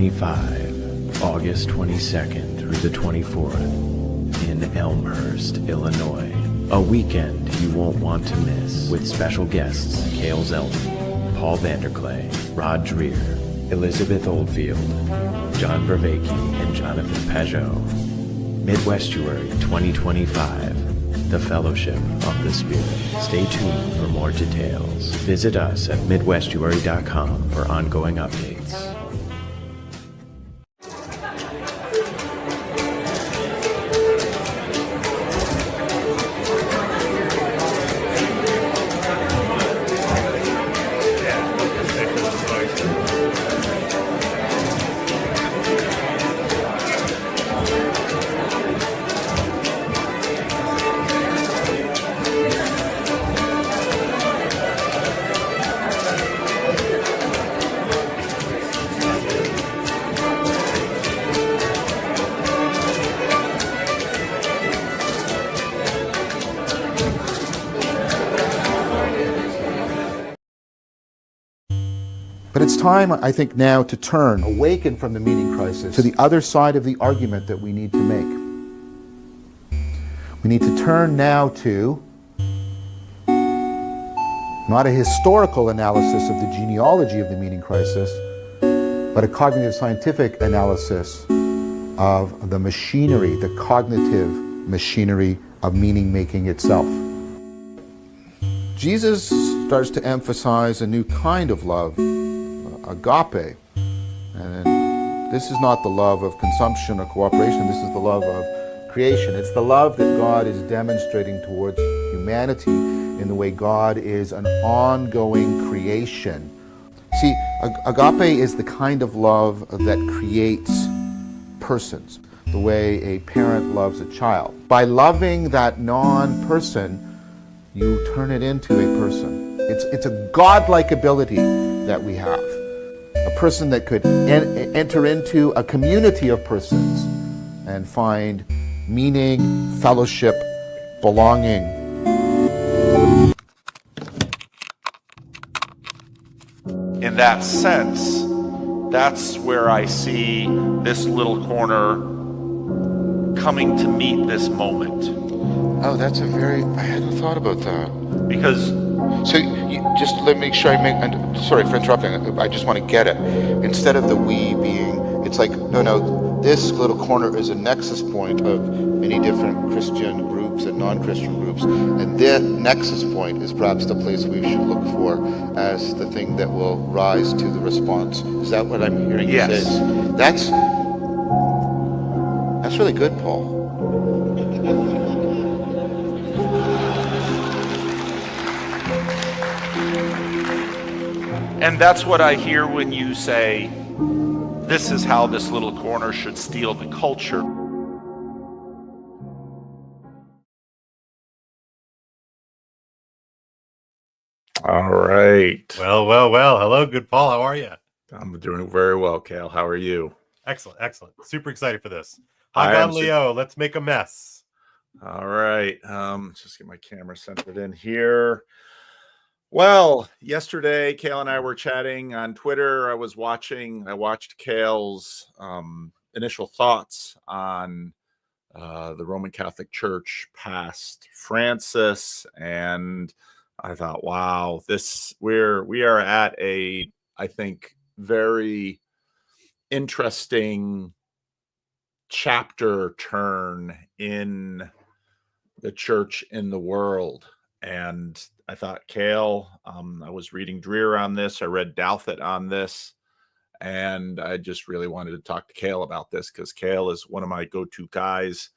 2025, August 22nd through the 24th, in Elmhurst, Illinois. A weekend you won't want to miss, with special guests Kale Zelden, Paul Vanderklay, Rod Dreer, Elizabeth Oldfield, John Vervaeke, and Jonathan Pajot. Midwestary 2025, the Fellowship of the Spirit. Stay tuned for more details. Visit us at midwestuary.com for ongoing updates. But it's time, I think, now to turn, awaken from the meaning crisis, to the other side of the argument that we need to make. We need to turn now to not a historical analysis of the genealogy of the meaning crisis, but a cognitive scientific analysis of the machinery, the cognitive machinery of meaning making itself. Jesus starts to emphasize a new kind of love, agape. And this is not the love of consumption or cooperation, this is the love of creation. It's the love that God is demonstrating towards humanity in the way God is an ongoing creation. See, agape is the kind of love that creates persons, the way a parent loves a child. By loving that non-person, you turn it into a person. It's a godlike ability that we have. A person that could enter into a community of persons and find meaning, fellowship, belonging. In that sense, that's where I see this little corner coming to meet this moment. Oh, that's I hadn't thought about that. Because so just let me make sure sorry for interrupting, I just want to get it. Instead of the we being, it's like, no, this little corner is a nexus point of many different Christian groups and non-Christian groups, and that nexus point is perhaps the place we should look for as the thing that will rise to the response. Is that what I'm hearing you say? That's really good, Paul. And that's what I hear when you say, this is how this little corner should steal the culture. All right. Well. Hello, good Paul. How are you? I'm doing very well, Kale. How are you? Excellent. Super excited for this. Hop on, Leo. Let's make a mess. All right. Just get my camera centered in here. Well, yesterday, Kale and I were chatting on Twitter. I watched Kale's initial thoughts on the Roman Catholic Church past Francis, and I thought, wow, we are at a, I think, very interesting chapter turn in the church in the world. And I thought, Kale, I was reading Dreer on this. I read Douthit on this. And I just really wanted to talk to Kale about this because Kale is one of my go-to guys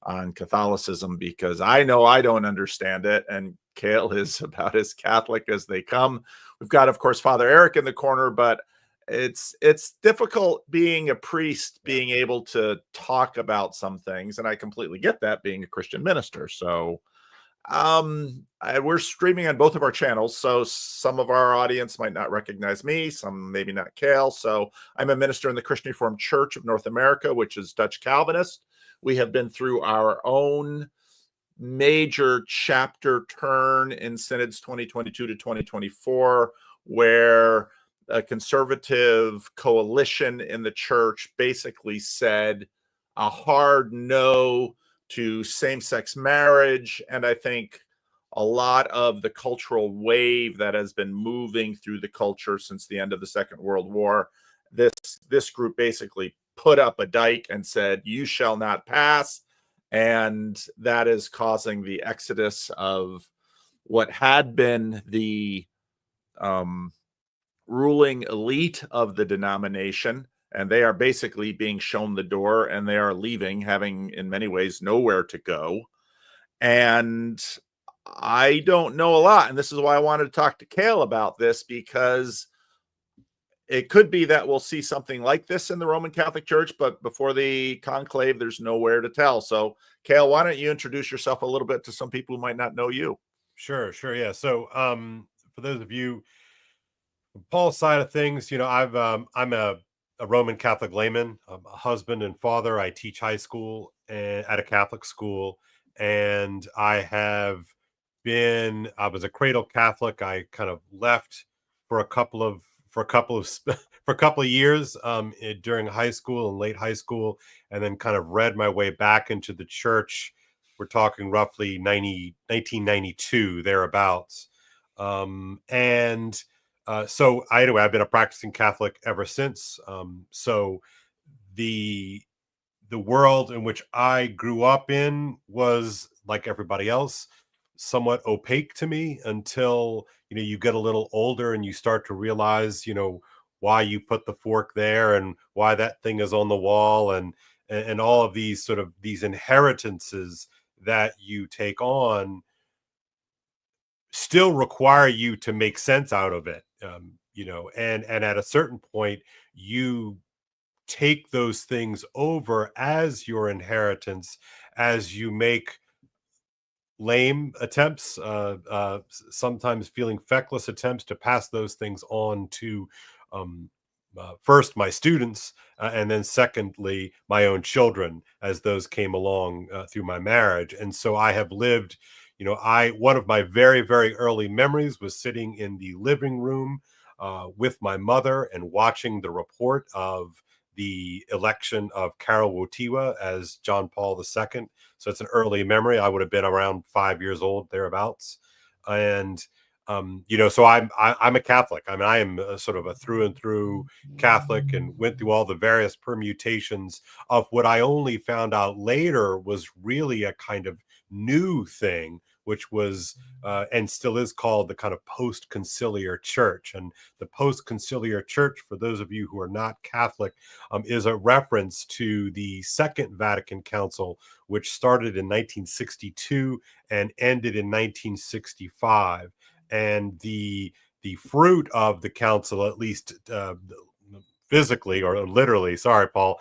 on Catholicism because I know I don't understand it. And Kale is about as Catholic as they come. We've got, of course, Father Eric in the corner, but it's difficult being a priest, being able to talk about some things. And I completely get that, being a Christian minister. So we're streaming on both of our channels, so some of our audience might not recognize me, some maybe not Kale. So I'm a minister in the Christian Reformed Church of North America, which is Dutch Calvinist. We have been through our own major chapter turn in synods 2022 to 2024, where a conservative coalition in the church basically said a hard no to same-sex marriage. And I think a lot of the cultural wave that has been moving through the culture since the end of the Second World War, this group basically put up a dike and said, you shall not pass. And that is causing the exodus of what had been the ruling elite of the denomination, and they are basically being shown the door, and they are leaving, having in many ways nowhere to go. And I don't know a lot, and this is why I wanted to talk to Kale about this, because it could be that we'll see something like this in the Roman Catholic Church, but before the conclave, there's nowhere to tell. So, Kale, why don't you introduce yourself a little bit to some people who might not know you? Sure, yeah. So, for those of you, Paul's side of things, I'm a Roman Catholic layman. I'm a husband and father. I teach high school at a Catholic school, and I was a cradle Catholic. I kind of left for a couple of for a couple of for a couple of years during high school and late high school, and then kind of read my way back into the church. We're talking roughly 1992 thereabouts, and so anyway, I've been a practicing Catholic ever since. So the world in which I grew up in was, like everybody else, somewhat opaque to me until you get a little older and you start to realize why you put the fork there and why that thing is on the wall, and all of these inheritances that you take on still require you to make sense out of it. And at a certain point you take those things over as your inheritance, as you make lame attempts, sometimes feeling feckless attempts to pass those things on to first my students, and then secondly my own children as those came along through my marriage. And so I have lived, one of my very, very early memories was sitting in the living room with my mother and watching the report of the election of Karol Wojtyła as John Paul II. So it's an early memory. I would have been around 5 years old, thereabouts. And so I'm a Catholic. I mean, I am sort of a through and through Catholic, and went through all the various permutations of what I only found out later was really a kind of new thing, which was and still is called the kind of post-conciliar church. And the post-conciliar church, for those of you who are not Catholic, is a reference to the Second Vatican Council, which started in 1962 and ended in 1965. And the fruit of the council, at least physically or literally, sorry, Paul,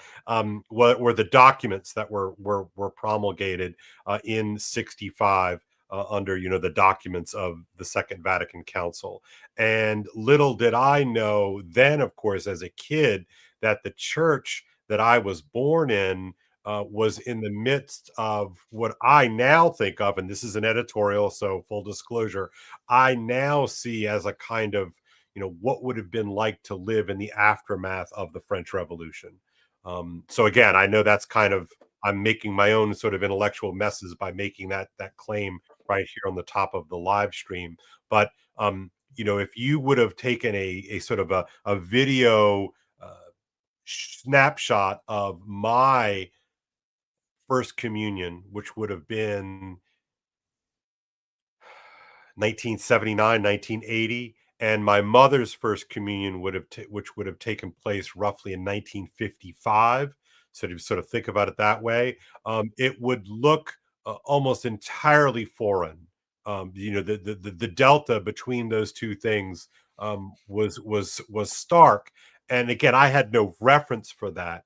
were the documents that were promulgated in 65 under the documents of the Second Vatican Council. And little did I know then, of course, as a kid, that the church that I was born in was in the midst of what I now think of, and this is an editorial, so full disclosure, I now see as a kind of, what would have been like to live in the aftermath of the French Revolution. So again, I know that's kind of, I'm making my own sort of intellectual messes by making that claim right here on the top of the live stream. But if you would have taken a sort of a video snapshot of my first communion, which would have been 1979, 1980, and my mother's first communion which would have taken place roughly in 1955. So to sort of think about it that way, it would look almost entirely foreign. The delta between those two things was stark. And again, I had no reference for that.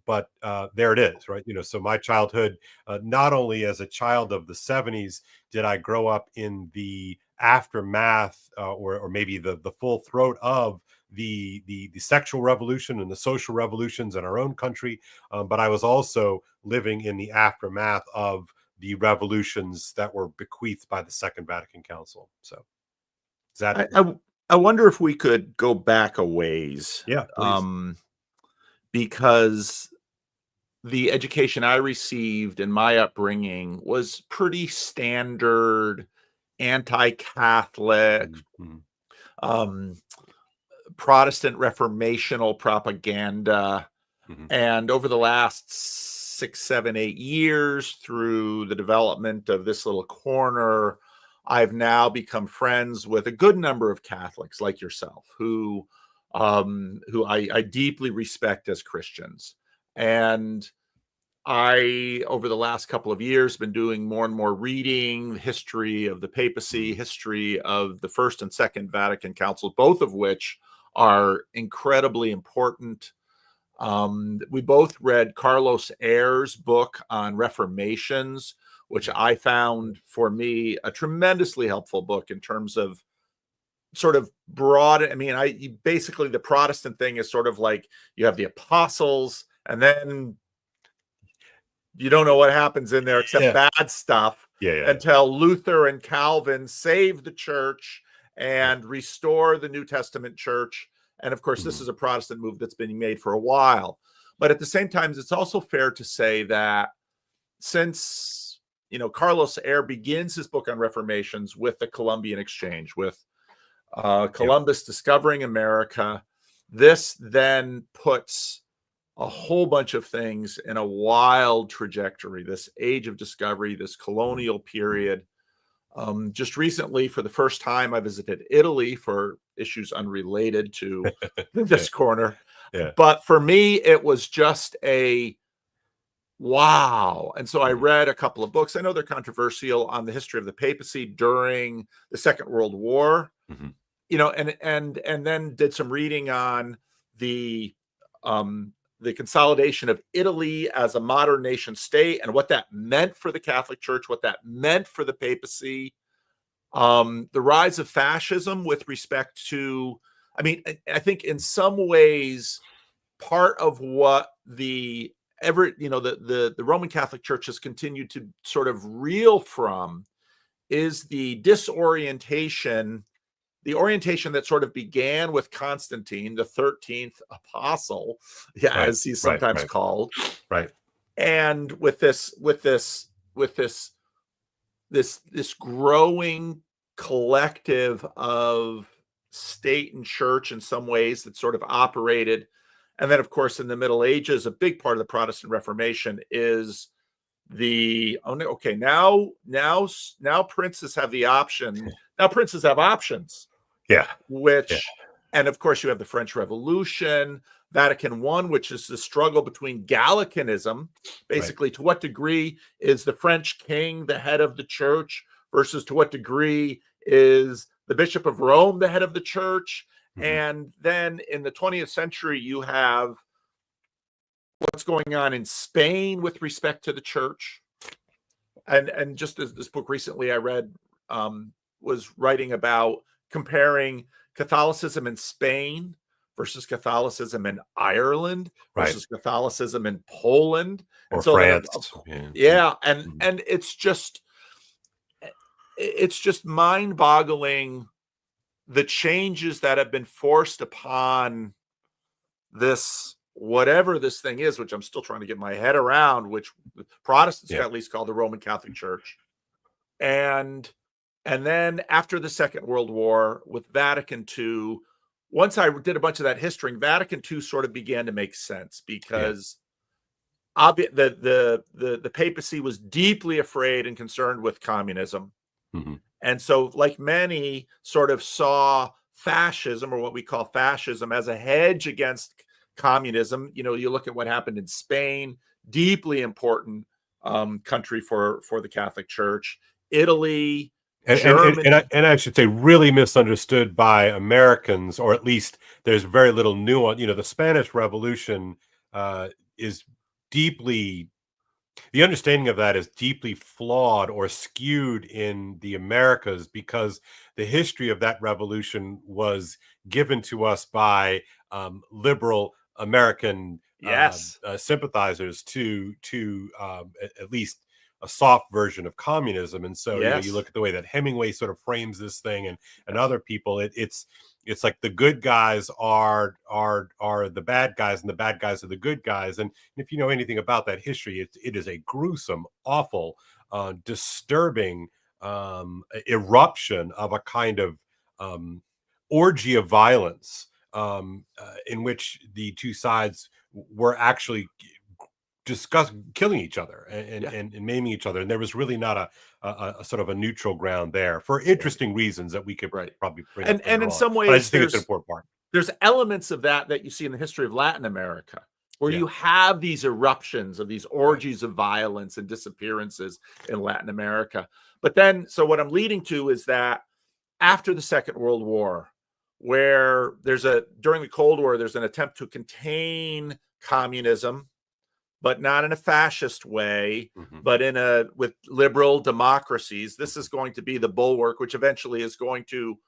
But there it is, right? So my childhood, not only as a child of the 70s did I grow up in the aftermath, or maybe the full throat of the sexual revolution and the social revolutions in our own country, but I was also living in the aftermath of the revolutions that were bequeathed by the Second Vatican Council. So is that I wonder if we could go back a ways, Yeah, please. because the education I received in my upbringing was pretty standard, anti-Catholic, Mhm. um, Protestant reformational propaganda. Mhm. And over the last 6, 7, 8 years, through the development of this little corner, I've now become friends with a good number of Catholics like yourself, who I deeply respect as Christians. And I, over the last couple of years, been doing more and more reading, history of the papacy, Mhm. history of the First and Second Vatican Councils, both of which are incredibly important. We both read Carlos Ayer's book on reformations, which I found for me a tremendously helpful book in terms of sort of broad. I mean, basically the Protestant thing is sort of like you have the apostles, and then you don't know what happens in there except Yeah. bad stuff Yeah. until Luther and Calvin save the church Yeah. and restore the New Testament church. And of course, this Mhm. is a Protestant move that's been made for a while. But at the same time, it's also fair to say that since Carlos Ayer begins his book on reformations with the Columbian Exchange, with Yep. Columbus discovering America, this then puts a whole bunch of things in a wild trajectory, this age of discovery, this Mhm. colonial Mhm. period. Just recently, for the first time, I visited Italy for issues unrelated to Yeah. this corner. Yeah. But for me, it was just a wow. And so I Mhm. read a couple of books. I know they're controversial on the history of the papacy during the Second World War, Mhm. and then did some reading on the um, the consolidation of Italy as a modern nation state and what that meant for the Catholic Church, what that meant for the papacy, the rise of fascism with respect to. I mean, I think in some ways, part of what the Roman Catholic Church has continued to sort of reel from is the orientation that sort of began with Constantine, the 13th apostle, yeah, Right. as he's Right. sometimes Right. called, Right. and with this growing collective of state and church in some ways that sort of operated. And then, of course, in the Middle Ages, a big part of the Protestant Reformation is the oh no, okay, now princes have the option. Now princes have options, Yeah. Yeah. which, and of course, you have the French Revolution, Vatican I, which is the struggle between Gallicanism, Right. basically, to what degree is the French king the head of the church versus to what degree is the Bishop of Rome the head of the church. Mhm. And then in the 20th century, you have what's going on in Spain with respect to the church. And just as this book recently I read was writing about comparing Catholicism in Spain versus Catholicism in Ireland Right. versus Catholicism in Poland. And Or so then France. Yeah. yeah, and Mhm. and it's just mind-boggling, the changes that have been forced upon this, whatever this thing is, which I'm still trying to get my head around, which Protestants Yeah. at least call the Roman Catholic Church. And and then after the Second World War with Vatican II, once I did a bunch of that history, Vatican II sort of began to make sense Yeah. because the papacy was deeply afraid and concerned with communism. Mhm. And so, like many, sort of saw fascism, or what we call fascism, as a hedge against communism. You look at what happened in Spain, deeply important country for the Catholic Church, Italy, Germany. And I should say really misunderstood by Americans, or at least there's very little nuance. The Spanish Revolution is deeply the understanding of that is deeply flawed or skewed in the Americas, because the history of that revolution was given to us by liberal American Yes. sympathizers to at least a soft version of communism. And so, you Yes. look at the way that Hemingway sort of frames this thing, and other people, it's like the good guys are the bad guys, and the bad guys are the good guys. And if you know anything about that history, it is a gruesome, awful, disturbing eruption of a kind of orgy of violence, in which the two sides were actually killing each other and maiming each other, and there was really not a sort of a neutral ground there, for interesting reasons that we could probably bring up And later in on. some But I ways, just think it's an important part. there's elements of that you see in the history of Latin America, where you have these eruptions of these orgies of violence and disappearances in Latin America. But then, so what I'm leading to is that after the Second World War, where during the Cold War, there's an attempt to contain communism, but not in a fascist way, but with liberal democracies. This is going to be the bulwark, which eventually is going to,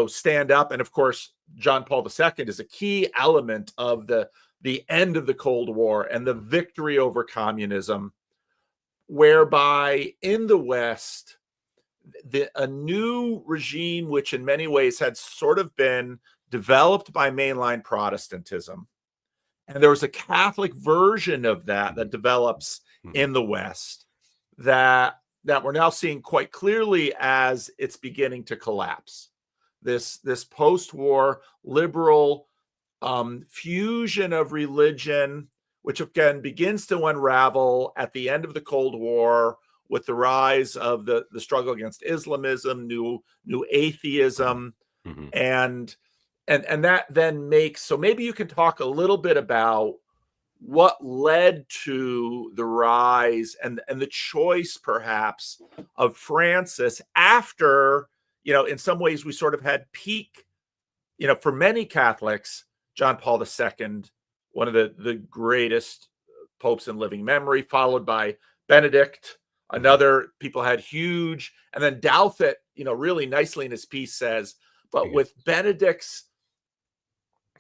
stand up. And of course, John Paul II is a key element of the end of the Cold War and the victory over communism, whereby in the West, a new regime, which in many ways had sort of been developed by mainline Protestantism, and there was a Catholic version of that develops in the West, that we're now seeing quite clearly as it's beginning to collapse. This post-war liberal fusion of religion, which again begins to unravel at the end of the Cold War with the rise of the struggle against Islamism, new atheism, and that then makes, so maybe you can talk a little bit about what led to the rise and the choice perhaps of Francis after, in some ways we sort of had peak, for many Catholics, John Paul II, one of the greatest popes in living memory, followed by Benedict, another. People had huge, and then Douthit, really nicely in his piece says, but with Benedict's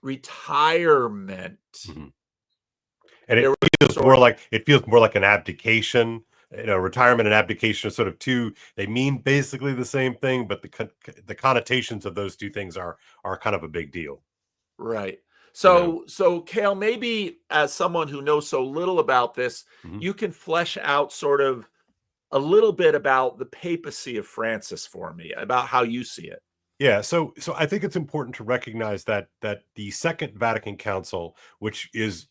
retirement, and it feels more like an abdication. Retirement and abdication are sort of two, they mean basically the same thing, but the connotations of those two things are kind of a big deal. Right. So Kale, maybe as someone who knows so little about this, you can flesh out sort of a little bit about the Papacy of Francis for me, about how you see it. Yeah, so I think it's important to recognize that the Second Vatican Council, which is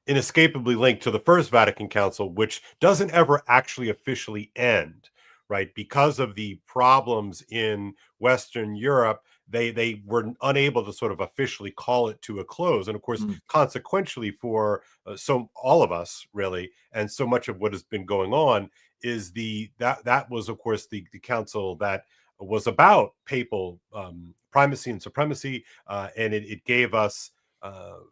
inescapably linked to the First Vatican Council, which doesn't ever actually officially end, right? Because of the problems in Western Europe, they were unable to sort of officially call it to a close. And of course, consequentially for all of us really, and so much of what has been going on is that was of course the council that was about papal primacy and supremacy, and it gave us,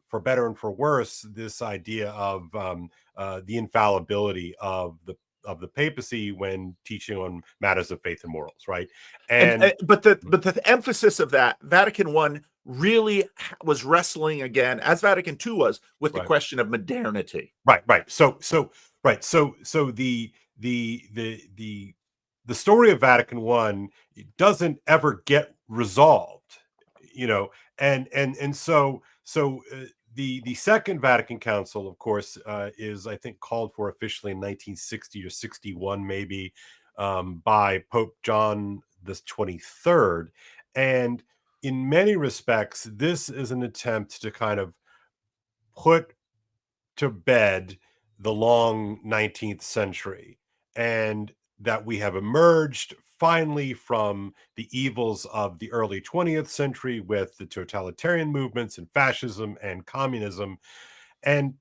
for better and for worse, this idea of the infallibility of the papacy when teaching on matters of faith and morals, right? But the emphasis of that, Vatican I really was wrestling again, as Vatican II was, with the question of modernity. Right. So the story of Vatican I doesn't ever get resolved, and so the Second Vatican Council, of course, is, I think, called for officially in 1960 or 61, maybe, by Pope John the 23rd, and in many respects, this is an attempt to kind of put to bed the long 19th century, and that we have emerged finally from the evils of the early 20th century with the totalitarian movements and fascism and communism, and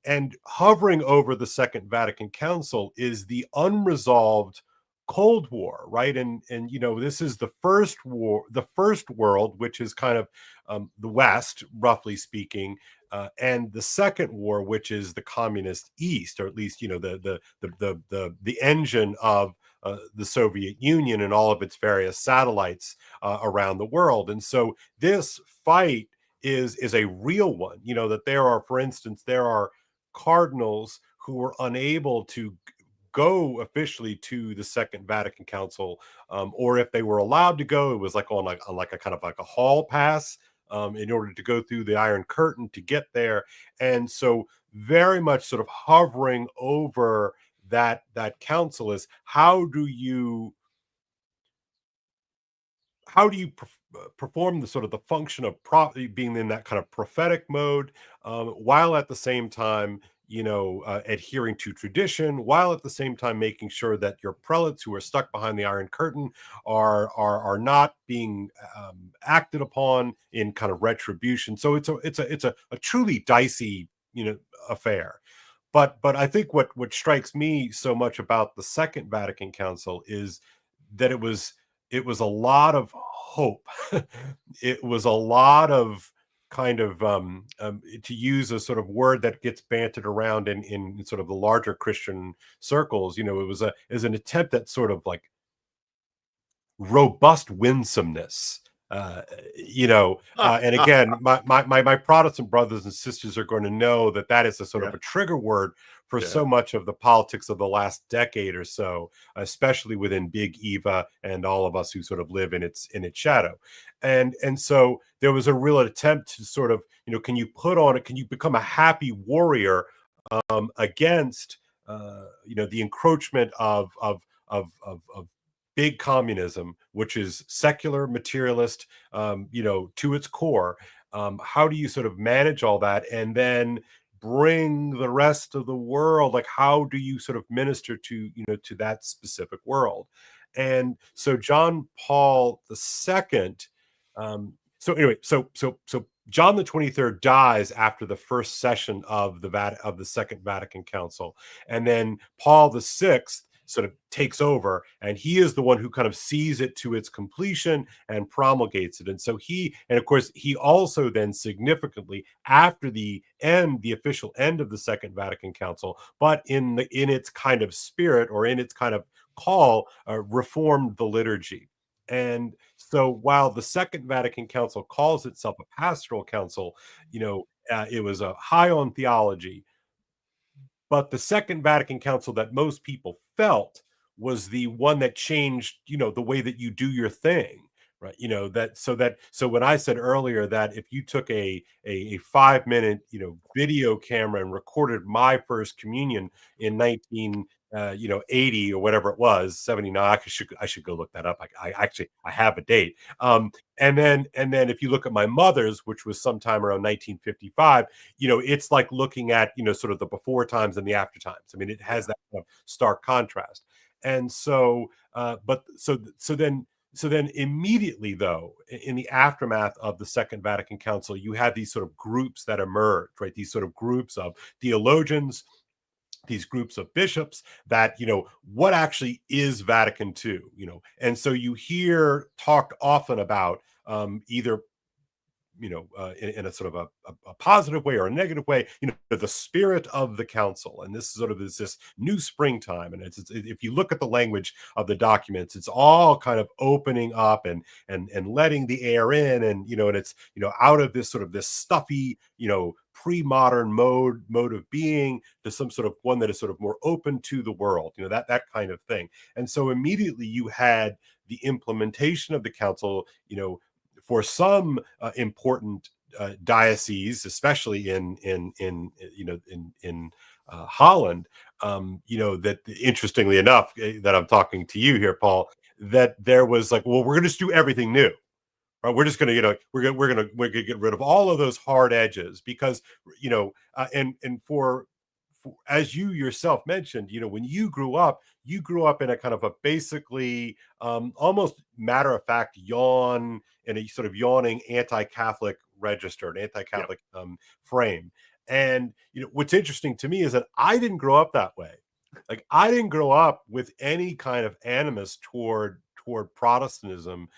hovering over the Second Vatican Council is the unresolved Cold War, right? And this is the first world, which is kind of the West, roughly speaking, and the second war, which is the communist East, or at least the engine of the Soviet Union and all of its various satellites around the world. And so this fight is a real one. That there are, for instance, there are cardinals who were unable to go officially to the Second Vatican Council, or if they were allowed to go, it was like on a kind of like a hall pass, in order to go through the Iron Curtain to get there. And so very much sort of hovering over that council is how do you perform the sort of the function of being in that kind of prophetic mode, while at the same time, adhering to tradition, while at the same time making sure that your prelates who are stuck behind the Iron Curtain are not being acted upon in kind of retribution. So it's a truly dicey affair. But I think what strikes me so much about the Second Vatican Council is that it was a lot of hope. It was a lot of kind of to use a sort of word that gets bantered around in sort of the larger Christian circles. It was an attempt at sort of like robust winsomeness. And again, my Protestant brothers and sisters are going to know that is a sort of a trigger word for so much of the politics of the last decade or so, especially within Big Eva and all of us who sort of live in its shadow. And so there was a real attempt to sort of, can you become a happy warrior against the encroachment of big communism, which is secular, materialist, to its core. How do you sort of manage all that and then bring the rest of the world? Like, how do you sort of minister to that specific world? And so John Paul II. So John the 23rd dies after the first session of the Second Vatican Council, and then Paul VI sort of takes over, and he is the one who kind of sees it to its completion and promulgates it. And so of course he also then significantly, after the official end of the Second Vatican Council, but in its kind of spirit or in its kind of call, reformed the liturgy. And so while the Second Vatican Council calls itself a pastoral council, it was a high on theology. But the Second Vatican Council that most people felt was the one that changed, the way that you do your thing, right? So when I said earlier that if you took a 5-minute, video camera and recorded my first communion in 1980 or whatever it was, 79, I should go look that up. I actually have a date. And then if you look at my mother's, which was sometime around 1955, it's like looking at, sort of the before times and the after times. I mean, it has that kind of stark contrast. And so, so then immediately, though, in the aftermath of the Second Vatican Council, you have these sort of groups that emerge, right? These sort of groups of theologians, these groups of bishops that, what actually is Vatican II, and so you hear talked often about either in a sort of a positive way or a negative way, the spirit of the council. And this sort of is this new springtime. And it's if you look at the language of the documents, it's all kind of opening up and letting the air in, and and it's out of this sort of this stuffy pre-modern mode of being to some sort of one that is sort of more open to the world, that kind of thing. And so immediately you had the implementation of the council, for some important dioceses, especially in Holland, that interestingly enough, that I'm talking to you here, Paul, that there was like, well, we're going to just do everything new. Right? We're just going to, we're going to get rid of all of those hard edges because, and for as you yourself mentioned, when you grew up in a kind of a basically almost matter of fact in a sort of yawning anti-Catholic register, an anti-Catholic frame. And what's interesting to me is that I didn't grow up that way. Like, I didn't grow up with any kind of animus toward Protestantism.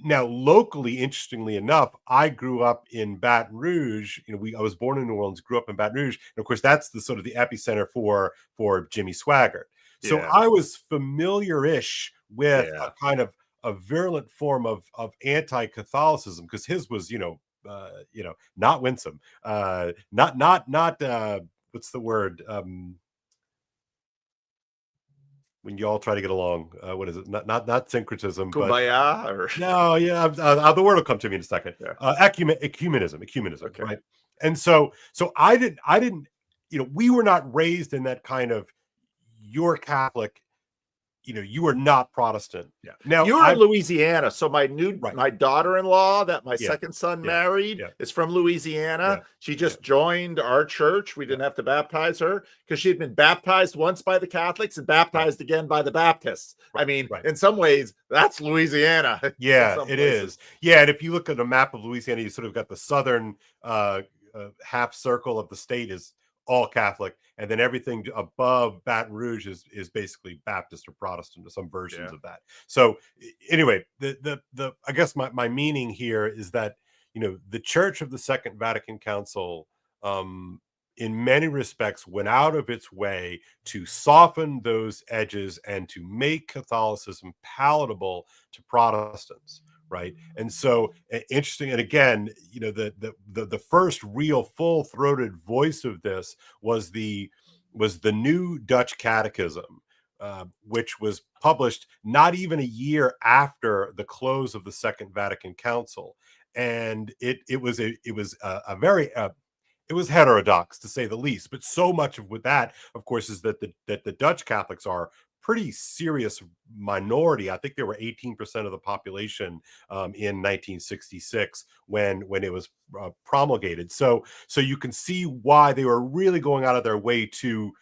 Now, locally, interestingly enough, I grew up in Baton Rouge. I was born in New Orleans, grew up in Baton Rouge, and of course, that's the sort of the epicenter for Jimmy Swaggart. So I was familiar-ish with a kind of a virulent form of anti-Catholicism, because his was, not winsome, not what's the word? When you all try to get along, what is it? Not syncretism, but Kumbaya, or no, yeah, the word will come to me in a second. Yeah. Ecumenism, Okay. right? And so I didn't, we were not raised in that kind of, you're Catholic, you are not Protestant. Yeah. Now You're in Louisiana, so my Right. daughter-in-law that my Yeah. second son Yeah. married Yeah. is from Louisiana. Yeah. She just joined our church. We didn't have to baptize her because she had been baptized once by the Catholics and baptized again by the Baptists. I mean, in some ways, that's Louisiana. Yeah, it is. Yeah, and if you look at a map of Louisiana, you sort of got the southern half circle of the state is all Catholic, and then everything above Baton Rouge is basically Baptist or Protestant or some versions of that. So anyway, the I guess my meaning here is that the Church of the Second Vatican Council, in many respects, went out of its way to soften those edges and to make Catholicism palatable to Protestants. Right. And so interesting. And again, the first real full-throated voice of this was the new Dutch Catechism, which was published not even a year after the close of the Second Vatican Council. And it was heterodox, to say the least. But so much of with that, of course, is that the Dutch Catholics are pretty serious minority. I think they were 18% of the population in 1966 when it was promulgated. So you can see why they were really going out of their way to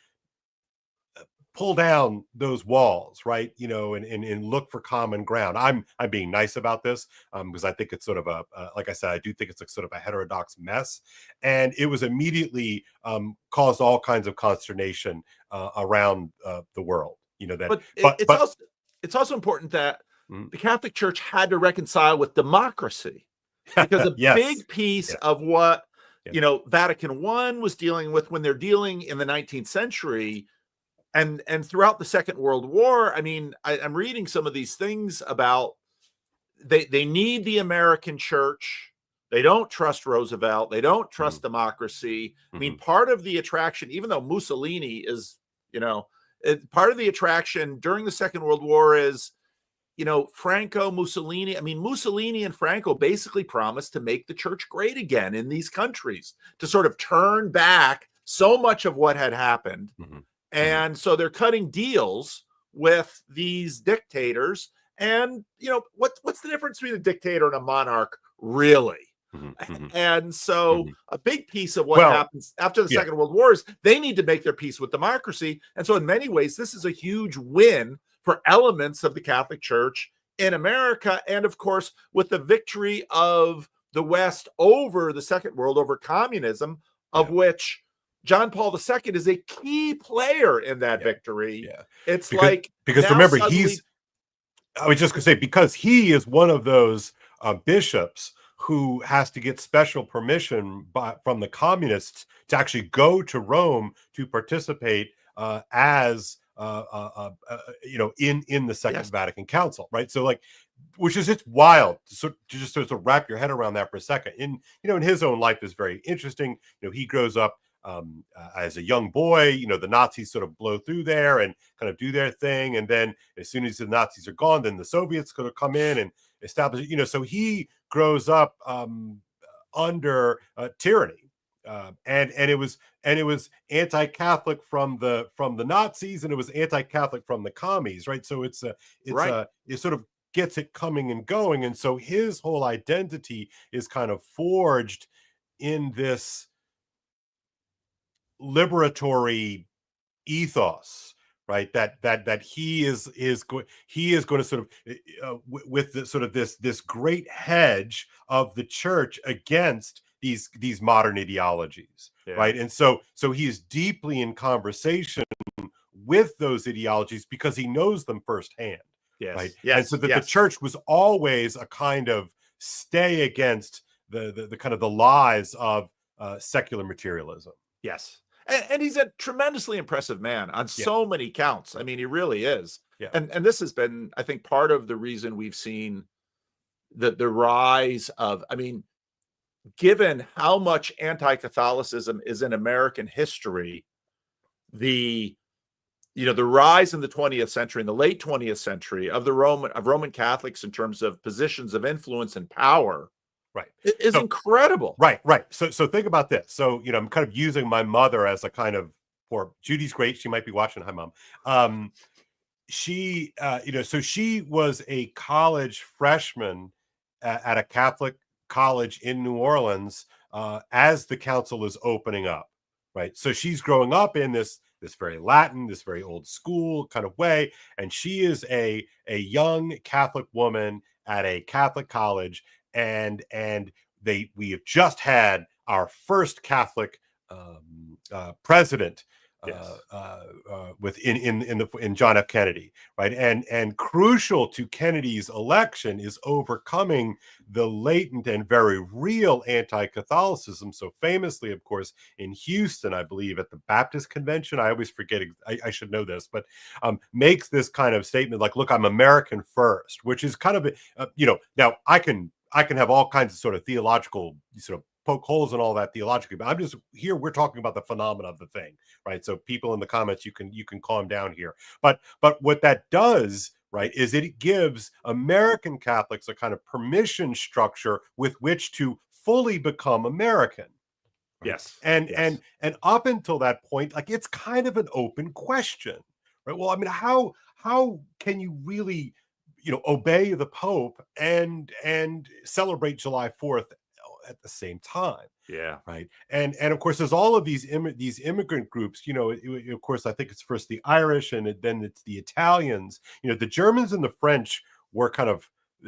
pull down those walls, right? And look for common ground. I'm being nice about this because I think it's sort of like I said, I do think it's sort of a heterodox mess, and it was immediately caused all kinds of consternation around the world. It's also important that the Catholic Church had to reconcile with democracy, because a big piece of what Vatican I was dealing with when they're dealing in the 19th century and throughout the Second World War. I mean, I'm reading some of these things about they need the American church. They don't trust Roosevelt. They don't trust democracy. I mean, part of the attraction, even though Mussolini is, part of the attraction during the Second World War is, Franco, Mussolini. I mean, Mussolini and Franco basically promised to make the church great again in these countries, to sort of turn back so much of what had happened. And so they're cutting deals with these dictators. And, what's the difference between a dictator and a monarch, really? And so a big piece of what happens after the Second World War is they need to make their peace with democracy. And so in many ways, this is a huge win for elements of the Catholic Church in America. And of course, with the victory of the West over the Second World, over communism, of which John Paul II is a key player in that victory. It's because remember, I was just going to say, because he is one of those bishops who has to get special permission from the communists to actually go to Rome to participate as in the Second Vatican Council, right? So which is, it's wild to just sort of wrap your head around that for a second. In his own life is very interesting. He grows up as a young boy. The Nazis sort of blow through there and kind of do their thing, and then as soon as the Nazis are gone, then the Soviets could come in and establish it. So he grows up under tyranny, and it was anti-Catholic from the Nazis, and it was anti-Catholic from the commies, right? So it sort of gets it coming and going, and so his whole identity is kind of forged in this liberatory ethos, right? That he is going to sort of with the sort of this great hedge of the church against these modern ideologies, right? And so he's deeply in conversation with those ideologies because he knows them firsthand, right? And so that the church was always a kind of stay against the kind of the lies of secular materialism. And he's a tremendously impressive man on so many counts. I mean, he really is. And this has been, I think, part of the reason we've seen the rise of, I mean, given how much anti-Catholicism is in American history, the rise in the 20th century, in the late 20th century, of Roman Catholics in terms of positions of influence and power, right, is incredible. Right. So think about this. So, I'm kind of using my mother as a kind of, or Judy's great. She might be watching. Hi, Mom. She, so she was a college freshman at a Catholic college in New Orleans as the council is opening up, right? So she's growing up in this very Latin, this very old school kind of way, and she is a young Catholic woman at a Catholic college, and we have just had our first Catholic president. Yes. In John F. Kennedy, right, and crucial to Kennedy's election is overcoming the latent and very real anti-Catholicism. So famously, of course, in Houston, I believe at the Baptist Convention, I always forget, I should know this, but makes this kind of statement like, "Look, I'm American first," which is kind of now I can have all kinds of sort of theological sort of poke holes in all that theologically, but I'm just here. We're talking about the phenomena of the thing, right? So people in the comments, you can calm down here. But what that does, right, is it gives American Catholics a kind of permission structure with which to fully become American. Right? Yes. And up until that point, like, it's kind of an open question, right? Well, I mean, how can you really, obey the Pope and celebrate July 4th at the same time? Yeah. Right. And of course, there's all of these immigrant groups, of course, I think it's first the Irish and then it's the Italians. The Germans and the French were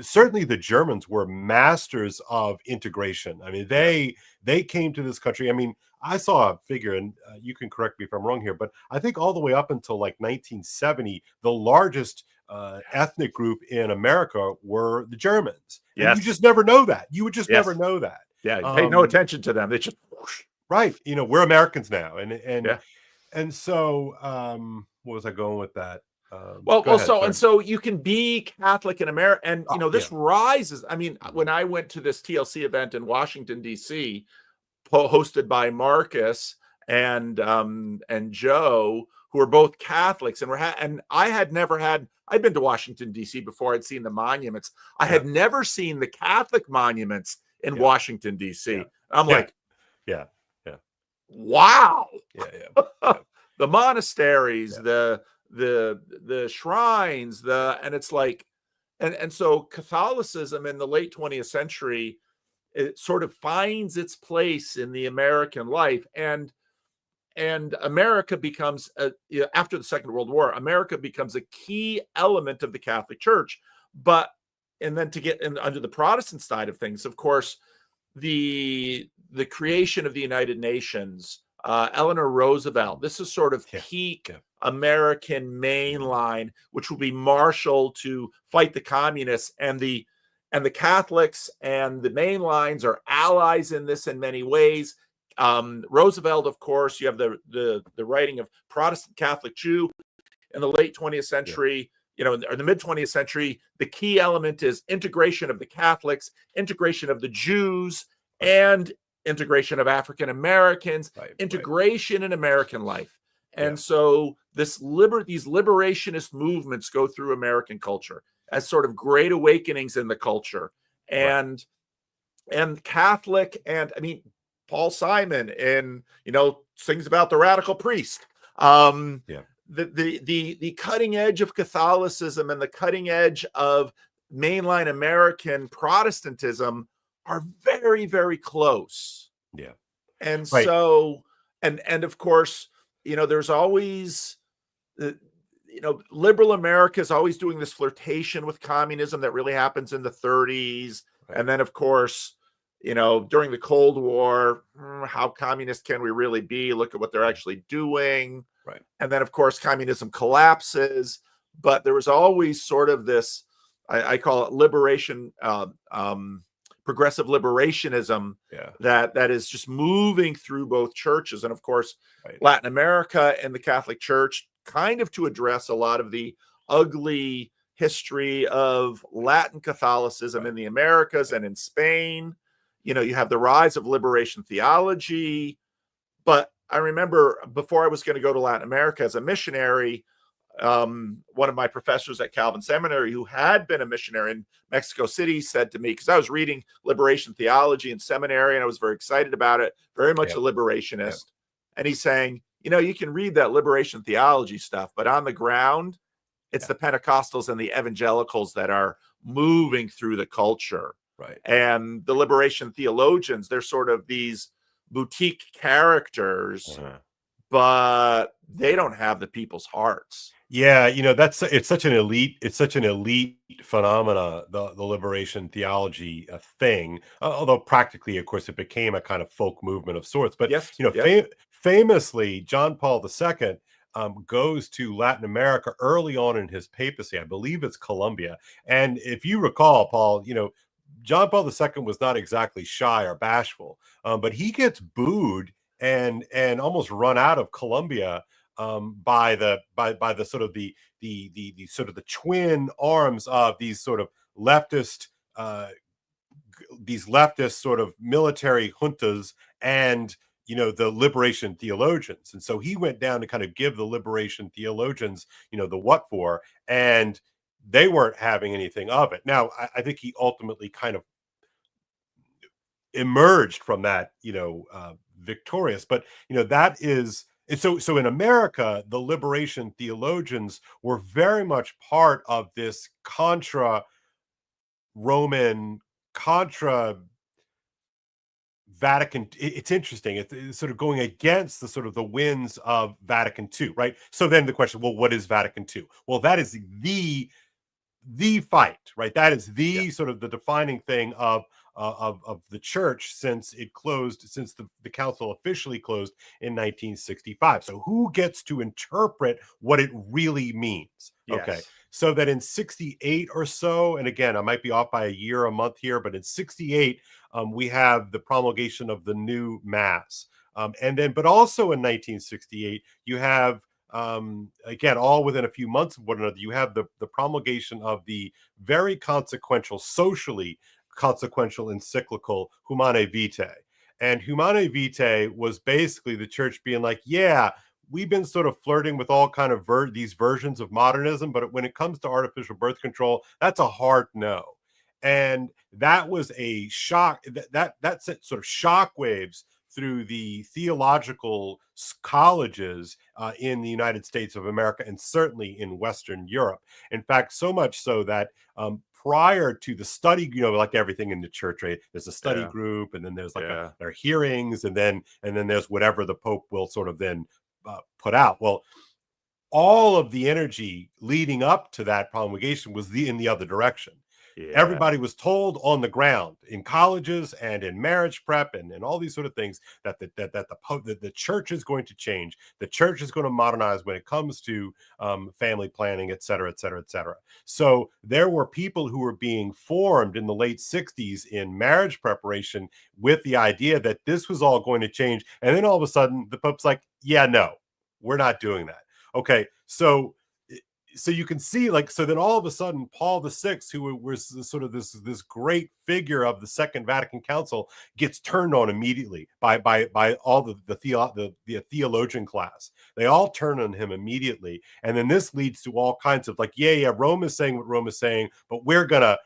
certainly the Germans were masters of integration. I mean, they came to this country. I mean, I saw a figure, and you can correct me if I'm wrong here, but I think all the way up until like 1970, the largest ethnic group in America were the Germans. And yes. You just never know that. You would just never know that. Yeah, you pay no attention to them. They just whoosh. Right. We're Americans now, and so what was I going with that? So you can be Catholic in America, and this rises. I mean, when I went to this TLC event in Washington D.C., hosted by Marcus and Joe, who are both Catholics, and I'd been to Washington D.C. before. I'd seen the monuments. I had never seen the Catholic monuments in Washington D.C. I'm like, wow, the monasteries, the shrines, and it's like, and so Catholicism in the late 20th century, it sort of finds its place in the American life, and America becomes after the Second World War, America becomes a key element of the Catholic Church. And then to get under the Protestant side of things, of course, the creation of the United Nations, Eleanor Roosevelt, this is sort of peak American mainline, which will be marshaled to fight the communists, and the Catholics and the mainlines are allies in this in many ways. Roosevelt, of course, you have the writing of Protestant Catholic Jew in the late 20th century. Or the mid 20th century, the key element is integration of the Catholics, integration of the Jews, and integration of African Americans, integration in American life. And so these liberationist movements go through American culture as sort of great awakenings in the culture. And Catholic, and I mean, Paul Simon sings about the radical priest. The cutting edge of Catholicism and the cutting edge of mainline American Protestantism are very, very close. Yeah. And so, and of course, there's always, liberal America is always doing this flirtation with communism that really happens in the 30s. And then, of course, during the Cold War, how communist can we really be? Look at what they're actually doing. Right. And then, of course, communism collapses. But there was always sort of this, I call it liberation, progressive liberationism, that is just moving through both churches. And of course, Latin America and the Catholic Church, kind of to address a lot of the ugly history of Latin Catholicism in the Americas and in Spain. you have the rise of liberation theology. But I remember before I was going to go to Latin America as a missionary, one of my professors at Calvin Seminary, who had been a missionary in Mexico City, said to me, because I was reading liberation theology in seminary and I was very excited about it, very much a liberationist. And he's saying, you can read that liberation theology stuff, but on the ground, it's the Pentecostals and the evangelicals that are moving through the culture. Right. And the liberation theologians, they're sort of these boutique characters, but they don't have the people's hearts. Yeah, it's such an elite phenomena, the liberation theology thing. Although practically, of course, it became a kind of folk movement of sorts. But famously, John Paul II goes to Latin America early on in his papacy. I believe it's Colombia. And if you recall, Paul, John Paul II was not exactly shy or bashful, but he gets booed and almost run out of Colombia by the sort of the sort of the twin arms of these sort of leftist sort of military juntas and the liberation theologians. And so he went down to kind of give the liberation theologians the what for, and they weren't having anything of it. Now I think he ultimately kind of emerged from that victorious, but that is. And so in America, the liberation theologians were very much part of this contra-Roman, contra-Vatican. It's interesting. It's sort of going against the sort of the winds of Vatican II, right? So then the question, well, what is Vatican II? Well, that is the fight, right? That is the sort of the defining thing of the church since it closed, since the council officially closed in 1965. So who gets to interpret what it really means? Yes. Okay. So that in 68 or so, and again, I might be off by a year, a month here, but in 68, we have the promulgation of the new mass. But also in 1968, you have, again, all within a few months of one another, you have the promulgation of the very consequential, socially consequential encyclical Humanae Vitae. And Humanae Vitae was basically the church being like, yeah, we've been sort of flirting with all kind of these versions of modernism, but when it comes to artificial birth control, that's a hard no. And that was a shock, that sent sort of shockwaves through the theological colleges in the United States of America, and certainly in Western Europe. In fact, so much so that prior to the study, like everything in the church, right? There's a study group, and then there's like there are hearings, and then there's whatever the Pope will sort of then put out. Well, all of the energy leading up to that promulgation was in the other direction. Yeah. Everybody was told on the ground in colleges and in marriage prep and all these sort of things that the church is going to change. The church is going to modernize when it comes to family planning, et cetera, et cetera, et cetera. So there were people who were being formed in the late 60s in marriage preparation with the idea that this was all going to change. And then all of a sudden the Pope's like, yeah, no, we're not doing that. Okay, so you can see, so then all of a sudden, Paul VI, who was sort of this great figure of the Second Vatican Council, gets turned on immediately by all the theologian class. They all turn on him immediately, and then this leads to all kinds of Rome is saying what Rome is saying, but we're gonna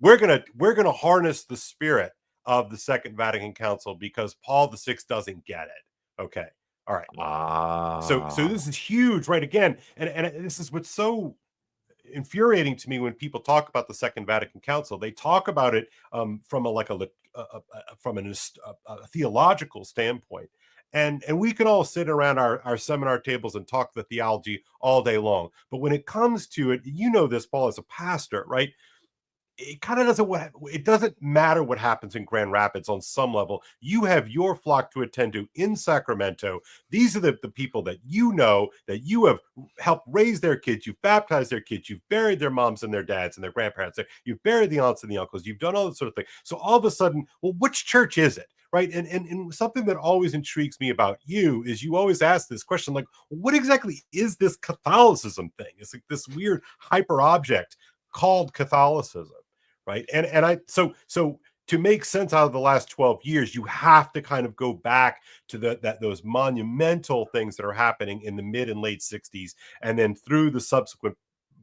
harness the spirit of the Second Vatican Council because Paul VI doesn't get it. Okay. All right. So this is huge, right? Again, and this is what's so infuriating to me when people talk about the Second Vatican Council. They talk about it from a theological standpoint, and we can all sit around our seminar tables and talk the theology all day long. But when it comes to it, this, Paul, as a pastor, right? It kind of doesn't matter what happens in Grand Rapids on some level. You have your flock to attend to in Sacramento. These are the people that that you have helped raise their kids. You've baptized their kids. You've buried their moms and their dads and their grandparents. You've buried the aunts and the uncles. You've done all that sort of thing. So all of a sudden, well, which church is it? Right. And something that always intrigues me about you is you always ask this question, like, what exactly is this Catholicism thing? It's like this weird hyper object called Catholicism. Right. So to make sense out of the last 12 years, you have to kind of go back to those monumental things that are happening in the mid and late 60s, and then through the subsequent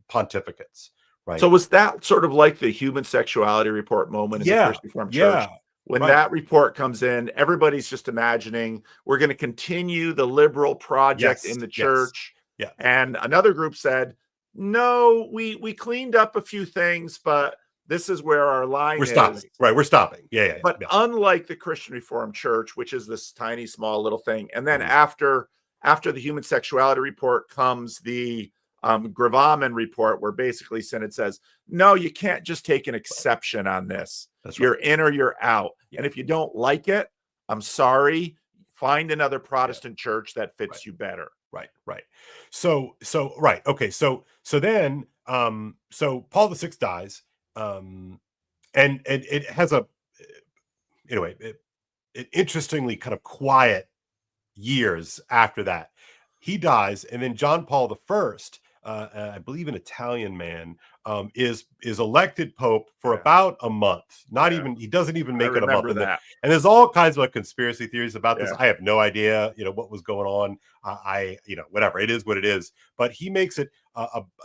pontificates, right? So was that sort of like the human sexuality report moment in the Christian Reformed Church? When that report comes in, everybody's just imagining we're going to continue the liberal project in the church. Yeah. And another group said, no, we cleaned up a few things, but this is where our line is. We're stopping. Yeah. But unlike the Christian Reformed Church, which is this tiny, small little thing, and then after the human sexuality report comes the Gravamen report, where basically Synod says, no, you can't just take an exception on this. You're in or you're out. And if you don't like it, I'm sorry, find another Protestant church that fits you better. Right. So then Paul VI dies, and it has an interestingly kind of quiet years after that. He dies, and then John Paul I, I believe an Italian man, is elected Pope for about a month. He doesn't even make it a month. And there's all kinds of conspiracy theories about this. I have no idea, what was going on. Whatever, it is what it is. But he makes it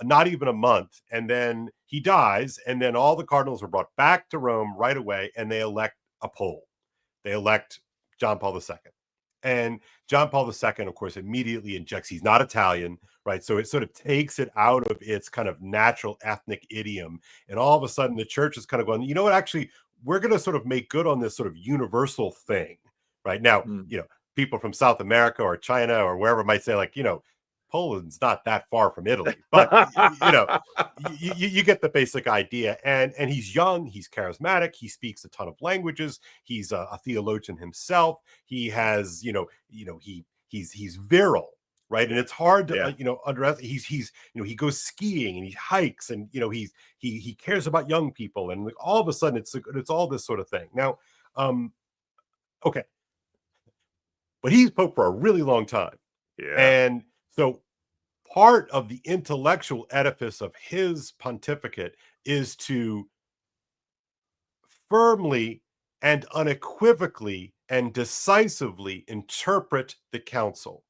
not even a month, and then he dies, and then all the cardinals are brought back to Rome right away, and they elect a Pope. They elect John Paul II. And John Paul II, of course, immediately injects, he's not Italian, right? So it sort of takes it out of its kind of natural ethnic idiom. And all of a sudden, the church is kind of going, you know what, actually, we're going to sort of make good on this sort of universal thing, right? Now, people from South America or China or wherever might say, Poland's not that far from Italy, but you get the basic idea. And he's young, he's charismatic, he speaks a ton of languages, he's a theologian himself. He has, he's virile, right? And it's hard to underestimate. He goes skiing and he hikes, and he cares about young people, and all of a sudden it's all this sort of thing. Now, okay, but he's Pope for a really long time, and so part of the intellectual edifice of his pontificate is to firmly and unequivocally and decisively interpret the council.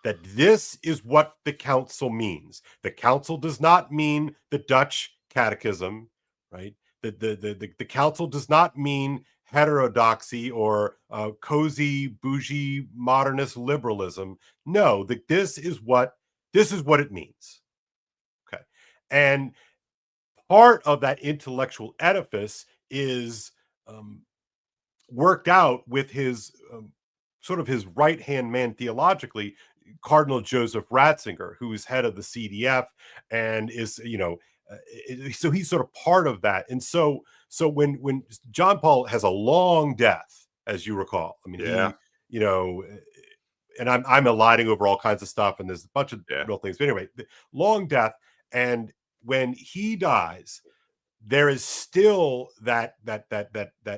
That this is what the council means. The council does not mean the Dutch catechism, right? The council does not mean heterodoxy or cozy, bougie, modernist liberalism. No, this is what it means. Okay. And part of that intellectual edifice is worked out with his sort of his right-hand man theologically, Cardinal Joseph Ratzinger, who is head of the CDF and is, so he's sort of part of that. And so when John Paul has a long death, as you recall, I mean, and I'm eliding over all kinds of stuff, and there's a bunch of real things. But anyway, long death, and when he dies, there is still that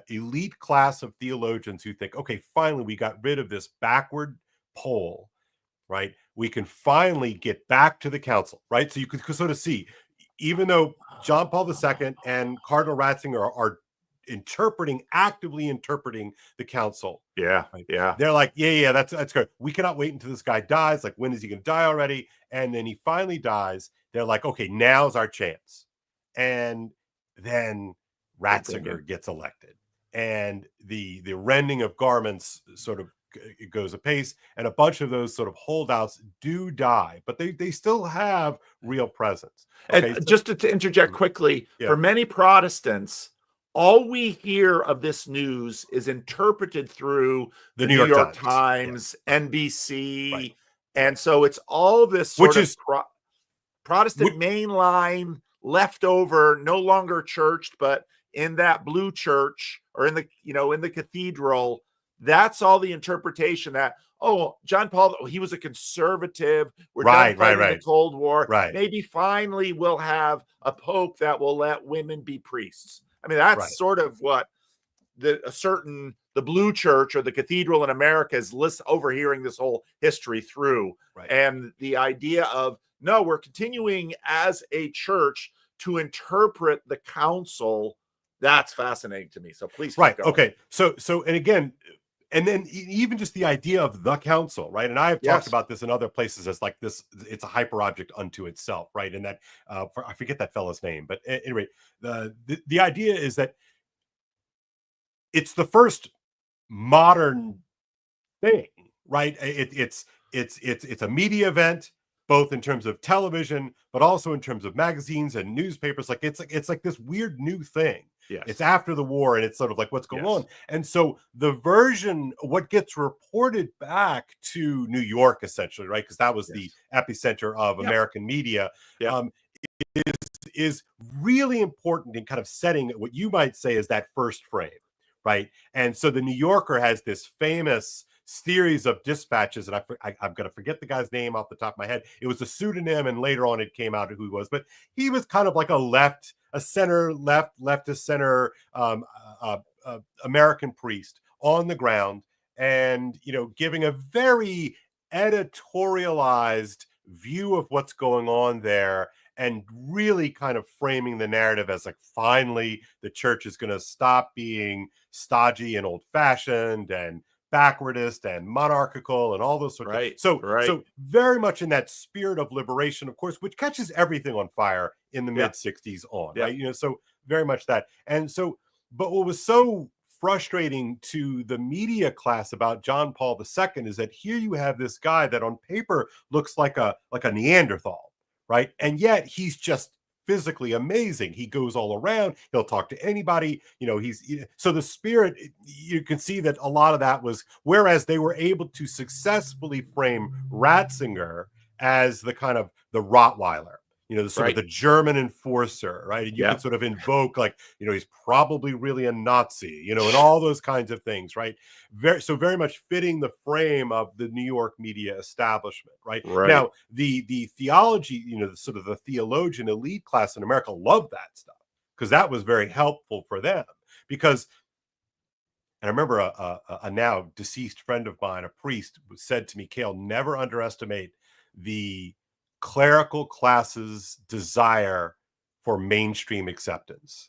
elite class of theologians who think, okay, finally we got rid of this backward pole, right? We can finally get back to the council, right? So you could sort of see, even though John Paul II and Cardinal Ratzinger are actively interpreting the council. They're like, that's good. We cannot wait until this guy dies. Like, when is he going to die already? And then he finally dies. They're like, okay, now's our chance. And then Ratzinger gets elected, and the rending of garments sort of it goes apace, and a bunch of those sort of holdouts do die, but they still have real presence. Okay, and just to interject quickly, for many Protestants, all we hear of this news is interpreted through the New York Times, NBC, and so it's all this sort of Protestant mainline, leftover, no longer churched, but in that blue church or in the cathedral. That's all the interpretation that, John Paul, he was a conservative. We're done fighting the Cold War. Maybe finally we'll have a pope that will let women be priests. I mean, that's sort of what the blue church or the cathedral in America is overhearing this whole history through. And the idea of, no, we're continuing as a church to interpret the council. That's fascinating to me. So please keep right. going. Okay. So and again, and then even just the idea of the council, right? And I have talked about this in other places as like this, it's a hyper object unto itself, right? And that I forget that fellow's name, but anyway, the idea is that it's the first modern thing, right? It's a media event, both in terms of television, but also in terms of magazines and newspapers. Like it's like this weird new thing. Yes. It's after the war, and it's sort of like what's going on. And so the version, what gets reported back to New York, essentially, right? Because that was the epicenter of American media. Is really important in kind of setting what you might say is that first frame, right? And so the New Yorker has this famous series of dispatches, and I'm going to forget the guy's name off the top of my head. It was a pseudonym, and later on it came out who he was, but he was kind of like a center left to center American priest on the ground, and giving a very editorialized view of what's going on there, and really kind of framing the narrative as like, finally the church is going to stop being stodgy and old-fashioned and backwardist and monarchical and all those sorts of things. So very much in that spirit of liberation, of course, which catches everything on fire in the mid-60s on, right? So very much that. And so, but what was so frustrating to the media class about John Paul II is that here you have this guy that on paper looks like a Neanderthal, right? And yet he's just physically amazing. He goes all around. He'll talk to anybody. So the spirit, you can see that a lot of that was, whereas they were able to successfully frame Ratzinger as the kind of the Rottweiler, the sort of the German enforcer, right? And you can sort of invoke like, he's probably really a Nazi, and all those kinds of things, right? Very much fitting the frame of the New York media establishment, right? Now, the theology, sort of the theologian elite class in America loved that stuff because that was very helpful for them. Because, and I remember a now deceased friend of mine, a priest, said to me, Kale, never underestimate the clerical class's desire for mainstream acceptance.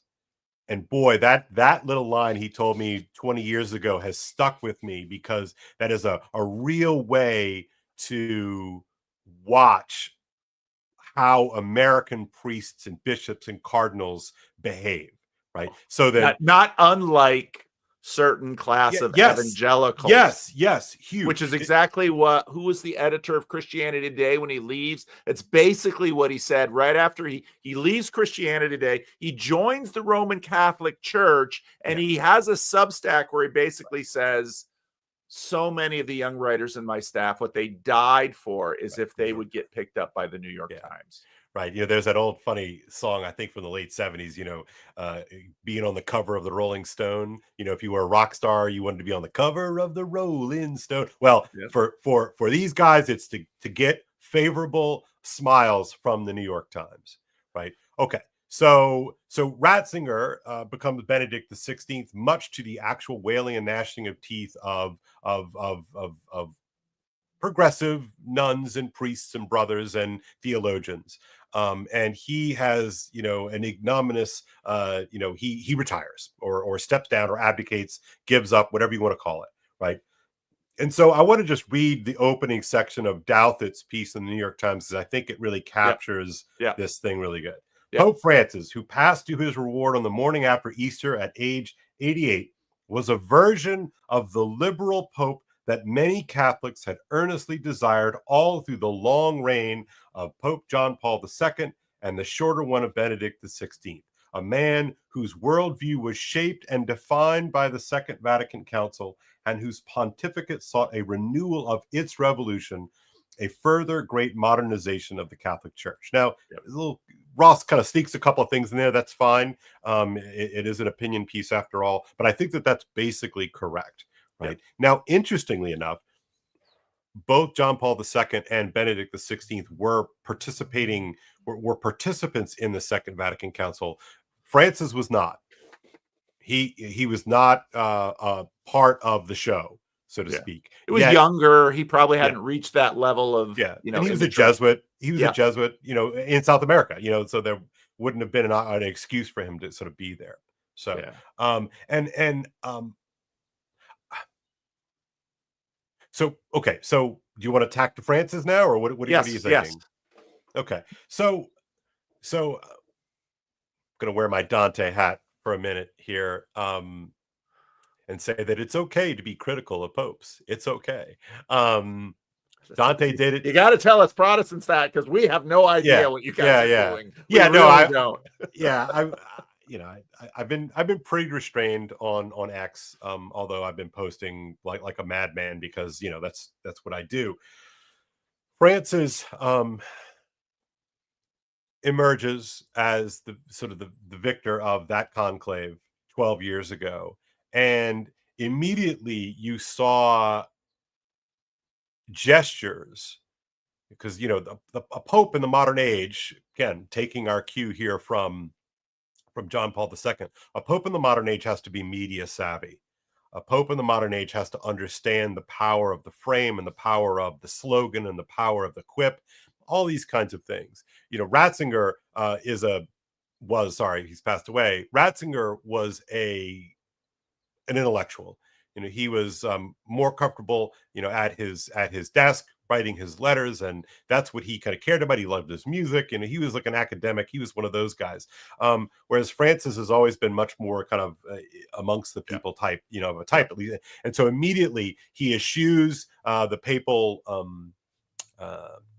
And boy, that little line he told me 20 years ago has stuck with me, because that is a real way to watch how American priests and bishops and cardinals behave, right? So that not unlike certain class of evangelicals. Yes, huge. Which is exactly who was the editor of Christianity Today when he leaves. It's basically what he said right after he leaves Christianity Today. He joins the Roman Catholic Church, and he has a Substack where he basically says, so many of the young writers in my staff, what they died for is if they would get picked up by the New York Times. Right. There's that old funny song, I think from the late 70s, being on the cover of the Rolling Stone. If you were a rock star, you wanted to be on the cover of the Rolling Stone. Well, for these guys, it's to get favorable smiles from the New York Times. Right. Okay. So Ratzinger becomes Benedict XVI, much to the actual wailing and gnashing of teeth of progressive nuns and priests and brothers and theologians. And he has, an ignominious, he retires or steps down or abdicates, gives up, whatever you want to call it, right? And so I want to just read the opening section of Douthat's piece in the New York Times, because I think it really captures this thing really good. Pope Francis, who passed to his reward on the morning after Easter at age 88, was a version of the liberal Pope that many Catholics had earnestly desired all through the long reign of Pope John Paul II and the shorter one of Benedict XVI, a man whose worldview was shaped and defined by the Second Vatican Council, and whose pontificate sought a renewal of its revolution, a further great modernization of the Catholic Church. Now, Ross kind of sneaks a couple of things in there. That's fine. It is an opinion piece after all, but I think that that's basically correct. Right. Now, interestingly enough, both John Paul II and Benedict XVI were participants in the Second Vatican Council. Francis was not. He was not a part of the show, so to speak. He was younger. He probably hadn't reached that level of And he was a Jesuit. He was a Jesuit, in South America. So there wouldn't have been an excuse for him to sort of be there. So, Yeah. So okay, so do you want to tack to Francis now, or what are you thinking? Yes. Okay, so I'm gonna wear my Dante hat for a minute here, and say that it's okay to be critical of popes. It's okay. Dante did it. You got to tell us Protestants that, because we have no idea what you guys are doing. We really don't. I've been pretty restrained on X, although I've been posting like a madman, because that's what I do. Francis emerges as the sort of the victor of that conclave 12 years ago, and immediately you saw gestures, because a pope in the modern age, again taking our cue here from John Paul II, a pope in the modern age has to be media savvy. A pope in the modern age has to understand the power of the frame and the power of the slogan and the power of the quip, all these kinds of things. Ratzinger he's passed away. Ratzinger was an intellectual. He was more comfortable, at his desk writing his letters, and that's what he kind of cared about. He loved his music, and he was like an academic. He was one of those guys. Whereas Francis has always been much more kind of amongst the people type, of a type at least. And so immediately he eschews the papal.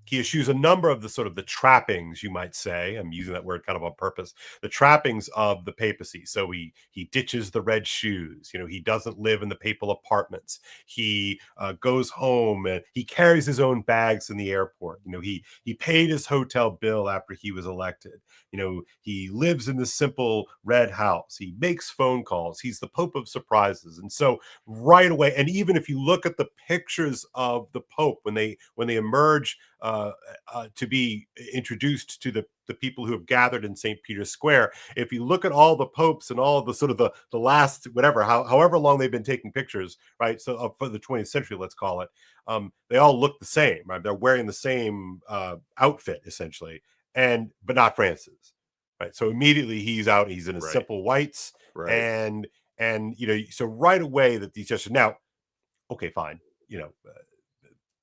He eschews a number of the sort of the trappings, you might say. I'm using that word kind of on purpose. The trappings of the papacy. So he ditches the red shoes. He doesn't live in the papal apartments. He goes home and he carries his own bags in the airport. He paid his hotel bill after he was elected. He lives in the simple red house. He makes phone calls. He's the Pope of surprises. And so right away, and even if you look at the pictures of the Pope when they emerge to be introduced to the people who have gathered in St. Peter's Square, if you look at all the popes and all the sort of the last however long they've been taking pictures, right? So for the 20th century, let's call it, they all look the same, right? They're wearing the same outfit essentially, but not Francis, right? So immediately he's out, he's in his simple whites, and so right away that these just now, okay, fine,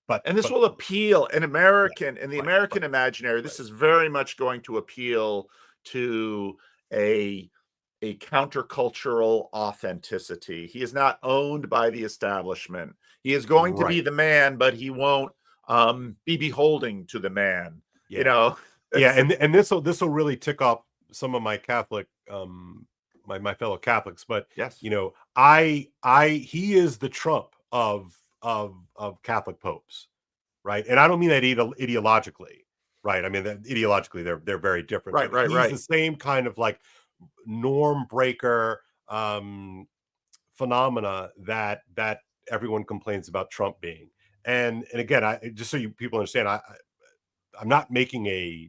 But this will appeal in American, in the American imaginary. This is very much going to appeal to a countercultural authenticity. He is not owned by the establishment. He is going to be the man, but he won't be beholding to the man. And this will really tick off some of my Catholic my fellow Catholics. But yes, he is the Trump of Catholic popes, right? And I don't mean that ideologically, right? I mean that ideologically they're very different. Right. He's the same kind of like norm breaker phenomena that everyone complains about Trump being. And again, just so people understand, I'm not making a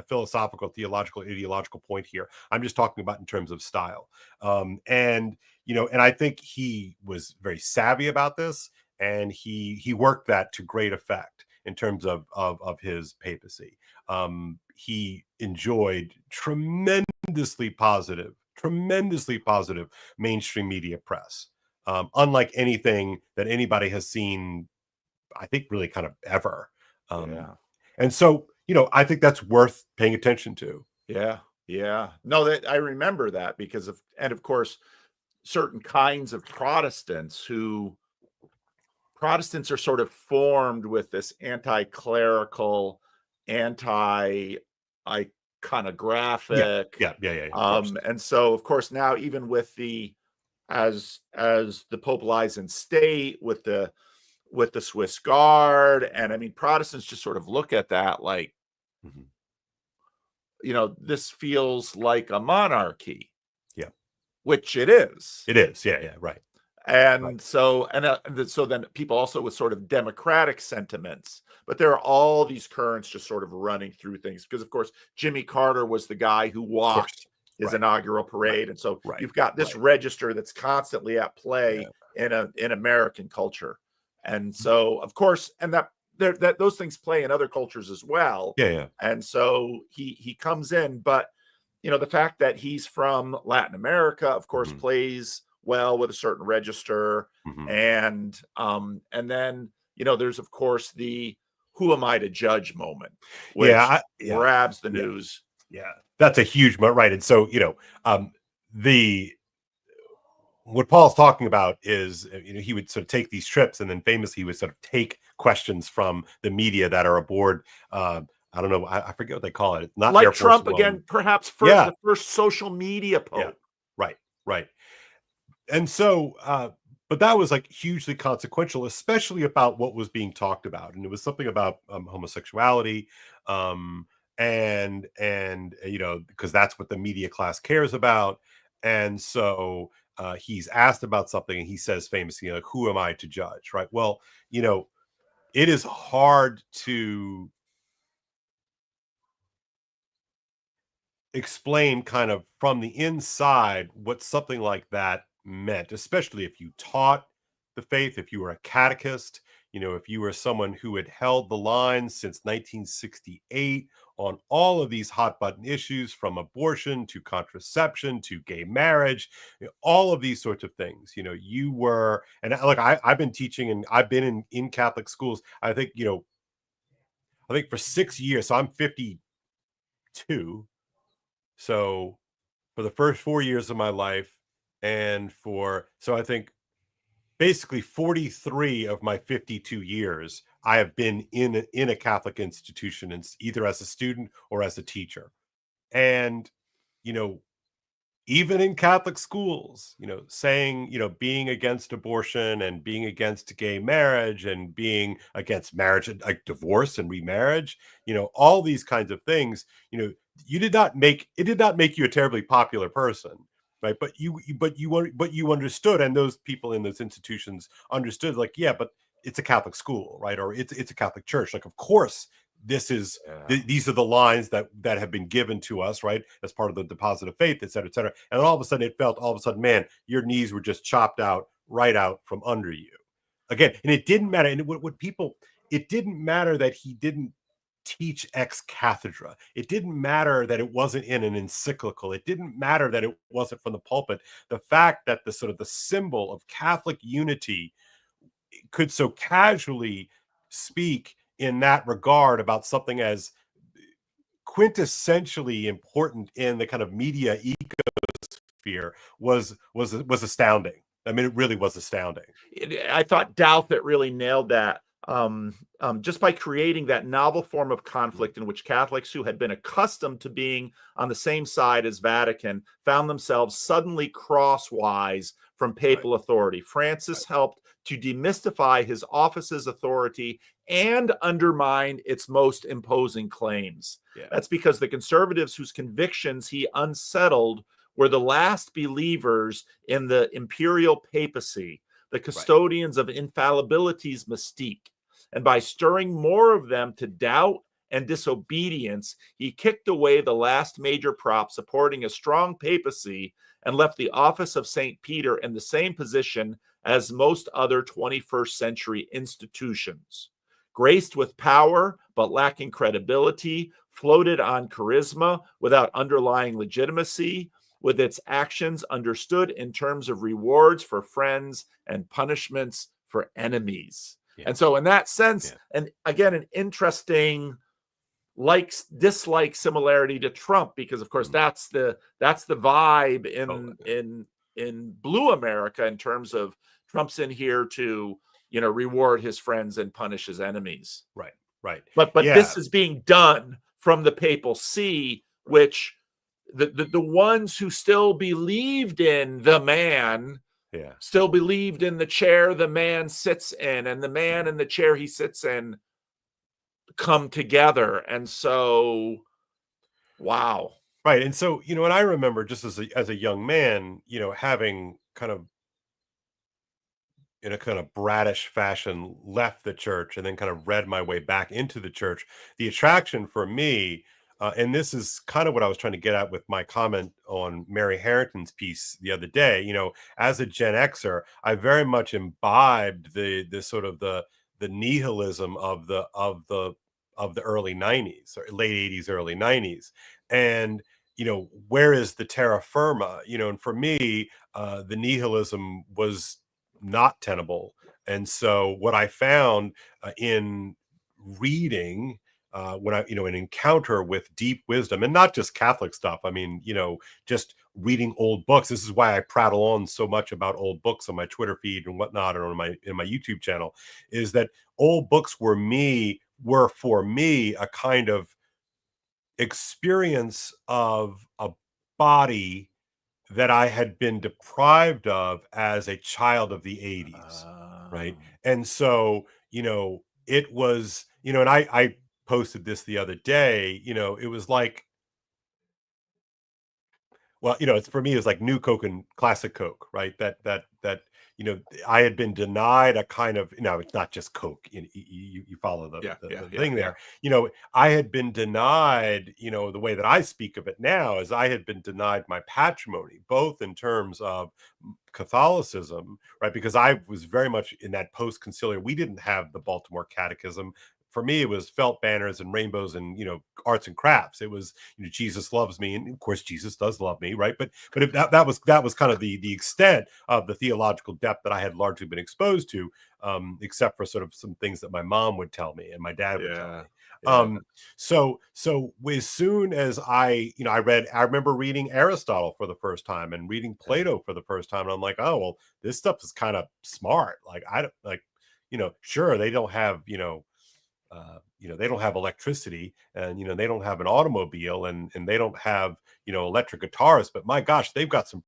philosophical, theological, ideological point here. I'm just talking about in terms of style. And I think he was very savvy about this, and he worked that to great effect in terms of his papacy. He enjoyed tremendously positive mainstream media press, unlike anything that anybody has seen, I think, really kind of ever. And so, I think that's worth paying attention to. Yeah. No, that I remember that because of course, certain kinds of Protestants are sort of formed with this anti-clerical, anti-iconographic. Yeah. And so, of course, now even with as the Pope lies in state with the Swiss Guard, and I mean, Protestants just sort of look at that like, this feels like a monarchy. Yeah, which it is. It is. Yeah, right. And so then people also with sort of democratic sentiments, but there are all these currents just sort of running through things because, of course, Jimmy Carter was the guy who walked his inaugural parade, and so you've got this register that's constantly at play in American culture. And so, of course, and that those things play in other cultures as well. Yeah. And so he comes in, but the fact that he's from Latin America, of course, plays well with a certain register. And then, there's, of course, the who am I to judge moment, which grabs the news. Yeah, that's a huge moment, right? And so, what Paul's talking about is, he would sort of take these trips, and then famously he would sort of take questions from the media that are aboard. I don't know, I forget what they call it. Not like Air Trump Force again, One. perhaps the first social media pope. Yeah, right. And so, but that was like hugely consequential, especially about what was being talked about, and it was something about homosexuality, and because that's what the media class cares about. And so he's asked about something, and he says famously, like, "Who am I to judge?" Right? Well, it is hard to explain kind of from the inside what something like that meant, especially if you taught the faith, if you were a catechist, if you were someone who had held the line since 1968 on all of these hot button issues, from abortion to contraception to gay marriage, all of these sorts of things. You were, and look, I've been teaching, and I've been in Catholic schools. I think for 6 years. So I'm 52. So for the first 4 years of my life, and so I think basically 43 of my 52 years, I have been in a Catholic institution, and either as a student or as a teacher. And, even in Catholic schools, saying, being against abortion and being against gay marriage and being against marriage, like divorce and remarriage, all these kinds of things, it did not make you a terribly popular person, right? But you understood, and those people in those institutions understood, like, yeah, but it's a Catholic school, right? Or it's a Catholic church. Like, of course, this is these are the lines that have been given to us, right, as part of the deposit of faith, et cetera, et cetera. And all of a sudden, man, your knees were just chopped out from under you again. And it didn't matter. And it didn't matter that he didn't teach ex cathedra. It didn't matter that it wasn't in an encyclical. It didn't matter that it wasn't from the pulpit. The fact that the sort of the symbol of Catholic unity could so casually speak in that regard about something as quintessentially important in the kind of media ecosphere was astounding. I mean, it really was astounding. I thought Douthit really nailed that. Just by creating that novel form of conflict in which Catholics who had been accustomed to being on the same side as Vatican found themselves suddenly crosswise from papal authority. Francis helped to demystify his office's authority and undermine its most imposing claims. That's because the conservatives whose convictions he unsettled were the last believers in the imperial papacy, the custodians of infallibility's mystique. And by stirring more of them to doubt and disobedience, he kicked away the last major prop supporting a strong papacy and left the office of St. Peter in the same position as most other 21st century institutions. Graced with power, but lacking credibility, floated on charisma without underlying legitimacy, with its actions understood in terms of rewards for friends and punishments for enemies. And so in that sense, and again, an interesting dislike similarity to Trump, because of course that's the vibe in blue America, in terms of Trump's in here to reward his friends and punish his enemies. Right. But this is being done from the papal see, which the ones who still believed in the man still believed in the chair the man sits in, and the man in the chair he sits in come together. And so, wow. Right. And so, and I remember just as a young man, having kind of in a kind of bratish fashion left the church and then kind of read my way back into the church. The attraction for me, and this is kind of what I was trying to get at with my comment on Mary Harrington's piece the other day, as a Gen Xer, I very much imbibed the sort of the nihilism of the early 90s or late 80s, early 90s. And, where is the terra firma? And for me, the nihilism was not tenable. And so what I found in reading, when I, an encounter with deep wisdom, and not just Catholic stuff. I mean, just reading old books. This is why I prattle on so much about old books on my Twitter feed and whatnot, and in my YouTube channel, is that old books were for me a kind of experience of a body that I had been deprived of as a child of the 80s, right? And so, it was, and I posted this the other day, it was like, well, it's for me, it's like new Coke and classic Coke, right? That I had been denied a kind of, it's not just Coke. You follow the thing there. I had been denied, the way that I speak of it now is I had been denied my patrimony, both in terms of Catholicism, right? Because I was very much in that post-conciliar. We didn't have the Baltimore Catechism. For me, it was felt banners and rainbows and arts and crafts. It was Jesus loves me, and of course Jesus does love me, right? But that was kind of the extent of the theological depth that I had largely been exposed to, except for sort of some things that my mom would tell me and my dad would tell me. So as soon as I remember reading Aristotle for the first time and reading Plato for the first time, and I'm like, oh well, this stuff is kind of smart. Like I don't like, sure they don't have they don't have electricity, and they don't have an automobile, and they don't have electric guitars, but my gosh, they've got some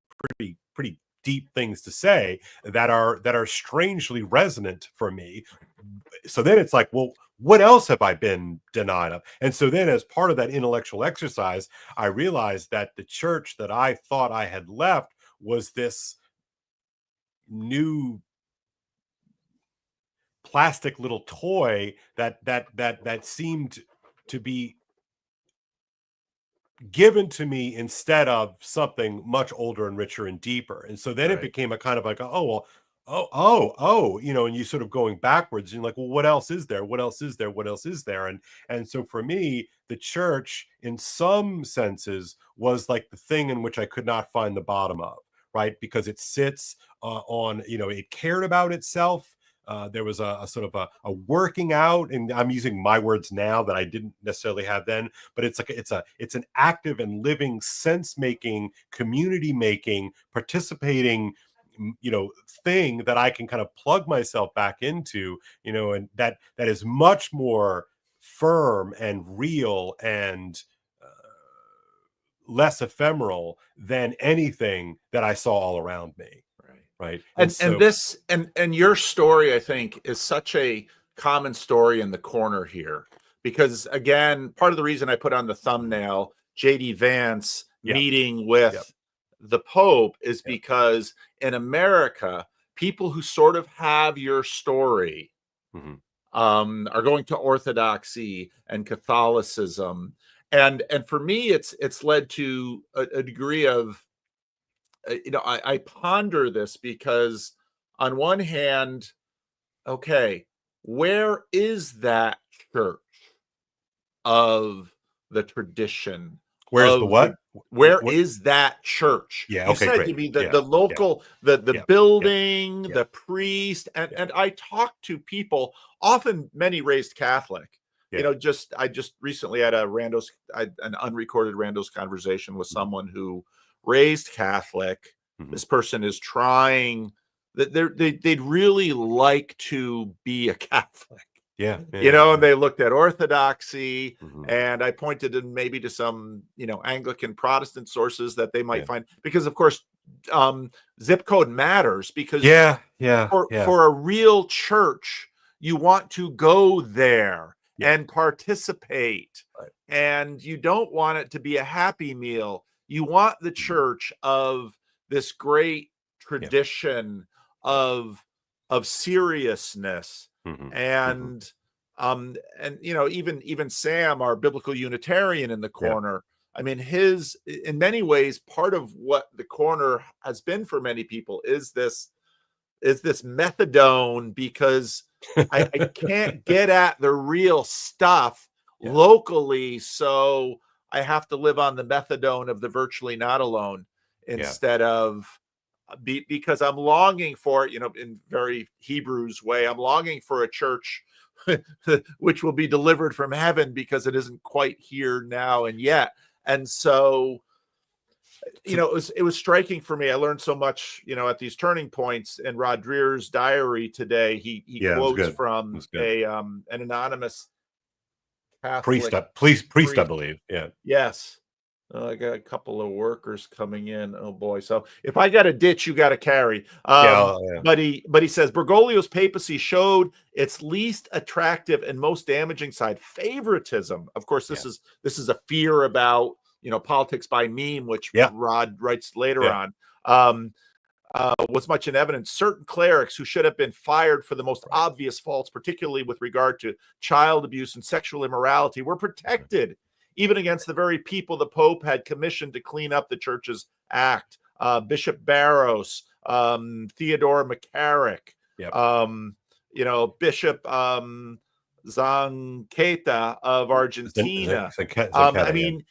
pretty deep things to say that are strangely resonant for me. So then it's like, well, what else have I been denied of? And so then, as part of that intellectual exercise, I realized that the church that I thought I had left was this new plastic little toy that seemed to be given to me instead of something much older and richer and deeper. And so then it became a kind of like, and you sort of going backwards, and you're like, well, what else is there? What else is there? What else is there? And so for me, the church in some senses was like the thing in which I could not find the bottom of, right? Because it sits on, it cared about itself. There was a sort of a working out, and I'm using my words now that I didn't necessarily have then, but it's an active and living, sense-making, community-making, participating, thing that I can kind of plug myself back into, and that is much more firm and real and less ephemeral than anything that I saw all around me. Right. And your story, I think, is such a common story in the corner here, because again, part of the reason I put on the thumbnail JD Vance meeting with the Pope is because in America, people who sort of have your story are going to Orthodoxy and Catholicism, and for me, it's led to a degree of I ponder this, because on one hand, okay, where is that church of the tradition? Where's the what? Where is that church? Yeah, you okay, said great. You mean the local, the building, the priest, and I talk to people, often many raised Catholic. I just recently had an unrecorded randos conversation with someone who raised Catholic. This person is trying that they'd really like to be a Catholic. And they looked at Orthodoxy, and I pointed in maybe to some, Anglican Protestant sources that they might find, because of course, zip code matters, because for a real church, you want to go there and participate, and you don't want it to be a Happy Meal. You want the church of this great tradition of seriousness, and even Sam, our biblical Unitarian in the corner. I mean, in many ways, part of what the corner has been for many people is this methadone, because I can't get at the real stuff locally, so I have to live on the methadone of the virtually not alone instead of because I'm longing for, in very Hebrews way, I'm longing for a church which will be delivered from heaven because it isn't quite here now and yet. And so, it was striking for me. I learned so much, at these turning points. In Rod Dreher's diary today, he quotes from an anonymous Catholic priest, I believe. Yeah. Yes. I got a couple of workers coming in. Oh boy! So if I got a ditch, you got to carry. But he says Bergoglio's papacy showed its least attractive and most damaging side, favoritism. Of course, this is a fear about politics by meme, which Rod writes later on. Was much in evidence. Certain clerics who should have been fired for the most obvious faults, particularly with regard to child abuse and sexual immorality, were protected. Even against the very people the Pope had commissioned to clean up the church's act. Bishop Barros, Theodore McCarrick, Bishop Zanqueta of Argentina.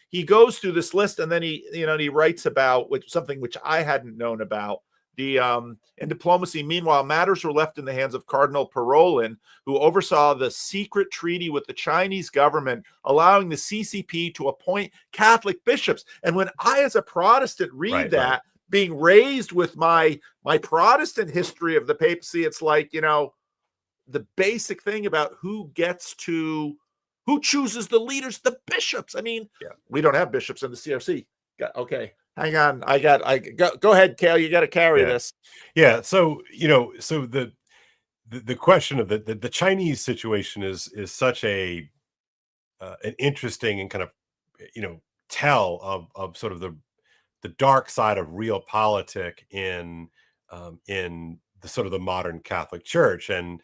He goes through this list, and then he writes about something which I hadn't known about. In diplomacy, meanwhile, matters were left in the hands of Cardinal Parolin, who oversaw the secret treaty with the Chinese government, allowing the CCP to appoint Catholic bishops. And when I, as a Protestant, read that, being raised with my Protestant history of the papacy, it's like, the basic thing about who chooses the leaders, the bishops. I mean, we don't have bishops in the CRC. Okay. Hang on. Go ahead, Kale. You got to carry this. Yeah. So, so the question of the Chinese situation is such an interesting and kind of, tell of sort of the dark side of realpolitik in the sort of the modern Catholic Church. And,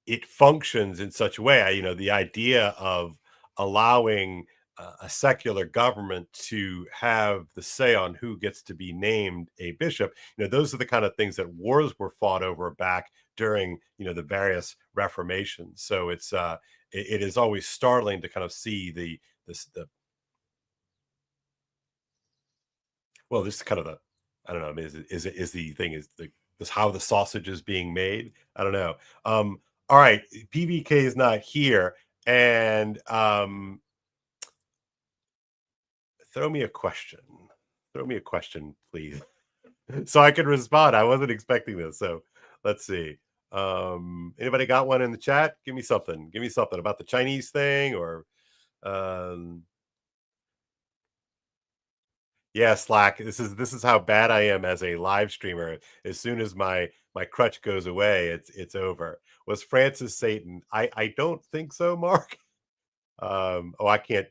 it functions in such a way, the idea of allowing a secular government to have the say on who gets to be named a bishop. Those are the kind of things that wars were fought over back during, the various reformations. So it is always startling to kind of see this kind of the, I don't know, is the thing is this how the sausage is being made? I don't know. All right. PBK is not here. And, throw me a question, please, so I can respond. I wasn't expecting this, so let's see. Anybody got one in the chat? Give me something about the Chinese thing, or Slack. This is how bad I am as a live streamer. As soon as my crutch goes away, it's over. Was Francis Satan? I don't think so, Mark. I can't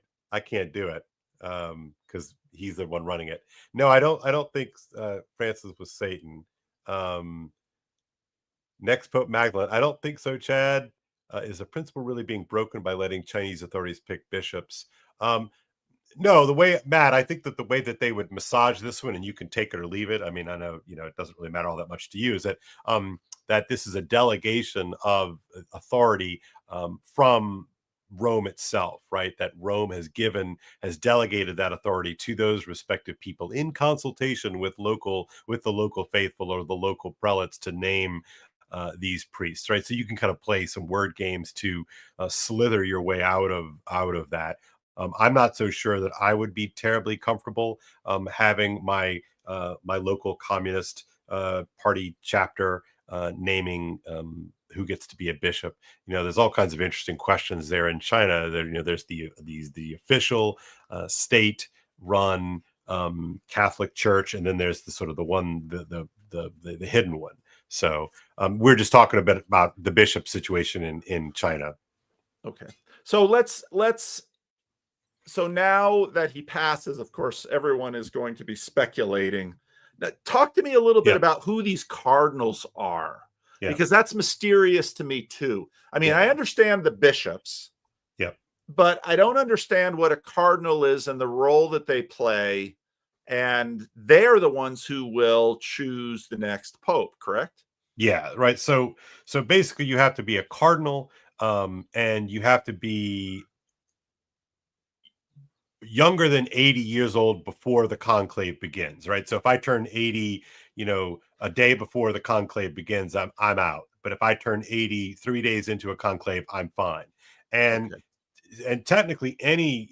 do it. Because he's the one running it. No, I don't think Francis was Satan. Next Pope Magdalene. I don't think so, Chad. Is the principle really being broken by letting Chinese authorities pick bishops? No, Matt, I think that the way that they would massage this one, and you can take it or leave it. I mean, I know, it doesn't really matter all that much to you, is that that this is a delegation of authority from Rome itself, right? That Rome has delegated that authority to those respective people in consultation with the local faithful or the local prelates to name these priests, right? So you can kind of play some word games to slither your way out of that. I'm not so sure that I would be terribly comfortable having my local communist party chapter naming who gets to be a bishop. There's all kinds of interesting questions there in China. There's the official state-run Catholic Church, and then there's the sort of the hidden one. So we're just talking a bit about the bishop situation in China. Okay, so now that he passes, of course, everyone is going to be speculating. Now, talk to me a little bit about who these cardinals are. Because that's mysterious to me too. I mean, I understand the bishops, but I don't understand what a cardinal is and the role that they play. And they're the ones who will choose the next pope, correct? Yeah, right. So basically, you have to be a cardinal, and you have to be younger than 80 years old before the conclave begins, right? So if I turn 80, a day before the conclave begins, I'm out. But if I turn 80 3 days into a conclave, I'm fine. And Okay. and technically any,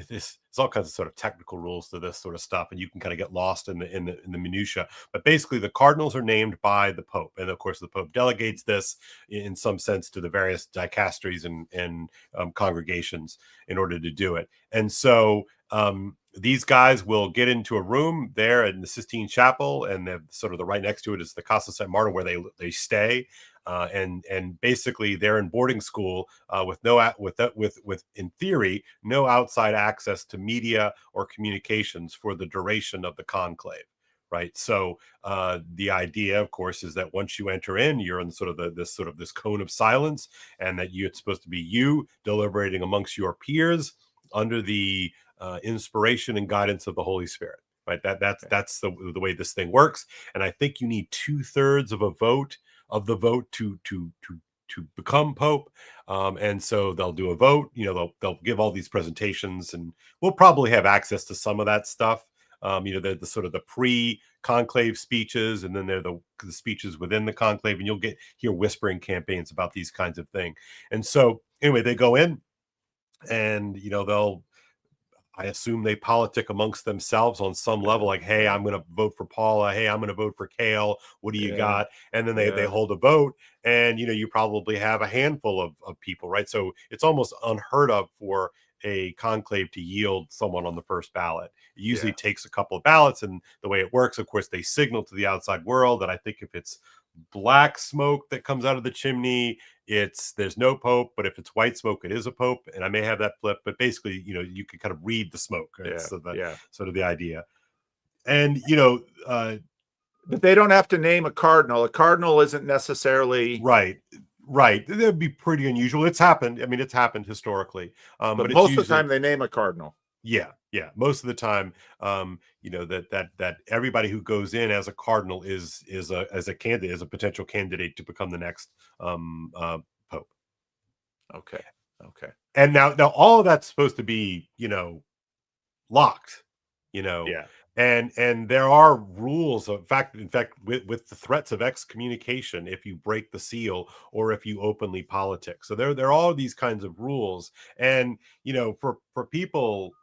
there's all kinds of sort of technical rules to this sort of stuff, and you can kind of get lost in the minutia. But basically, the cardinals are named by the Pope, and of course, the Pope delegates this in some sense to the various dicasteries and congregations in order to do it. And so these guys will get into a room there in the Sistine Chapel, and sort of the right next to it is the Casa San Martin, where they stay. And basically they're in boarding school with in theory no outside access to media or communications for the duration of the conclave, right? So the idea, of course, is that once you enter in, you're in this cone of silence, and that it's supposed to be you deliberating amongst your peers under the inspiration and guidance of the Holy Spirit, right? That's the way this thing works. And I think you need 2/3 of the vote to become Pope. And so they'll do a vote, they'll give all these presentations, and we'll probably have access to some of that stuff. They're the sort of the pre-conclave speeches, and then they're the speeches within the conclave, and you'll hear whispering campaigns about these kinds of things. And so anyway, they go in, and I assume they politic amongst themselves on some level, like, hey, I'm going to vote for Paula. Hey, I'm going to vote for Kale. What do you got? And then they hold a vote, and, you probably have a handful of people, right? So it's almost unheard of for a conclave to yield someone on the first ballot. It usually takes a couple of ballots, and the way it works, of course, they signal to the outside world that I think if it's black smoke that comes out of the chimney, there's no pope, but if it's white smoke, it is a pope. And I may have that flip, but basically, you can kind of read the smoke. Right? So sort of the idea. And but they don't have to name a cardinal. A cardinal isn't necessarily right. That'd be pretty unusual. It's happened. I mean, it's happened historically, but most of the time they name a cardinal. Yeah. Most of the time, that everybody who goes in as a cardinal is a potential candidate to become the next Pope. Okay. And now all of that's supposed to be, locked, and there are rules. In fact, with the threats of excommunication if you break the seal or if you openly politic. So there are all these kinds of rules, and for people.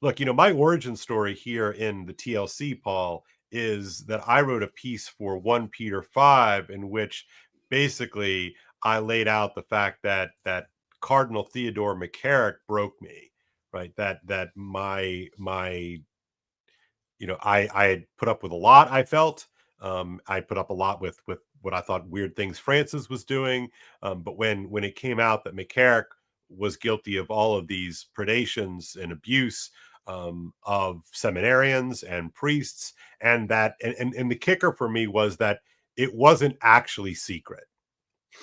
Look, my origin story here in the TLC, Paul, is that I wrote a piece for 1 Peter 5 in which basically I laid out the fact that Cardinal Theodore McCarrick broke me, right? That my I had put up with a lot, I felt. I put up a lot with what I thought weird things Francis was doing. But when it came out that McCarrick was guilty of all of these predations and abuse of seminarians and priests, and the kicker for me was that it wasn't actually secret,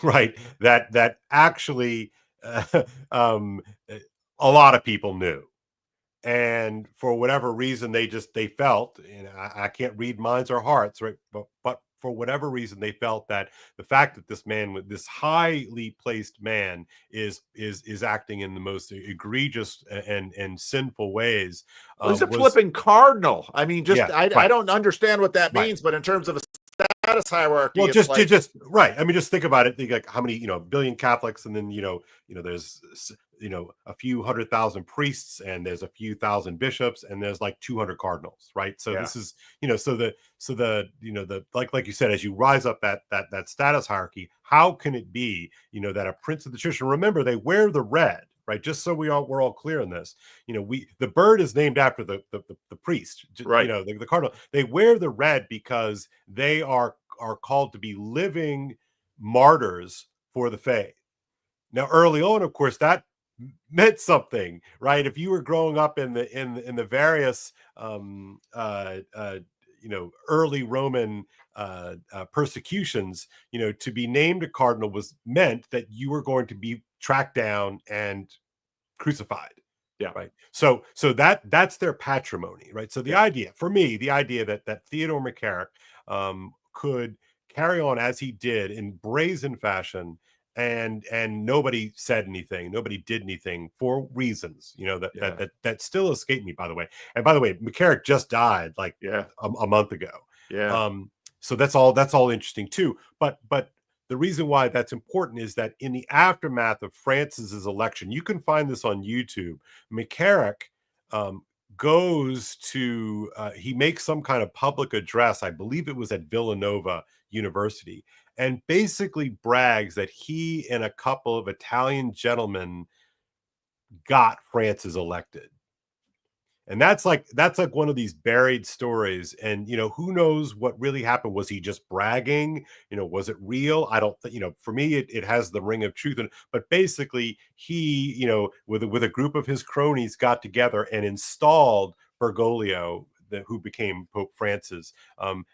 right? That actually a lot of people knew, and for whatever reason they felt, I can't read minds or hearts, right? But for whatever reason they felt that the fact that this man, with this highly placed man, is acting in the most egregious and sinful ways. He's a flipping cardinal. I mean, I don't understand what that means, but in terms of a status hierarchy, well, just right. I mean, just think about it. Think like how many billion Catholics, and then there's a few 100,000 priests, and there's a few thousand bishops, and there's like 200 cardinals, right? So this is like you said, as you rise up that status hierarchy, how can it be that a prince of the church, and remember they wear the red, right? Just so we're all clear on this, the bird is named after the priest, right? The cardinal. They wear the red because they are called to be living martyrs for the faith. Now, early on, of course, that meant something, right? If you were growing up in the various early Roman persecutions, to be named a cardinal meant that you were going to be tracked down and crucified. Yeah. Right. So that's their patrimony, right? So the idea that Theodore McCarrick could carry on as he did in brazen fashion and nobody said anything, nobody did anything for reasons, you know, that still escape me, by the way. And by the way, McCarrick just died like a month ago. So that's all interesting too. But the reason why that's important is that in the aftermath of Francis's election, you can find this on YouTube. McCarrick goes to he makes some kind of public address, I believe it was at Villanova University, and basically brags that he and a couple of Italian gentlemen got Francis elected. And that's like one of these buried stories. And, you know, who knows what really happened? Was he just bragging? You know, was it real? I don't think, you know, for me, it has the ring of truth. But basically he, you know, with a group of his cronies got together and installed Bergoglio, who became Pope Francis,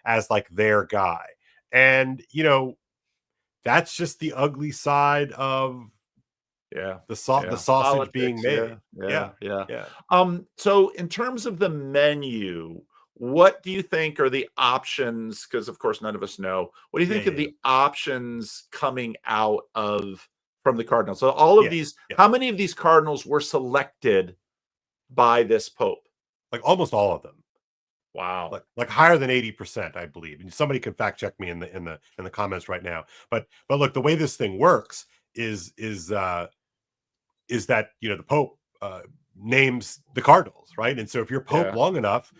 as like their guy. And, you know, that's just the ugly side of the sausage politics being made. So in terms of the menu, what do you think are the options? Because of course none of us know. What do you think of the options coming out from the cardinals? So all of these, how many of these cardinals were selected by this pope? Like almost all of them. Wow. Like higher than 80%, I believe. And somebody can fact check me in the comments right now. But look, the way this thing works is that, you know, the Pope names the cardinals, right? And so if you're Pope long enough,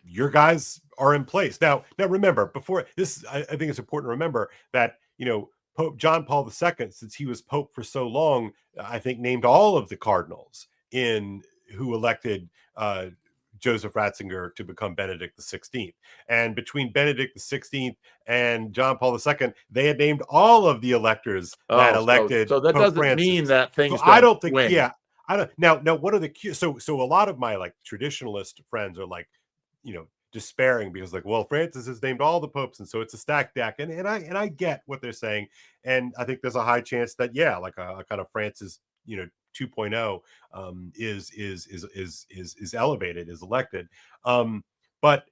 your guys are in place. Now remember, before this, I think it's important to remember that, you know, Pope John Paul II, since he was Pope for so long, I think named all of the cardinals who elected Joseph Ratzinger to become Benedict XVI. And between Benedict XVI and John Paul II, they had named all of the electors that elected. So that Pope doesn't Francis. mean that things. So I don't think. Win. Yeah, I don't. Now, what are the so a lot of my like traditionalist friends are like, you know, despairing because like, well, Francis has named all the popes, and so it's a stacked deck, and I get what they're saying, and I think there's a high chance that like a kind of Francis, you know, 2.0 is elevated, is elected. But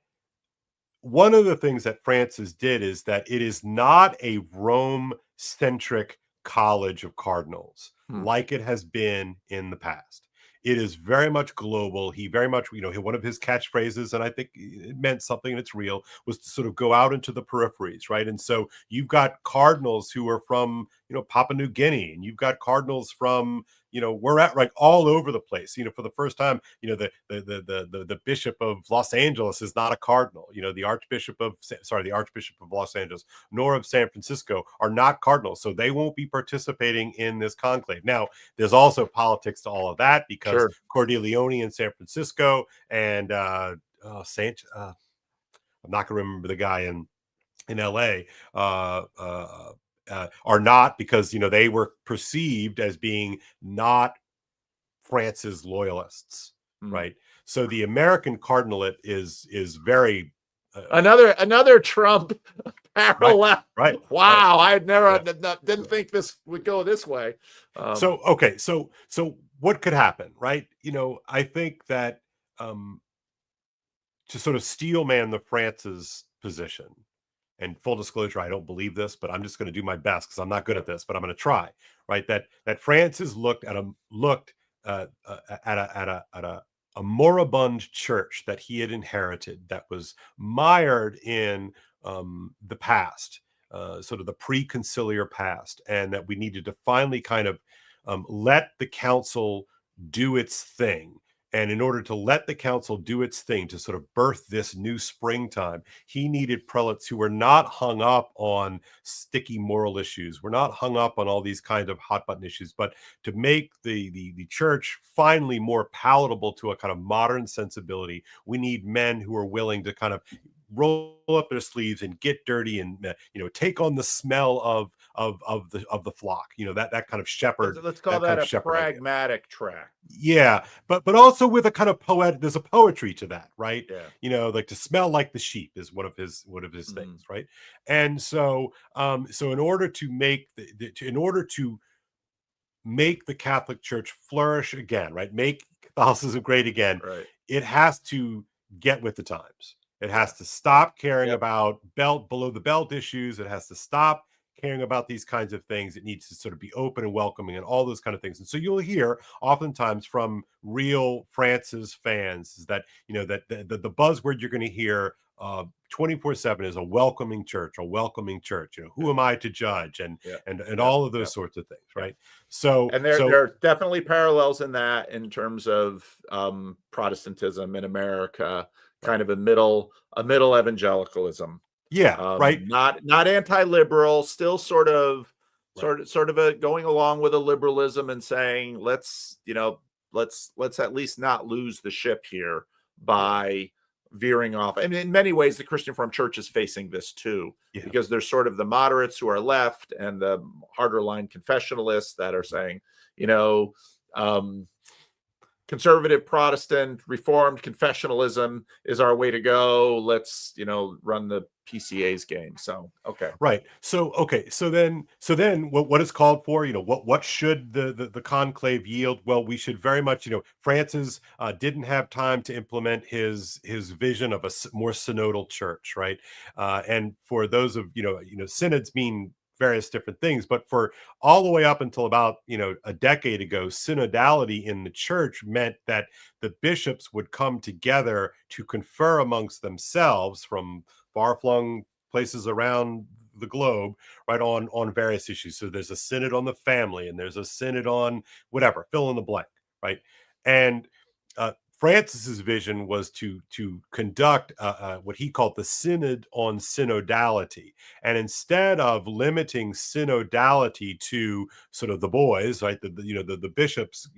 one of the things that Francis did is that it is not a Rome-centric college of cardinals like it has been in the past. It is very much global. He very much, you know, one of his catchphrases, and I think it meant something and it's real, was to sort of go out into the peripheries, right? And so you've got cardinals who are from, you know, Papua New Guinea, and you've got cardinals from, you know, we're at like all over the place. You know, for the first time, you know, the Bishop of Los Angeles is not a cardinal. You know, the Archbishop of Los Angeles nor of San Francisco are not cardinals, so they won't be participating in this conclave. Now, there's also politics to all of that because Cordileone in San Francisco and I'm not going to remember the guy in LA are not, because, you know, they were perceived as being not France's loyalists, right? So the American cardinalate is very another Trump parallel. Right. Wow, I didn't think this would go this way. So what could happen, right? You know, I think that to sort of steelman the Francis position. And full disclosure, I don't believe this, but I'm just going to do my best because I'm not good at this, but I'm going to try. Right? That Francis looked at a moribund church that he had inherited that was mired in the past, sort of the pre-conciliar past, and that we needed to finally kind of let the council do its thing. And in order to let the council do its thing, to sort of birth this new springtime, he needed prelates who were not hung up on sticky moral issues, were not hung up on all these kinds of hot button issues, but to make the church finally more palatable to a kind of modern sensibility. We need men who are willing to kind of roll up their sleeves and get dirty and, you know, take on the smell of the flock, you know, that kind of shepherd. Let's call that a pragmatic track. Yeah, but also with a kind of there's a poetry to that, right? Yeah. You know, like to smell like the sheep is one of his things, right? And so in order to make the Catholic Church flourish again, right? Make Catholicism great again, right. It has to get with the times. It has to stop caring about below the belt issues. It has to stop caring about these kinds of things. It needs to sort of be open and welcoming and all those kind of things. And so you'll hear oftentimes from real Francis fans is that, that the buzzword you're going to hear 24/7 is a welcoming church, a welcoming church. Who am I to judge, and all of those sorts of things, right? So, and there are definitely parallels in that in terms of Protestantism in America, kind of a middle evangelicalism. Right. Not anti-liberal, still sort of a going along with a liberalism and saying let's at least not lose the ship here by veering off. I mean, in many ways, the Christian Reformed Church is facing this too, because there's sort of the moderates who are left and the harder line confessionalists that are saying, conservative Protestant Reformed confessionalism is our way to go. Let's, run the PCA's game. So, okay. Right. So then what is called for, what should the conclave yield? Well, we should very much, Francis didn't have time to implement his vision of a more synodal church. Right. And for those of, synods mean various different things, but for all the way up until about a decade ago, synodality in the church meant that the bishops would come together to confer amongst themselves from far-flung places around the globe, right, on various issues. So there's a synod on the family, and there's a synod on whatever, fill in the blank, right? And Francis's vision was to conduct what he called the synod on synodality, and instead of limiting synodality to sort of the boys, right, the bishops,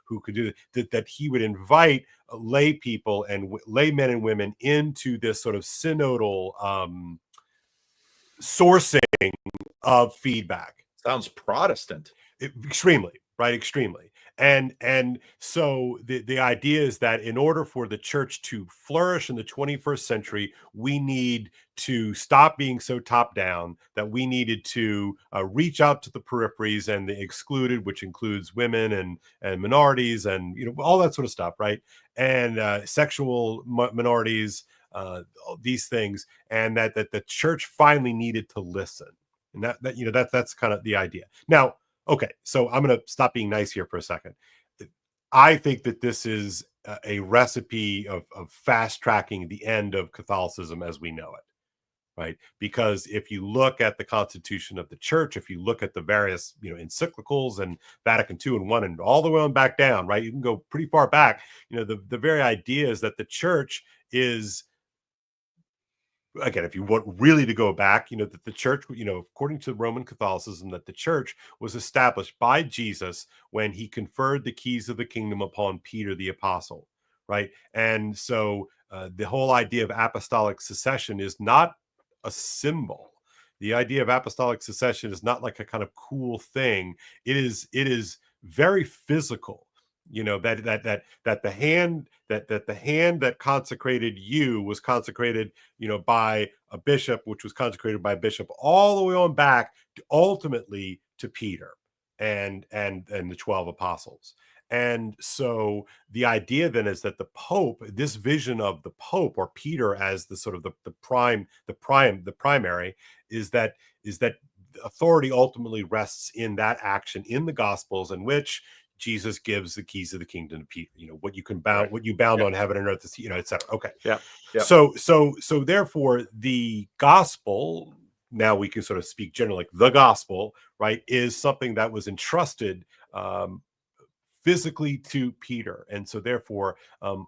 who could do that, he would invite lay people and lay men and women into this sort of synodal sourcing of feedback. Sounds Protestant. Extremely, right? Extremely. And so the idea is that in order for the church to flourish in the 21st century, we need to stop being so top down, that we needed to reach out to the peripheries and the excluded, which includes women and minorities and all that sort of stuff, right? And sexual minorities, these things, and that the church finally needed to listen. And that's kind of the idea. Now, okay, so I'm going to stop being nice here for a second. I think that this is a recipe of fast tracking the end of Catholicism as we know it, right? Because if you look at the Constitution of the Church, if you look at the various encyclicals and Vatican II and I and all the way on back down, right? You can go pretty far back. The very idea is that the Church is, again, if you want really to go back, that the church, according to Roman Catholicism, that the church was established by Jesus when he conferred the keys of the kingdom upon Peter the apostle, right? And so the whole idea of apostolic succession is not a symbol. The idea of apostolic succession is not like a kind of cool thing. It is very physical. That the hand that consecrated you was consecrated, by a bishop, which was consecrated by a bishop, all the way on back to ultimately to Peter and the 12 apostles. And so the idea then is that the Pope, this vision of the Pope or Peter as the sort of the primary, is that authority ultimately rests in that action in the Gospels, in which Jesus gives the keys of the kingdom to Peter. What you can bound, what you bound on heaven and earth, etc. Okay. Yeah. So therefore, the gospel, now we can sort of speak generally, like the gospel, right, is something that was entrusted physically to Peter, and so therefore, so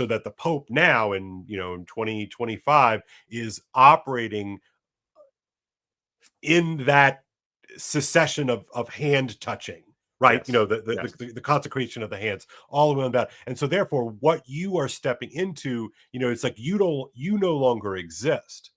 that the Pope now in 2025 is operating in that succession of hand touching. Right. Yes. The consecration of the hands all the way on that. And so therefore what you are stepping into, it's like you no longer exist.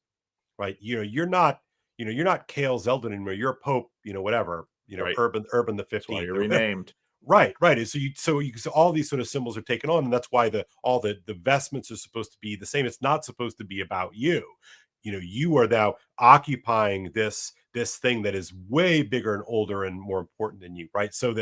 Right. You're not Kale Zelden anymore. You're Pope, whatever, right. Urban the 15th. That's why you're renamed. Right. So all these sort of symbols are taken on, and that's why all the vestments are supposed to be the same. It's not supposed to be about you. You are now occupying this thing that is way bigger and older and more important than you, right? So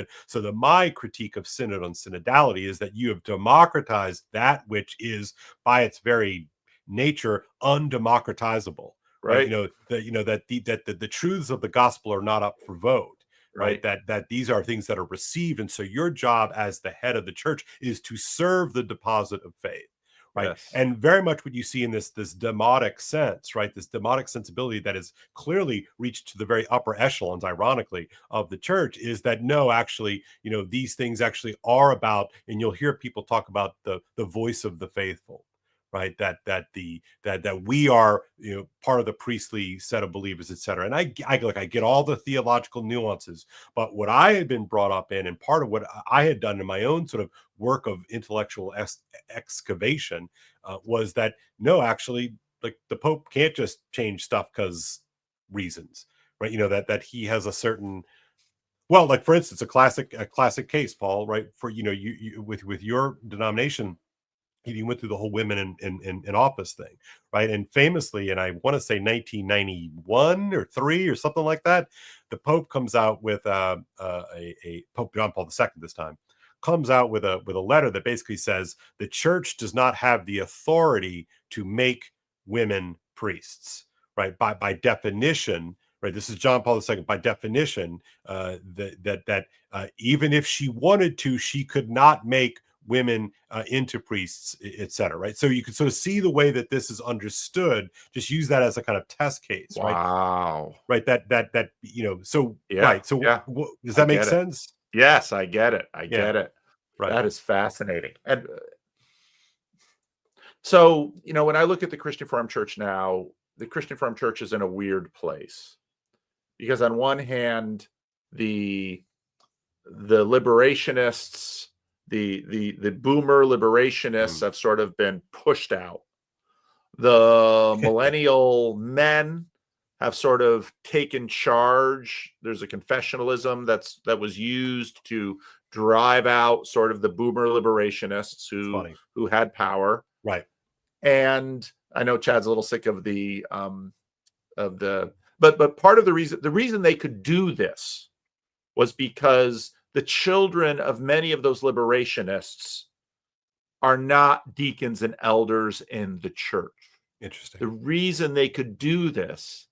my critique of synod on synodality is that you have democratized that which is by its very nature undemocratizable, right. That the truths of the gospel are not up for vote. Right. Right. That these are things that are received. And so your job as the head of the church is to serve the deposit of faith. Right. Yes. And very much what you see in this demotic sense, right? This demotic sensibility that is clearly reached to the very upper echelons, ironically, of the church is that no, actually, these things actually are about, and you'll hear people talk about the voice of the faithful. Right, that we are part of the priestly set of believers, etc. And I get all the theological nuances, but what I had been brought up in, and part of what I had done in my own sort of work of intellectual excavation was that no, actually, like the Pope can't just change stuff because reasons, right? That he has a certain, well, like for instance, a classic case, Paul, right? For you with your denomination. He went through the whole women in office thing, right? And famously, and I want to say 1991 or 3 or something like that, the Pope comes out with a Pope John Paul II this time comes out with a letter that basically says the church does not have the authority to make women priests, right? By definition. Right, this is John Paul II. By definition, that even if she wanted to, she could not make women into priests, etc. Right, so you can sort of see the way that this is understood. Just use that as a kind of test case, right? Wow. Right, that So yeah, right, so yeah. Does that make sense? Yes, I get it. I get it. Right, that is fascinating. And so when I look at the Christian Reformed Church now, the Christian Reformed Church is in a weird place. Because on one hand, the liberationists, the boomer liberationists have sort of been pushed out. The millennial men have sort of taken charge. There's a confessionalism that was used to drive out sort of the boomer liberationists who had power. Right. And I know Chad's a little sick of the But part of the reason they could do this was because the children of many of those liberationists are not deacons and elders in the church. Interesting. The reason they could do this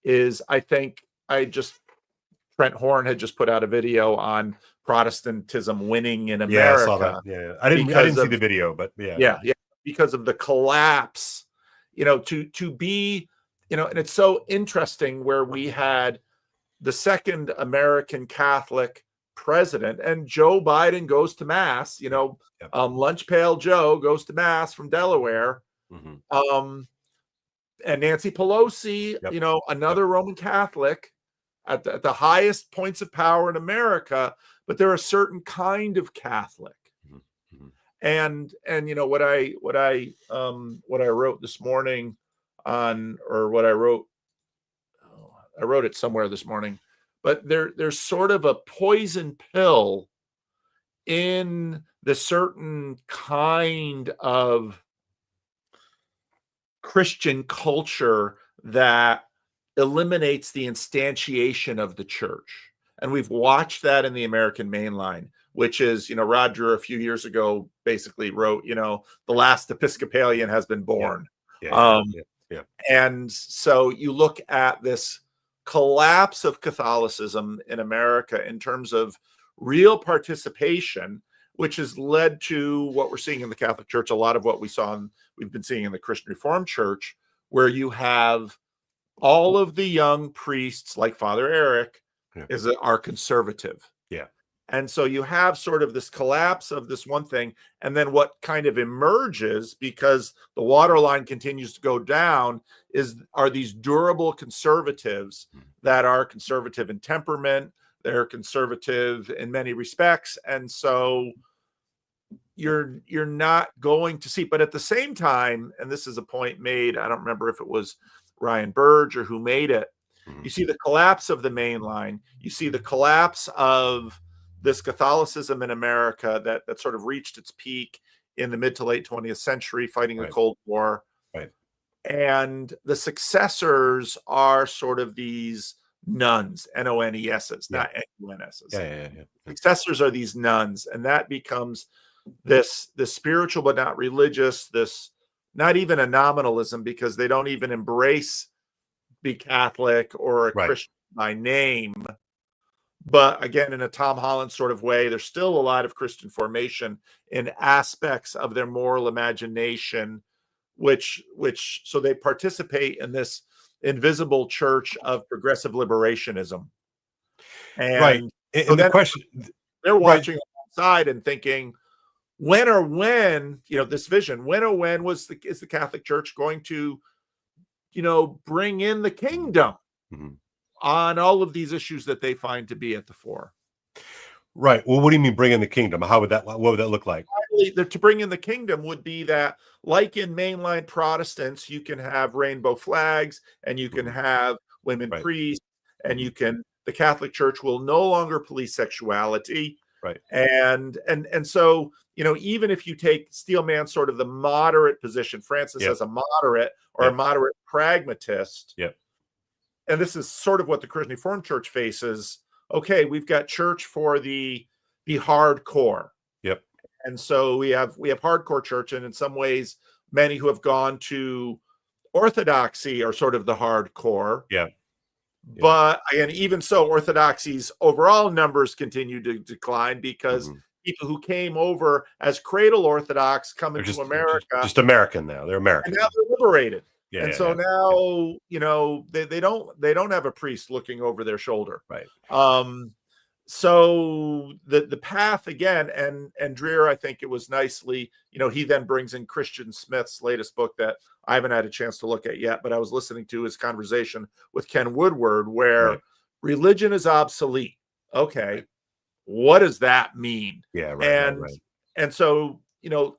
is, I think, Trent Horn had just put out a video on Protestantism winning in America. Yeah, I saw that. Yeah. I didn't see the video, but yeah. Because of the collapse, to be, and it's so interesting where we had the second American Catholic president, and Joe Biden goes to mass, Lunch Pail Joe goes to mass from Delaware. And Nancy Pelosi, another Roman Catholic at the highest points of power in America, but they're a certain kind of Catholic. And what I wrote this morning I wrote it somewhere this morning, but there's sort of a poison pill in the certain kind of Christian culture that eliminates the instantiation of the church. And we've watched that in the American mainline, which is, Roger a few years ago basically wrote, the last Episcopalian has been born. And so you look at this collapse of Catholicism in America in terms of real participation, which has led to what we're seeing in the Catholic Church, a lot of what we've been seeing in the Christian Reformed Church, where you have all of the young priests like Father Eric are conservative. Yeah. And so you have sort of this collapse of this one thing, and then what kind of emerges, because the waterline continues to go down, are these durable conservatives that are conservative in temperament, they're conservative in many respects, and so you're not going to see. But at the same time, and this is a point made, I don't remember if it was Ryan Burge or who made it, you see the collapse of the mainline, you see the collapse of this Catholicism in America that sort of reached its peak in the mid to late 20th century, fighting the Cold War. Right. And the successors are sort of these nuns, N-O-N-E-S's, not N-U-N-S's. Yeah. Successors are these nuns, and that becomes this spiritual but not religious, this not even a nominalism, because they don't even embrace be Catholic or a Christian by name. But again, in a Tom Holland sort of way, there's still a lot of Christian formation in aspects of their moral imagination, which so they participate in this invisible church of progressive liberationism. And And so the question, they're watching alongside and thinking, when this vision, when is the Catholic Church going to, bring in the kingdom on all of these issues that they find to be at the fore? Right. Well, what do you mean bring in the kingdom? What would that look like? To bring in the kingdom would be that, like in mainline Protestants, you can have rainbow flags and you can have women priests, and the Catholic Church will no longer police sexuality. Right. And so, even if you take Steelman sort of the moderate position, Francis as a moderate or a moderate pragmatist. Yep. And this is sort of what the Christian Reformed Church faces. Okay, we've got church for the hardcore. Yep. And so we have hardcore church, and in some ways, many who have gone to orthodoxy are sort of the hardcore. Yeah. But again, even so, orthodoxy's overall numbers continue to decline because people who came over as cradle Orthodox come into America. Just American now. They're American. And now they're liberated. Yeah, and so now, they don't have a priest looking over their shoulder. Right. So the path again, and Dreher, I think it was nicely, he then brings in Christian Smith's latest book that I haven't had a chance to look at yet, but I was listening to his conversation with Ken Woodward, where religion is obsolete. Okay. What does that mean? Yeah. Right. And so,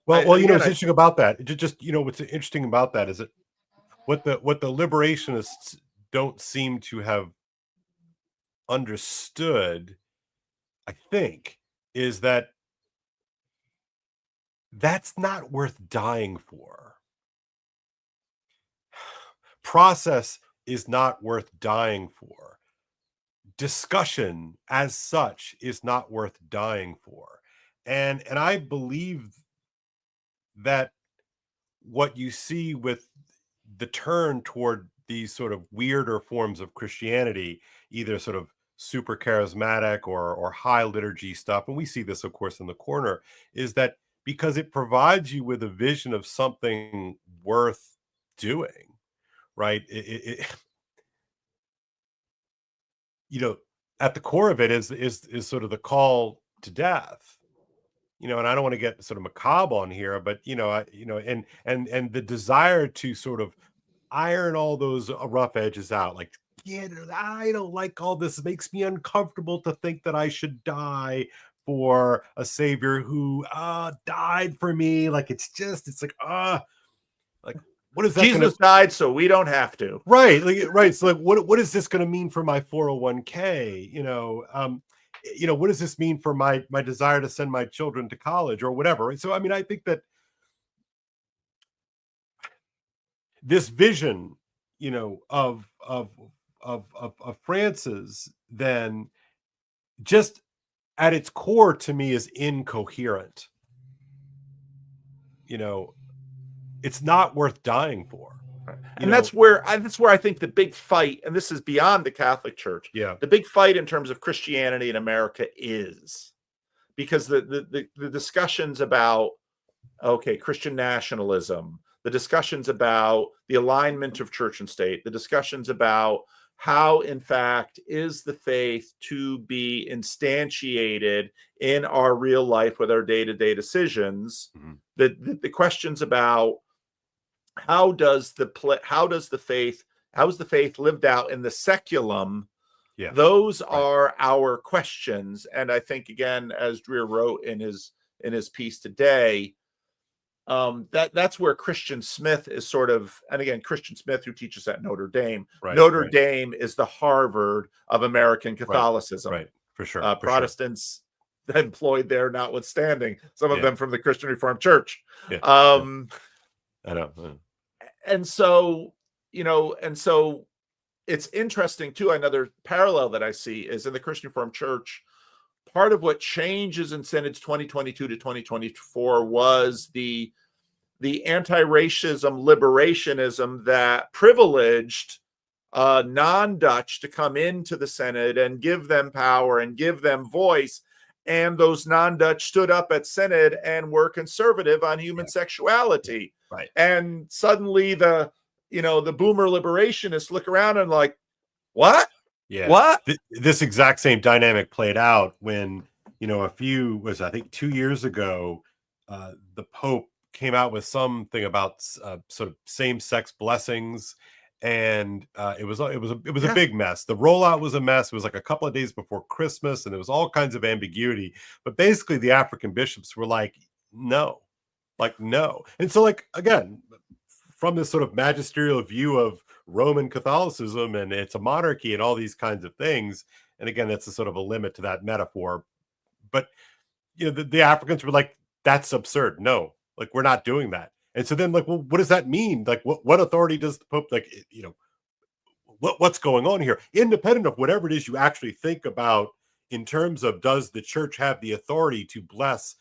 what's interesting about that, what's interesting about that is that what the liberationists don't seem to have understood, I think, is that that's not worth dying for. Process is not worth dying for. Discussion as such is not worth dying for. And I believe that what you see with the turn toward these sort of weirder forms of Christianity, either sort of super charismatic or high liturgy stuff, and we see this, of course, in the corner, is that because it provides you with a vision of something worth doing, right? At the core of it is sort of the call to death, and I don't want to get sort of macabre on here, but and the desire to sort of iron all those rough edges out, like, I don't like all this. It makes me uncomfortable to think that I should die for a savior who died for me. Like, it's like, what is that? Jesus died so we don't have to. Right. Right. So like, what is this going to mean for my 401k? What does this mean for my desire to send my children to college or whatever? Right? So, I mean, I think that this vision, of Francis, then, just at its core to me, is incoherent. It's not worth dying for. And that's where I think the big fight, and this is beyond the Catholic Church, the big fight in terms of Christianity in America is because the discussions about, Christian nationalism, the discussions about the alignment of church and state, the discussions about how, in fact, is the faith to be instantiated in our real life with our day-to-day decisions, the questions about how is the faith lived out in the seculum, those are our questions. And I think, again, as Dreher wrote in his piece today, that's where Christian Smith is sort of, and again, Christian Smith, who teaches at Notre Dame. Notre Dame is the Harvard of American Catholicism. Right, for sure. Protestants employed there notwithstanding, some of them from the Christian Reformed Church. I know. And so, it's interesting too. Another parallel that I see is in the Christian Reformed Church, part of what changes in synods 2022 to 2024 was the anti-racism liberationism that privileged non-Dutch to come into the synod and give them power and give them voice. And those non-Dutch stood up at synod and were conservative on human sexuality. Right. And suddenly the boomer liberationists look around and like, what? Yeah. What? This exact same dynamic played out when, I think 2 years ago, the Pope came out with something about sort of same-sex blessings. And it was a big mess. The rollout was a mess. It was like a couple of days before Christmas, and there was all kinds of ambiguity. But basically, the African bishops were like, no. And so, again, from this sort of magisterial view of Roman Catholicism, and it's a monarchy and all these kinds of things. And again, that's a sort of a limit to that metaphor. But the Africans were like, that's absurd. No, we're not doing that. And so then, well, what does that mean? What authority does the Pope, what's going on here? Independent of whatever it is you actually think about in terms of, does the church have the authority to bless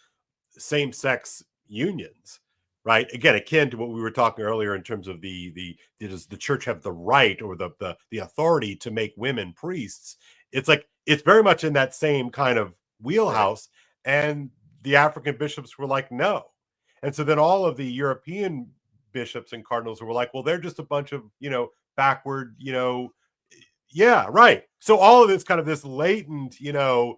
same-sex unions, right? Again, akin to what we were talking earlier in terms of does the church have the right or the authority to make women priests? It's very much in that same kind of wheelhouse. And the African bishops were like, no. And so then all of the European bishops and cardinals were like, well, they're just a bunch of, backward, yeah, right. So all of this kind of this latent, we're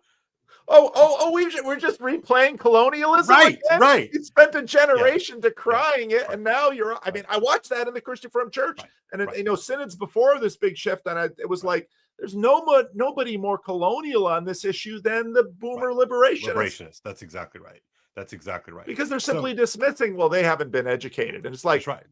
just replaying colonialism. Right, again? right. You spent a generation decrying it, and now you're. I mean, I watched that in the Christian Reformed Church, and synods before this big shift, and it was like, there's nobody more colonial on this issue than the boomer liberationists. That's exactly right. That's exactly right. Because they're simply dismissing, well, they haven't been educated. And it's like, that's right.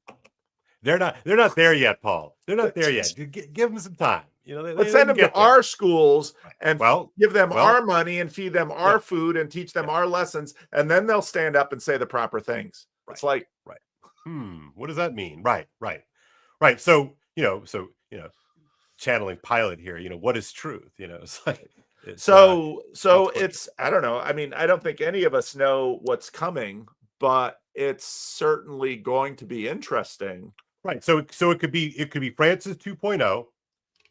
They're not there yet, Paul. They're not there yet. Give them some time. Let's send them to our schools and give them our money and feed them our food and teach them our lessons. And then they'll stand up and say the proper things. Right. It's like, what does that mean? Right. So, channeling Pilate here, what is truth? It's like, So it's, I don't know. I mean, I don't think any of us know what's coming, but it's certainly going to be interesting. Right. So it could be Francis 2.0,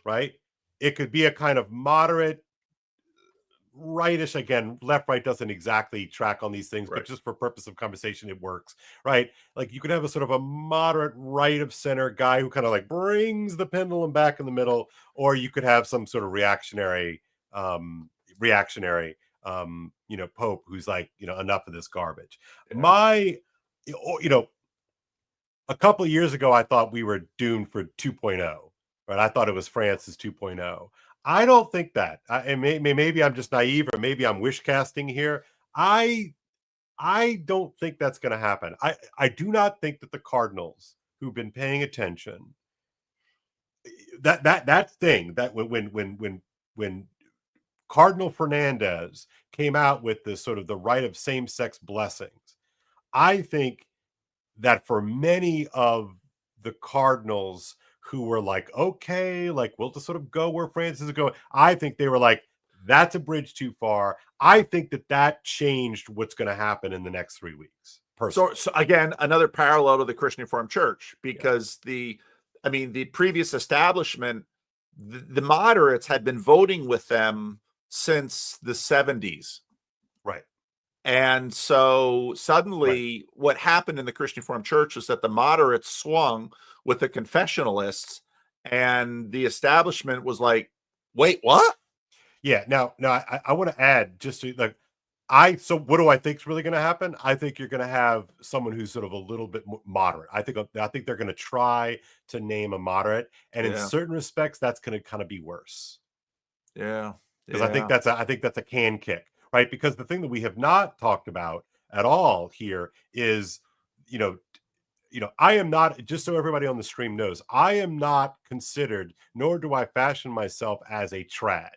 right? It could be a kind of moderate rightish, again, left, right doesn't exactly track on these things, but just for purpose of conversation, it works, right? You could have a sort of a moderate right of center guy who kind of brings the pendulum back in the middle, or you could have some sort of reactionary Pope who's enough of this garbage. A couple of years ago, I thought we were doomed for 2.0, right? I thought it was Francis 2.0. I don't think that. Maybe I'm just naive, or maybe I'm wish casting here. I don't think that's going to happen. I do not think that the cardinals who've been paying attention, that thing that when Cardinal Fernandez came out with this sort of the right of same-sex blessings, I think that for many of the cardinals who were like, okay, we'll just sort of go where Francis is going, I think they were like, that's a bridge too far. I think that changed what's going to happen in the next 3 weeks. So again, another parallel to the Christian Reformed Church, because the previous establishment, the moderates had been voting with them since the 70s. Right. And so suddenly what happened in the Christian Reformed Church is that the moderates swung with the confessionalists, and the establishment was like, wait, what? Yeah. Now I want to add just to so what do I think is really going to happen? I think you're going to have someone who's sort of a little bit more moderate. I think they're going to try to name a moderate, and in certain respects, that's going to kind of be worse. Yeah. Because I think that's a can kick, right? Because the thing that we have not talked about at all here is, I am not, just so everybody on the stream knows, I am not considered, nor do I fashion myself as a trad,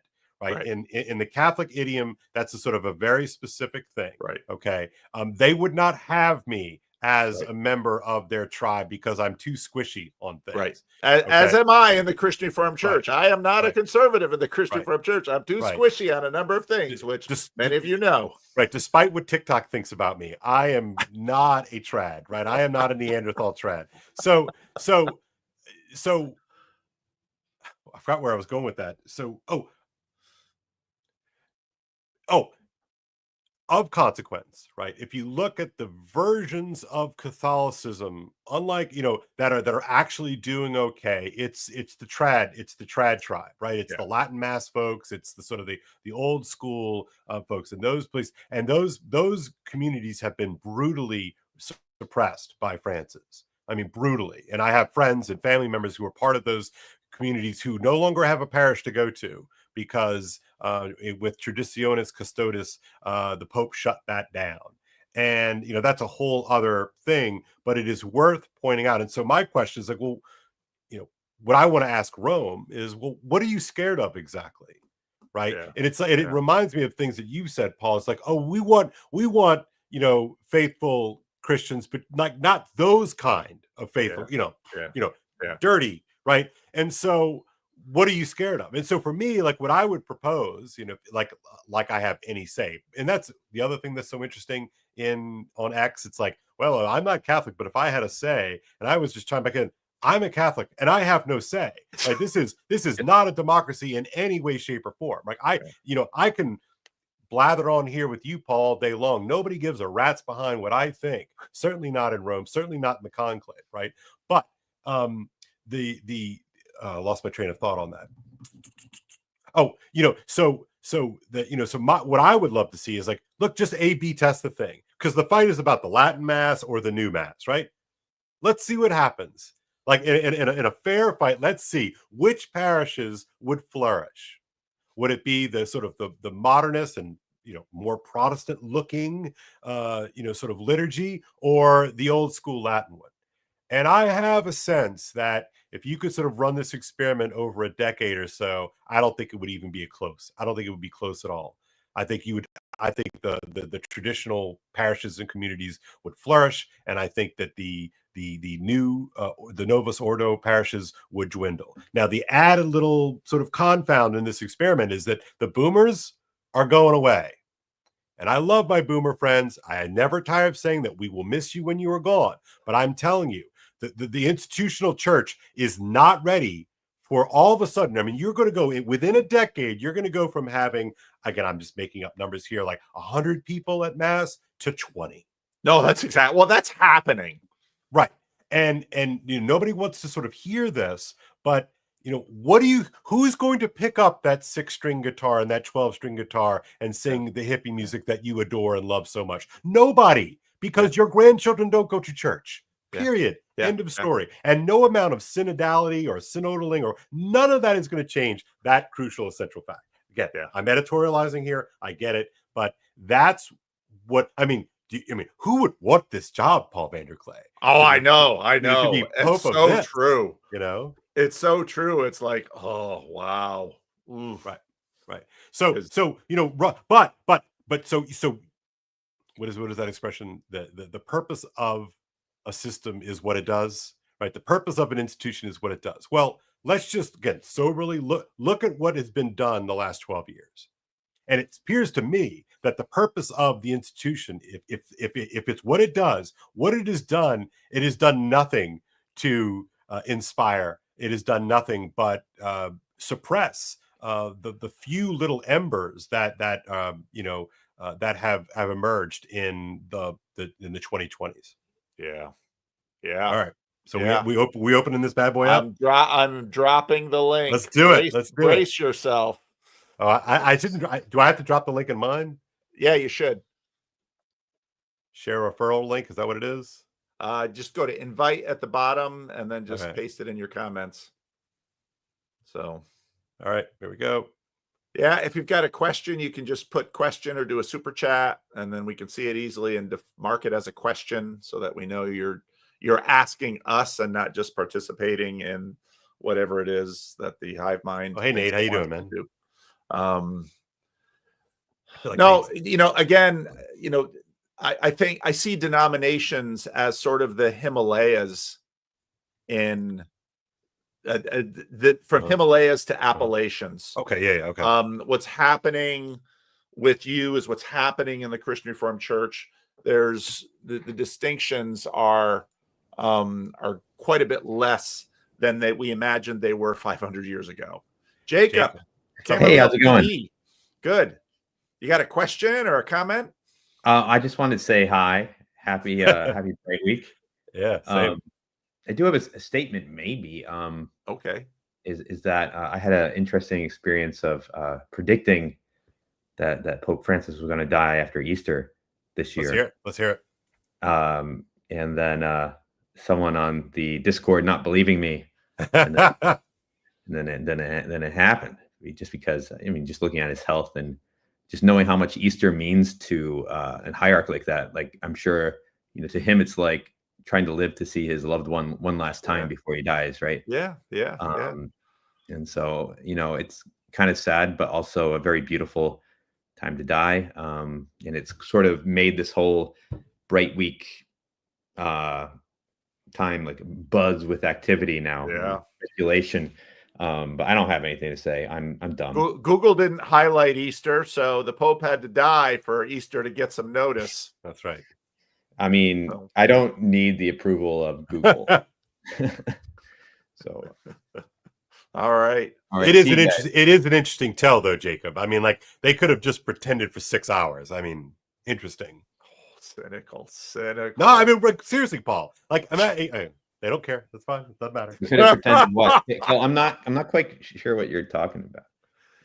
right? In the Catholic idiom, that's a sort of a very specific thing, right? Okay, they would not have me as a member of their tribe because I'm too squishy on things. Right. As am I in the Christian Reformed Church. I am not a conservative in the Christian Reformed Church. I'm too squishy on a number of things, which many of you know. Right. Despite what TikTok thinks about me, I am not a trad, right? I am not a Neanderthal trad. So I forgot where I was going with that. So, of consequence, right? If you look at the versions of Catholicism, unlike, that are actually doing okay, it's the trad tribe, right? It's the Latin Mass folks, it's the sort of the old school folks, and those places, and those communities have been brutally suppressed by Francis. I mean, brutally. And I have friends and family members who are part of those communities who no longer have a parish to go to because with Traditionis Custodes, the Pope shut that down. And, that's a whole other thing, but it is worth pointing out. And so my question is like, well, what I want to ask Rome is, well, what are you scared of exactly? Right. Yeah. And it's like, it reminds me of things that you said, Paul. It's like, oh, we want, faithful Christians, but like not those kind of faithful, dirty. Right. And so what are you scared of? And so for me, like what I would propose, like I have any say, and that's the other thing that's so interesting on X. It's like, well, I'm not Catholic, but if I had a say, and I was just trying back in, I'm a Catholic and I have no say. Like this is not a democracy in any way, shape, or form. Like I can blather on here with you, Paul, all day long. Nobody gives a rat's behind what I think. Certainly not in Rome. Certainly not in the conclave, right? But lost my train of thought on that. What I would love to see is like, look, just A/B test the thing, because the fight is about the Latin Mass or the new Mass, right? Let's see what happens. Like in a fair fight, let's see which parishes would flourish. Would it be the sort of the modernist and more Protestant looking sort of liturgy, or the old school Latin one? And I have a sense that if you could sort of run this experiment over a decade or so, I don't think it would even be close. I don't think it would be close at all. I think the traditional parishes and communities would flourish, and I think that the new the Novus Ordo parishes would dwindle. Now, the added little sort of confound in this experiment is that the boomers are going away. And I love my boomer friends. I never tire of saying that we will miss you when you are gone. But I'm telling you, the institutional church is not ready for all of a sudden. I mean, you're going to go within a decade, you're going to go from having, again, I'm just making up numbers here, like 100 people at Mass to 20. No, that's exactly, well, that's happening. Right. And nobody wants to sort of hear this, but who's going to pick up that 6-string guitar and that 12-string guitar and sing the hippie music that you adore and love so much? Nobody, because your grandchildren don't go to church. Period. End of story. And no amount of synodality or synodaling or none of that is going to change that crucial essential fact. Again, I'm editorializing here. I get it, but that's what I mean. Who would want this job, Paul Vanderklay? Oh, I know. It's so true. It's so true. It's like, oh wow. Right. So but so what is that expression? The purpose of a system is what it does, right? The purpose of an institution is what it does. Well, let's just again soberly look at what has been done the last 12 years. And it appears to me that the purpose of the institution, if it's what it does, what it has done nothing to inspire. It has done nothing but suppress the few little embers that have emerged in the 2020s. Yeah. All right. So we opening this bad boy up. I'm dropping the link. Let's do it. Brace yourself. Oh, I didn't. Do I have to drop the link in mine? Yeah, you should. Share a referral link. Is that what it is? Just go to invite at the bottom and then just paste it in your comments. So, all right, here we go. Yeah, if you've got a question, you can just put question or do a super chat, and then we can see it easily and mark it as a question so that we know you're asking us and not just participating in whatever it is that the hive mind. Oh, hey Nate, how you doing, man? Again, I think I see denominations as sort of the Himalayas from Himalayas to Appalachians. Okay. Okay. What's happening with you is what's happening in the Christian Reformed Church. There's the distinctions are quite a bit less than we imagined they were 500 years ago. Jacob. Hey, how's it going? Good. You got a question or a comment? I just wanted to say hi. Happy Pride Week. Yeah, same. I do have a statement, maybe. Okay. Is that I had an interesting experience of predicting that Pope Francis was going to die after Easter this year. Let's hear it. And then someone on the Discord not believing me, and then it happened. Just because, I mean, just looking at his health and just knowing how much Easter means to a hierarchy like that. Like, I'm sure, to him, it's like trying to live to see his loved one last time before he dies, right? Yeah. And so, it's kind of sad, but also a very beautiful time to die. And it's sort of made this whole Bright Week time like buzz with activity now. Yeah. Speculation. But I don't have anything to say. I'm done. Google didn't highlight Easter, so the Pope had to die for Easter to get some notice. That's right. I mean, I don't need the approval of Google. So, all right. It is an interesting tell, though, Jacob. I mean, like, they could have just pretended for 6 hours. I mean, interesting. Cynical. No, I mean, like, seriously, Paul. Like, they don't care. That's fine. It doesn't matter. You could have pretended what? Well, I'm not quite sure what you're talking about.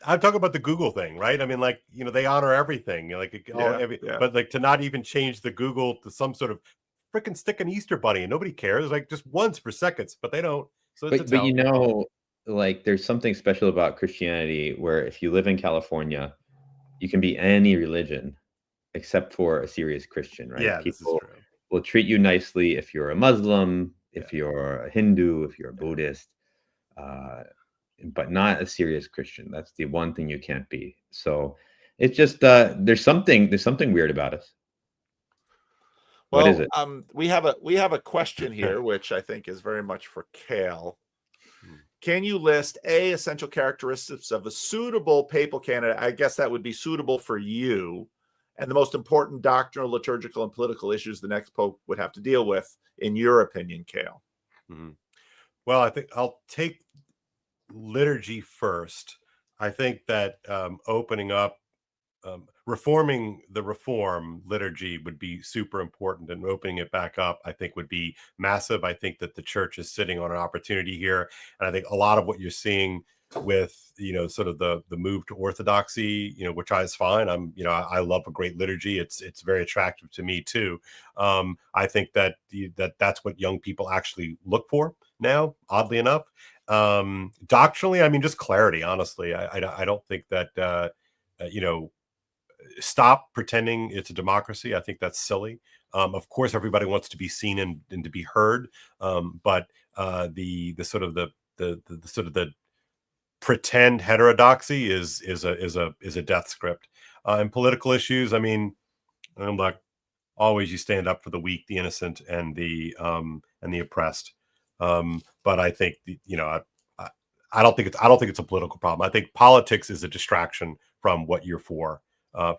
I'm talking about the Google thing, right? I mean, like, they honor everything, but like to not even change the Google to some sort of freaking stick an Easter bunny, and nobody cares. Like, just once for seconds, but they don't. So but like, there's something special about Christianity where if you live in California, you can be any religion except for a serious Christian, right? Yeah, people will treat you nicely if you're a Muslim, if you're a Hindu, if you're a Buddhist, but not a serious Christian. That's the one thing you can't be. So it's just there's something weird about us. Well, what is it? We have a question here, which I think is very much for Kale. Can you list essential characteristics of a suitable papal candidate? I guess that would be suitable for you, and the most important doctrinal, liturgical, and political issues the next pope would have to deal with, in your opinion, Kale. Mm-hmm. Well, I think I'll take liturgy first. I think that opening up, reforming the reform liturgy would be super important, and opening it back up, I think, would be massive. I think that the church is sitting on an opportunity here, and I think a lot of what you're seeing with sort of the move to orthodoxy, which is fine. I love a great liturgy. It's very attractive to me too. I think that that's what young people actually look for now, oddly enough. Doctrinally, I mean, just clarity. Honestly, I don't think that stop pretending it's a democracy. I think that's silly. Of course, everybody wants to be seen and to be heard, but the sort of the pretend heterodoxy is a death script. And political issues, I mean, like always, you stand up for the weak, the innocent, and the oppressed. But I think I don't think it's a political problem. I think politics is a distraction from what you're for.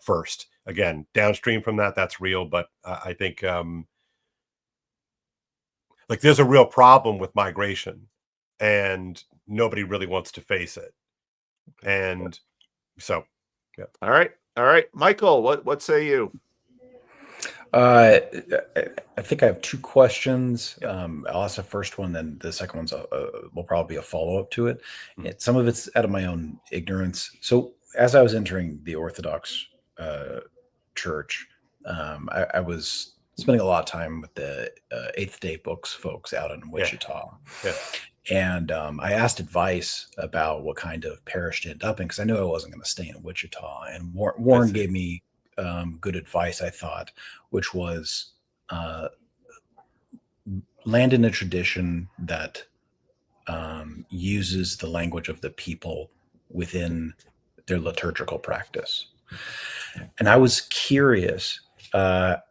First, again, downstream from that's real, but I think like there's a real problem with migration, and nobody really wants to face it. And so, yeah. All right, Michael, what say you? I think I have two questions. I'll ask the first one, then the second one's will probably be a follow-up to it. Some of it's out of my own ignorance. So as I was entering the Orthodox church, I was spending a lot of time with the Eighth Day Books folks out in Wichita. Yeah. And I asked advice about what kind of parish to end up in, because I knew I wasn't going to stay in Wichita. And Warren gave me good advice, I thought, which was land in a tradition that uses the language of the people within their liturgical practice. And I was curious to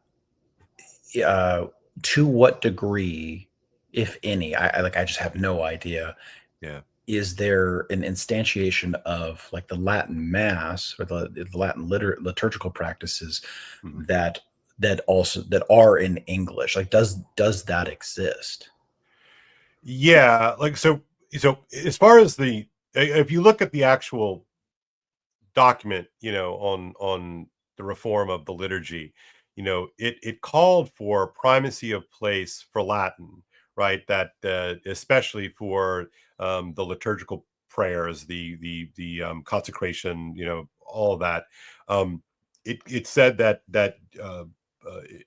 what degree, if any, I just have no idea. Yeah. Is there an instantiation of like the Latin Mass or the Latin liturgical practices that are in English? Like, does that exist? Yeah, like so as far as the if you look at the actual document, on the reform of the liturgy, it called for primacy of place for Latin, right? That especially for the liturgical prayers, the consecration, all of that. It said that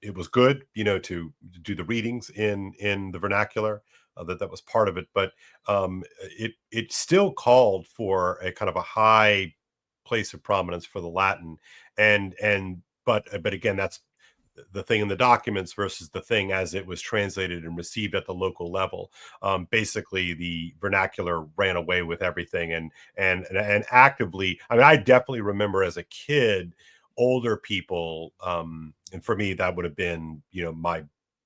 it was good, to do the readings in the vernacular, that was part of it, but it still called for a kind of a high place of prominence for the Latin, but again, that's the thing in the documents versus the thing as it was translated and received at the local level. Basically, the vernacular ran away with everything, and actively. I mean, I definitely remember as a kid, older people, and for me, that would have been, my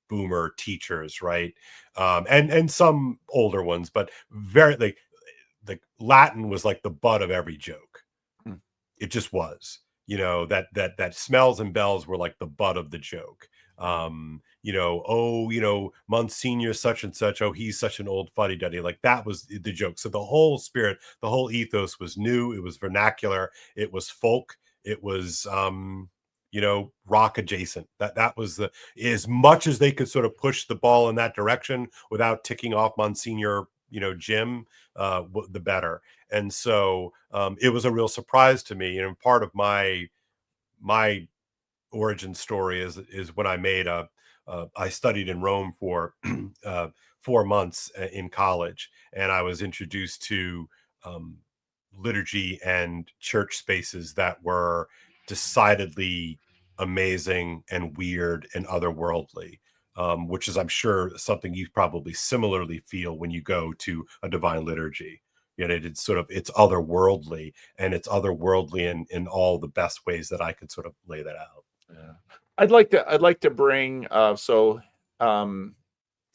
boomer teachers, right? And some older ones, but very like the Latin was like the butt of every joke. It just was, that smells and bells were like the butt of the joke. Monsignor such and such, oh, he's such an old fuddy-duddy. Like that was the joke. So the whole spirit, the whole ethos was new. It was vernacular. It was folk. It was, rock adjacent. That was as much as they could sort of push the ball in that direction without ticking off Monsignor, Jim, the better. And so it was a real surprise to me. And part of my origin story is when I made I studied in Rome for 4 months in college, and I was introduced to liturgy and church spaces that were decidedly amazing and weird and otherworldly, which is, I'm sure, something you probably similarly feel when you go to a divine liturgy. It's otherworldly, and it's otherworldly in all the best ways that I could sort of lay that out. Yeah. I'd like to bring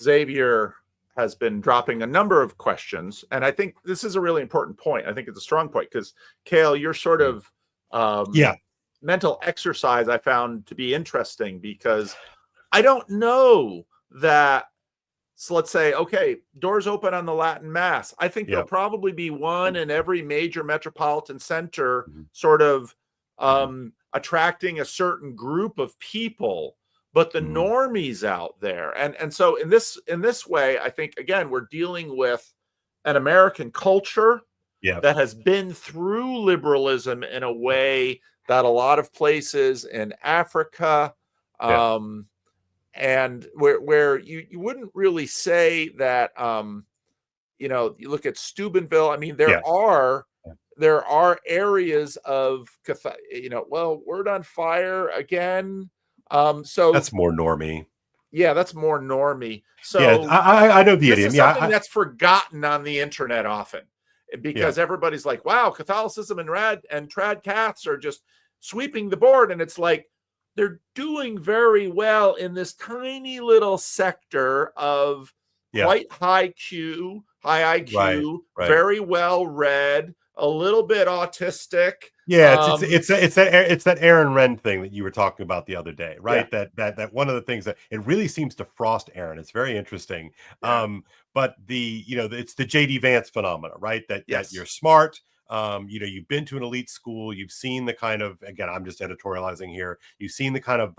Xavier has been dropping a number of questions, and I think this is a really important point. I think it's a strong point because, Kale, your sort of mental exercise I found to be interesting, because I don't know that. So let's say, okay, doors open on the Latin Mass. I think there'll probably be one in every major metropolitan center, sort of attracting a certain group of people, but the normies out there. And so in this way, I think, again, we're dealing with an American culture that has been through liberalism in a way that a lot of places in Africa, and where you wouldn't really say that, you look at Steubenville. I mean, there are areas of, Word on Fire again. So that's more normie. Yeah, that's more normie. So I know the idiom. This is something that's forgotten on the internet often, because everybody's like, wow, Catholicism and trad Caths are just sweeping the board. And it's like, they're doing very well in this tiny little sector of quite high IQ, right. Very well read, a little bit autistic. Yeah, it's that Aaron Renn thing that you were talking about the other day, right? Yeah. That one of the things that it really seems to frost Aaron. It's very interesting. Yeah. But it's the JD Vance phenomena, right? That you're smart. You've been to an elite school, you've seen the kind of, again, I'm just editorializing here, you've seen the kind of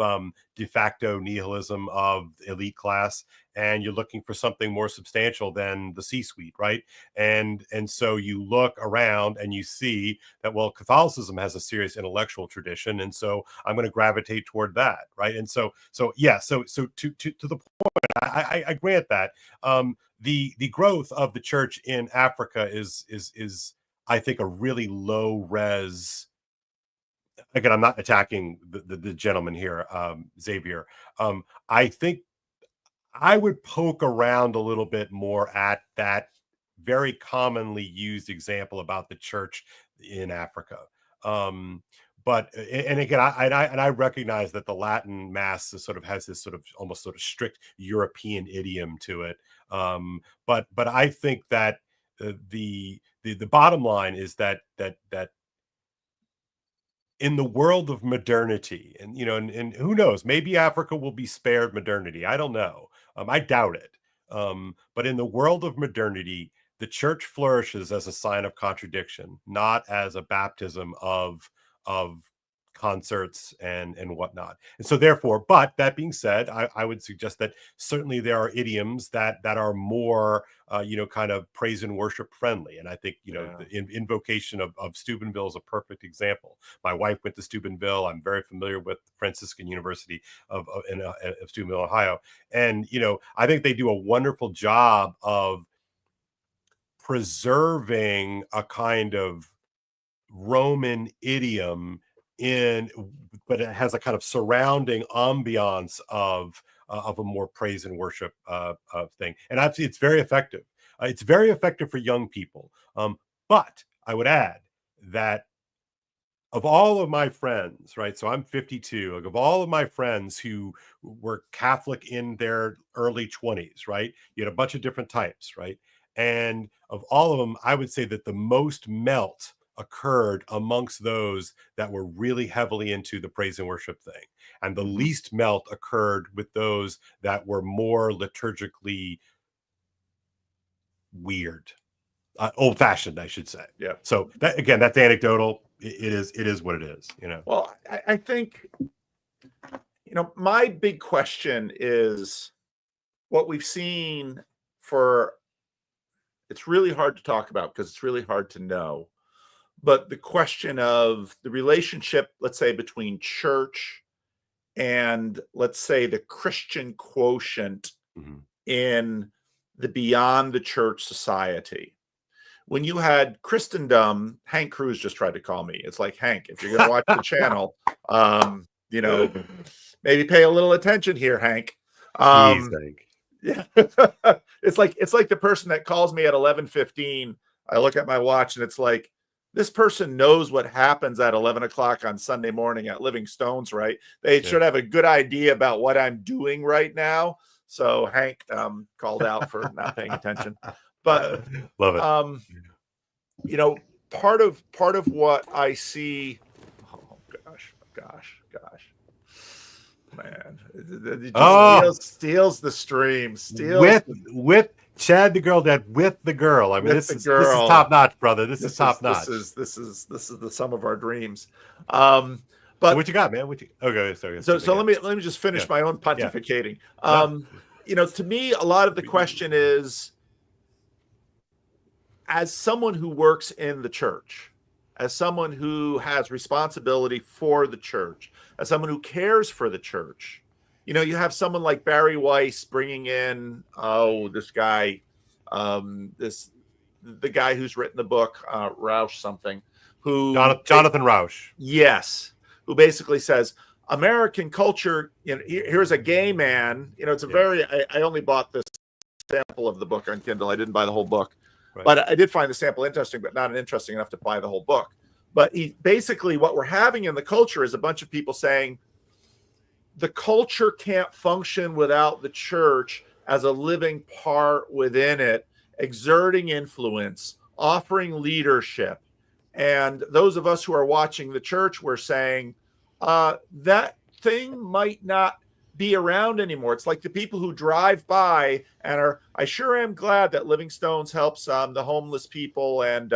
de facto nihilism of elite class, and you're looking for something more substantial than the C-suite, right? And so you look around and you see that, well, Catholicism has a serious intellectual tradition, and so I'm going to gravitate toward that, right? And so to the point, I grant that the growth of the church in Africa is I think a really low res. Again, I'm not attacking the gentleman here, Xavier. I think I would poke around a little bit more at that very commonly used example about the church in Africa. But again, I recognize that the Latin Mass has this almost strict European idiom to it. But I think that the bottom line is that in the world of modernity, and who knows, maybe Africa will be spared modernity. I don't know. I doubt it. But in the world of modernity, the church flourishes as a sign of contradiction, not as a baptism of concerts and whatnot. And so therefore, but that being said, I would suggest that certainly there are idioms that are more kind of praise and worship friendly. And I think the invocation of Steubenville is a perfect example. My wife went to Steubenville. I'm very familiar with Franciscan University of Steubenville, Ohio, and I think they do a wonderful job of preserving a kind of Roman idiom but it has a kind of surrounding ambiance of a more praise and worship thing, and actually it's very effective. It's very effective for young people. But I would add that of all of my friends, right? So I'm 52. Like, of all of my friends who were Catholic in their early 20s, right? You had a bunch of different types, right? And of all of them, I would say that the most melt occurred amongst those that were really heavily into the praise and worship thing, and the least melt occurred with those that were more liturgically weird, old-fashioned, I should say. Yeah. So that, again, that's anecdotal. It is what it is. Well, I think my big question is what we've seen it's really hard to talk about because it's really hard to know. But the question of the relationship, let's say, between church and, let's say, the Christian quotient in the beyond the church society. When you had Christendom, Hank Cruz just tried to call me. It's like, Hank, if you're going to watch the channel, maybe pay a little attention here, Hank. Jeez, Hank. Yeah. It's like the person that calls me at 11:15. I look at my watch and it's like, this person knows what happens at 11 o'clock on Sunday morning at Living Stones, right? They should have a good idea about what I'm doing right now. So Hank called out for not paying attention. But love it. Part of what I see. Oh gosh, man! It steals the stream. With Chad the girl dad with the girl. I mean, this is top notch, brother. This is top notch. This is the sum of our dreams. But so what you got, man? Okay, sorry. So let me just finish my own pontificating. To me, a lot of the question is, as someone who works in the church, as someone who has responsibility for the church, as someone who cares for the church, you have someone like Barry Weiss bringing in, this guy, the guy who's written the book, Rausch something, who Jonathan Rausch. Yes. Who basically says American culture, here's a gay man, it's I only bought this sample of the book on Kindle. I didn't buy the whole book, but I did find the sample interesting, but not interesting enough to buy the whole book. But basically what we're having in the culture is a bunch of people saying, the culture can't function without the church as a living part within it, exerting influence, offering leadership. And those of us who are watching the church, we're saying that thing might not be around anymore. It's like the people who drive by and I sure am glad that Living Stones helps the homeless people. And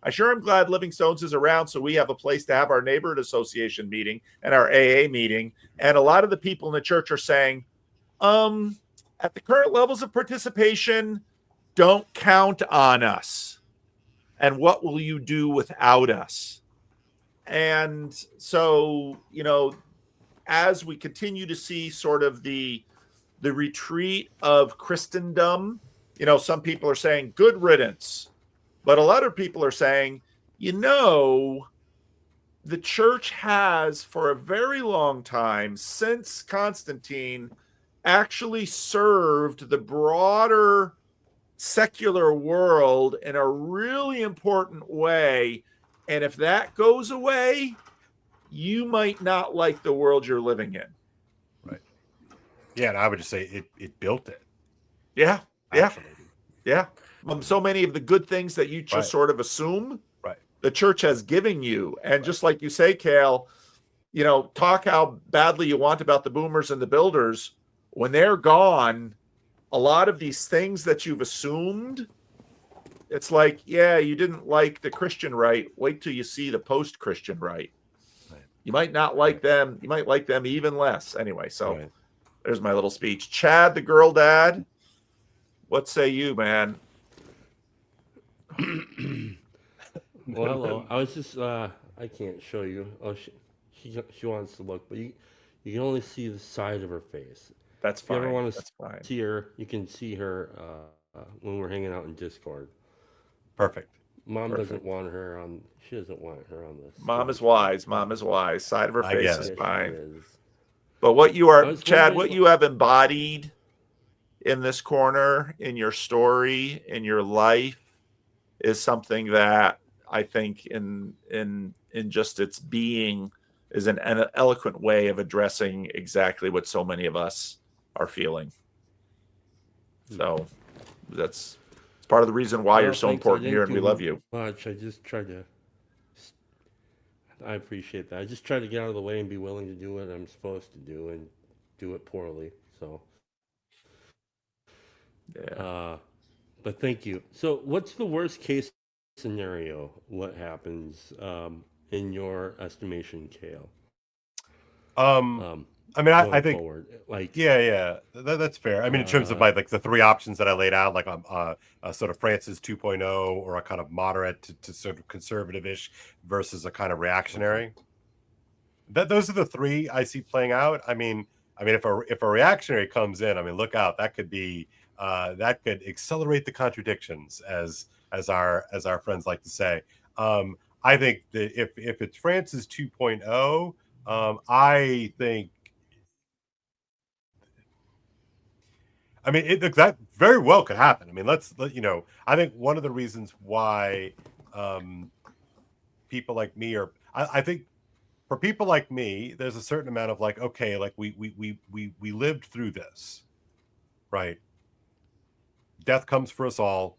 I sure am glad Living Stones is around so we have a place to have our neighborhood association meeting and our AA meeting. And a lot of the people in the church are saying, at the current levels of participation, don't count on us. And what will you do without us? And so, as we continue to see sort of the retreat of Christendom, some people are saying good riddance. But a lot of people are saying, the church has for a very long time, since Constantine, actually served the broader secular world in a really important way. And if that goes away, you might not like the world you're living in. Right. Yeah, and I would just say it built it. Yeah. Actually. Yeah. So many of the good things that you just sort of assume the church has given you. And just like you say, Kale, talk how badly you want about the boomers and the builders. When they're gone, a lot of these things that you've assumed it's like, yeah, you didn't like the Christian right. Wait till you see the post-Christian right. You might not like them. You might like them even less. Anyway, so there's my little speech. Chad, the girl dad, what say you, man? Well, hello. I was just, I can't show you. Oh, she wants to look, but you can only see the side of her face. That's fine. If you ever want to see her, you can see her when we're hanging out in Discord. Perfect. Mom doesn't want her on. She doesn't want her on this. Mom is wise. Mom is wise. Side of her face is fine. Is. But what you are, Chad, what you have embodied in this corner, in your story, in your life, is something that I think in just its being is an eloquent way of addressing exactly what so many of us are feeling. So that's part of the reason why you're so important here, and we love you. Much. I just tried to. I appreciate that. I just try to get out of the way and be willing to do what I'm supposed to do and do it poorly. So, yeah. But thank you. So, what's the worst case scenario? What happens in your estimation, Kale? I mean, I think, forward, like, that's fair. I mean, in terms of like the three options that I laid out, like a sort of Francis 2.0 or a kind of moderate to sort of conservative-ish versus a kind of reactionary. Those are the three I see playing out. I mean, if a reactionary comes in, I mean, look out. That could be that could accelerate the contradictions, as our friends like to say. I think that if it's Francis 2.0, I think. I mean, that very well could happen. I mean, I think one of the reasons why people like me are, I think for people like me, there's a certain amount of like, okay, like we lived through this, right? Death comes for us all.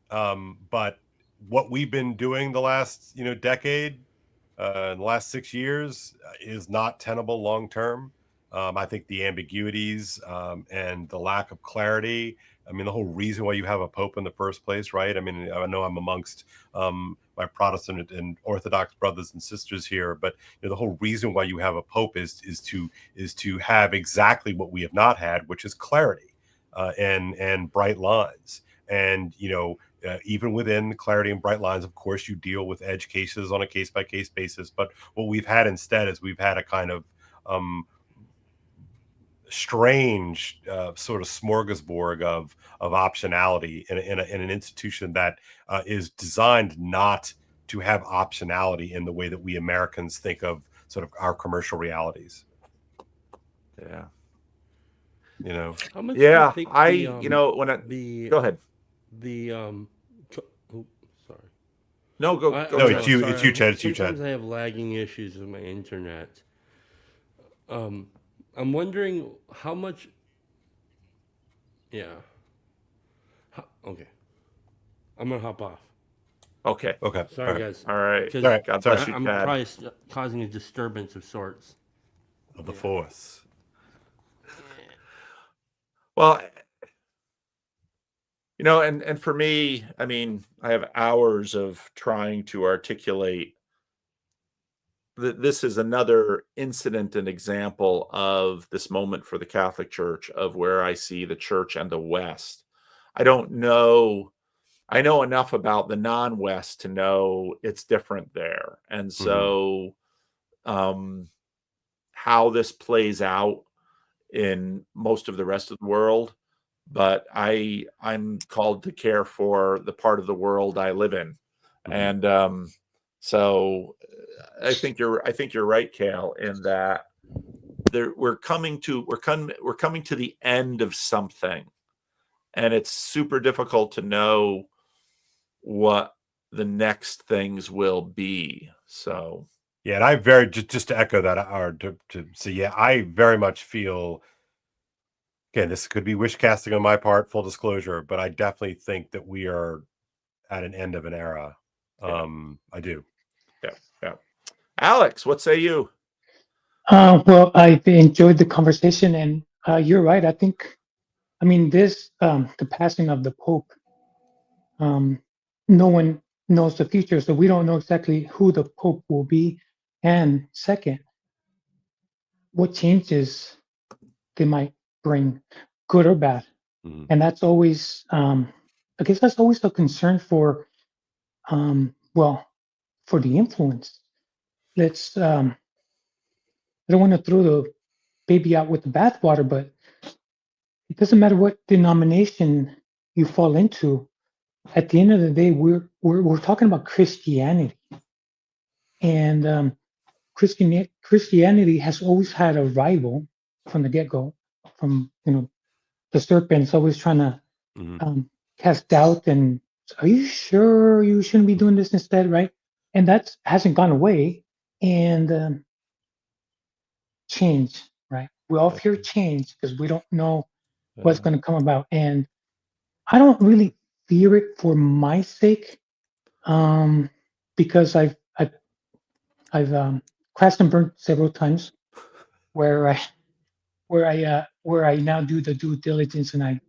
But what we've been doing the last, decade, the last 6 years is not tenable long term. I think the ambiguities and the lack of clarity. I mean, the whole reason why you have a pope in the first place, right? I mean, I know I'm amongst my Protestant and Orthodox brothers and sisters here, but the whole reason why you have a pope is to have exactly what we have not had, which is clarity and bright lines. And even within clarity and bright lines, of course, you deal with edge cases on a case-by-case basis. But what we've had instead is we've had a kind of strange sort of smorgasbord of optionality in an institution that is designed not to have optionality in the way that we Americans think of sort of our commercial realities. Yeah. How much yeah, do you think go ahead. Sorry. No, go. No, it's you, Chad. It's you, Chad. Sometimes I have lagging issues with my internet. I'm wondering how much. Yeah. Okay. I'm gonna hop off. Okay. Sorry, guys. All right. God bless you, I'm probably causing a disturbance of sorts. Of the force. Well, and for me, I mean, I have hours of trying to articulate that this is another incident and example of this moment for the Catholic Church of where I see the Church and the West. I don't know. I know enough about the non-West to know it's different there. And so how this plays out in most of the rest of the world, but I'm called to care for the part of the world I live in. And so I think you're right, Kale, in that we're coming to the end of something, and it's super difficult to know what the next things will be. So yeah, and I just to echo that, or to say, yeah, I very much feel. Again, this could be wish casting on my part, full disclosure, but I definitely think that we are at an end of an era. I do. Yeah. Alex, what say you? Well, I enjoyed the conversation, and you're right. I mean, this the passing of the Pope no one knows the future, so we don't know exactly who the Pope will be. And second, what changes they might bring, good or bad. And that's always, I guess that's always a concern for, for the influence. Let's, I don't want to throw the baby out with the bathwater, but it doesn't matter what denomination you fall into. At the end of the day, we're talking about Christianity, and Christianity has always had a rival from the get-go. From the serpent's always trying to cast doubt and, are you sure you shouldn't be doing this instead, right? And that hasn't gone away. And change, right? We all fear change because we don't know what's going to come about. And I don't really fear it for my sake, because I've crashed and burned several times, where I now do the due diligence, and I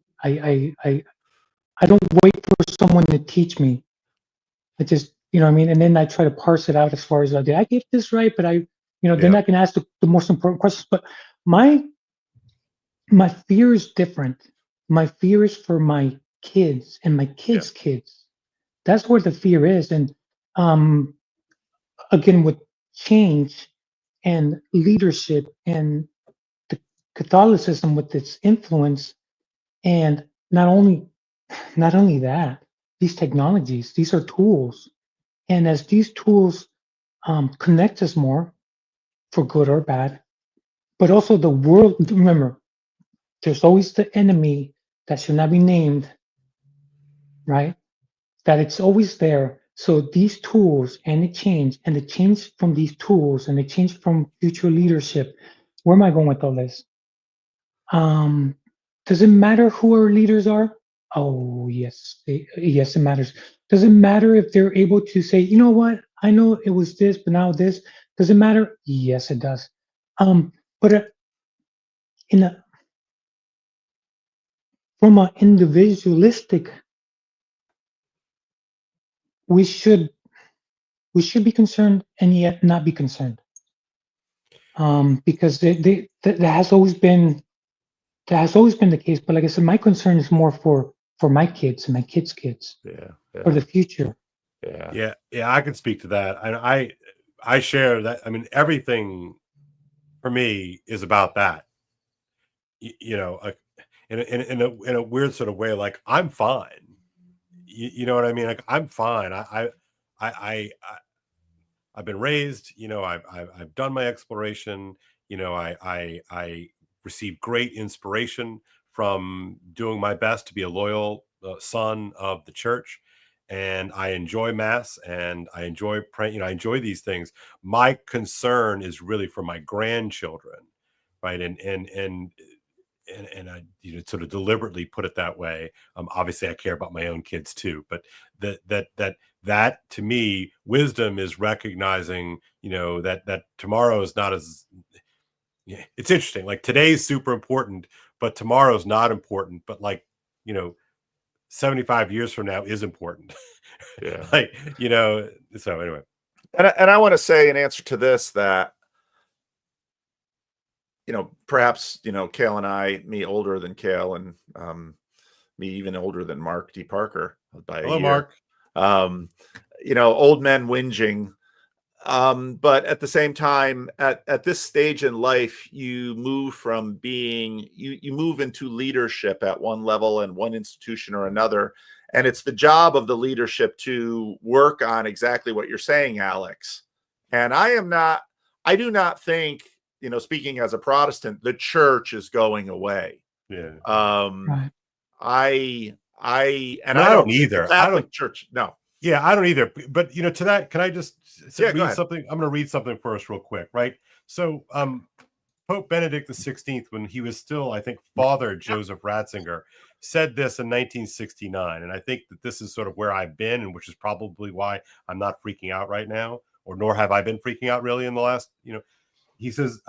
don't wait for someone to teach me. I just, you know what I mean? And then I try to parse it out as far as, did I get this right? But then I can ask the most important questions. But my fear is different. My fear is for my kids and my kids' kids. That's where the fear is. And again, with change and leadership and the Catholicism with its influence, and not only that, these technologies, these are tools. And as these tools connect us more, for good or bad, but also the world, remember, there's always the enemy that should not be named, right? That it's always there. So these tools and the change from these tools and the change from future leadership. Where am I going with all this? Does it matter who our leaders are? Oh, yes. Yes, it matters. Does it matter if they're able to say, you know what? I know it was this, but now this. Does it matter? Yes, it does. But from an individualistic, we should be concerned and yet not be concerned, because that has always been the case. But like I said, my concern is more for my kids and my kids' kids, for the future. Yeah. I can speak to that. And I share that. I mean, everything for me is about that. In a weird sort of way, like, I'm fine. You know what I mean? Like, I'm fine. I've been raised. I've done my exploration. I received great inspiration from doing my best to be a loyal son of the church. And I enjoy mass and I enjoy praying. I enjoy these things. My concern is really for my grandchildren, right? And I sort of deliberately put it that way. Obviously, I care about my own kids too, but that to me, wisdom is recognizing, that tomorrow is not as. It's interesting. Like, today's super important, but tomorrow's not important. But 75 years from now is important. So anyway. And I want to say in answer to this that, perhaps, Kale and I, me older than Kale, and me even older than Mark D. Parker by a year. Mark. Old men whinging. But at the same time, at this stage in life, you move from being, you move into leadership at one level and one institution or another. And it's the job of the leadership to work on exactly what you're saying, Alex. And I do not think, speaking as a Protestant, the church is going away. Yeah. Right. I don't either. Catholic Church, no. Yeah, I don't either. But to that, can I just read something? I'm going to read something first, real quick, right? So, Pope Benedict XVI, when he was still, I think, Father Joseph Ratzinger, said this in 1969, and I think that this is sort of where I've been, and which is probably why I'm not freaking out right now, or nor have I been freaking out really in the last. He says,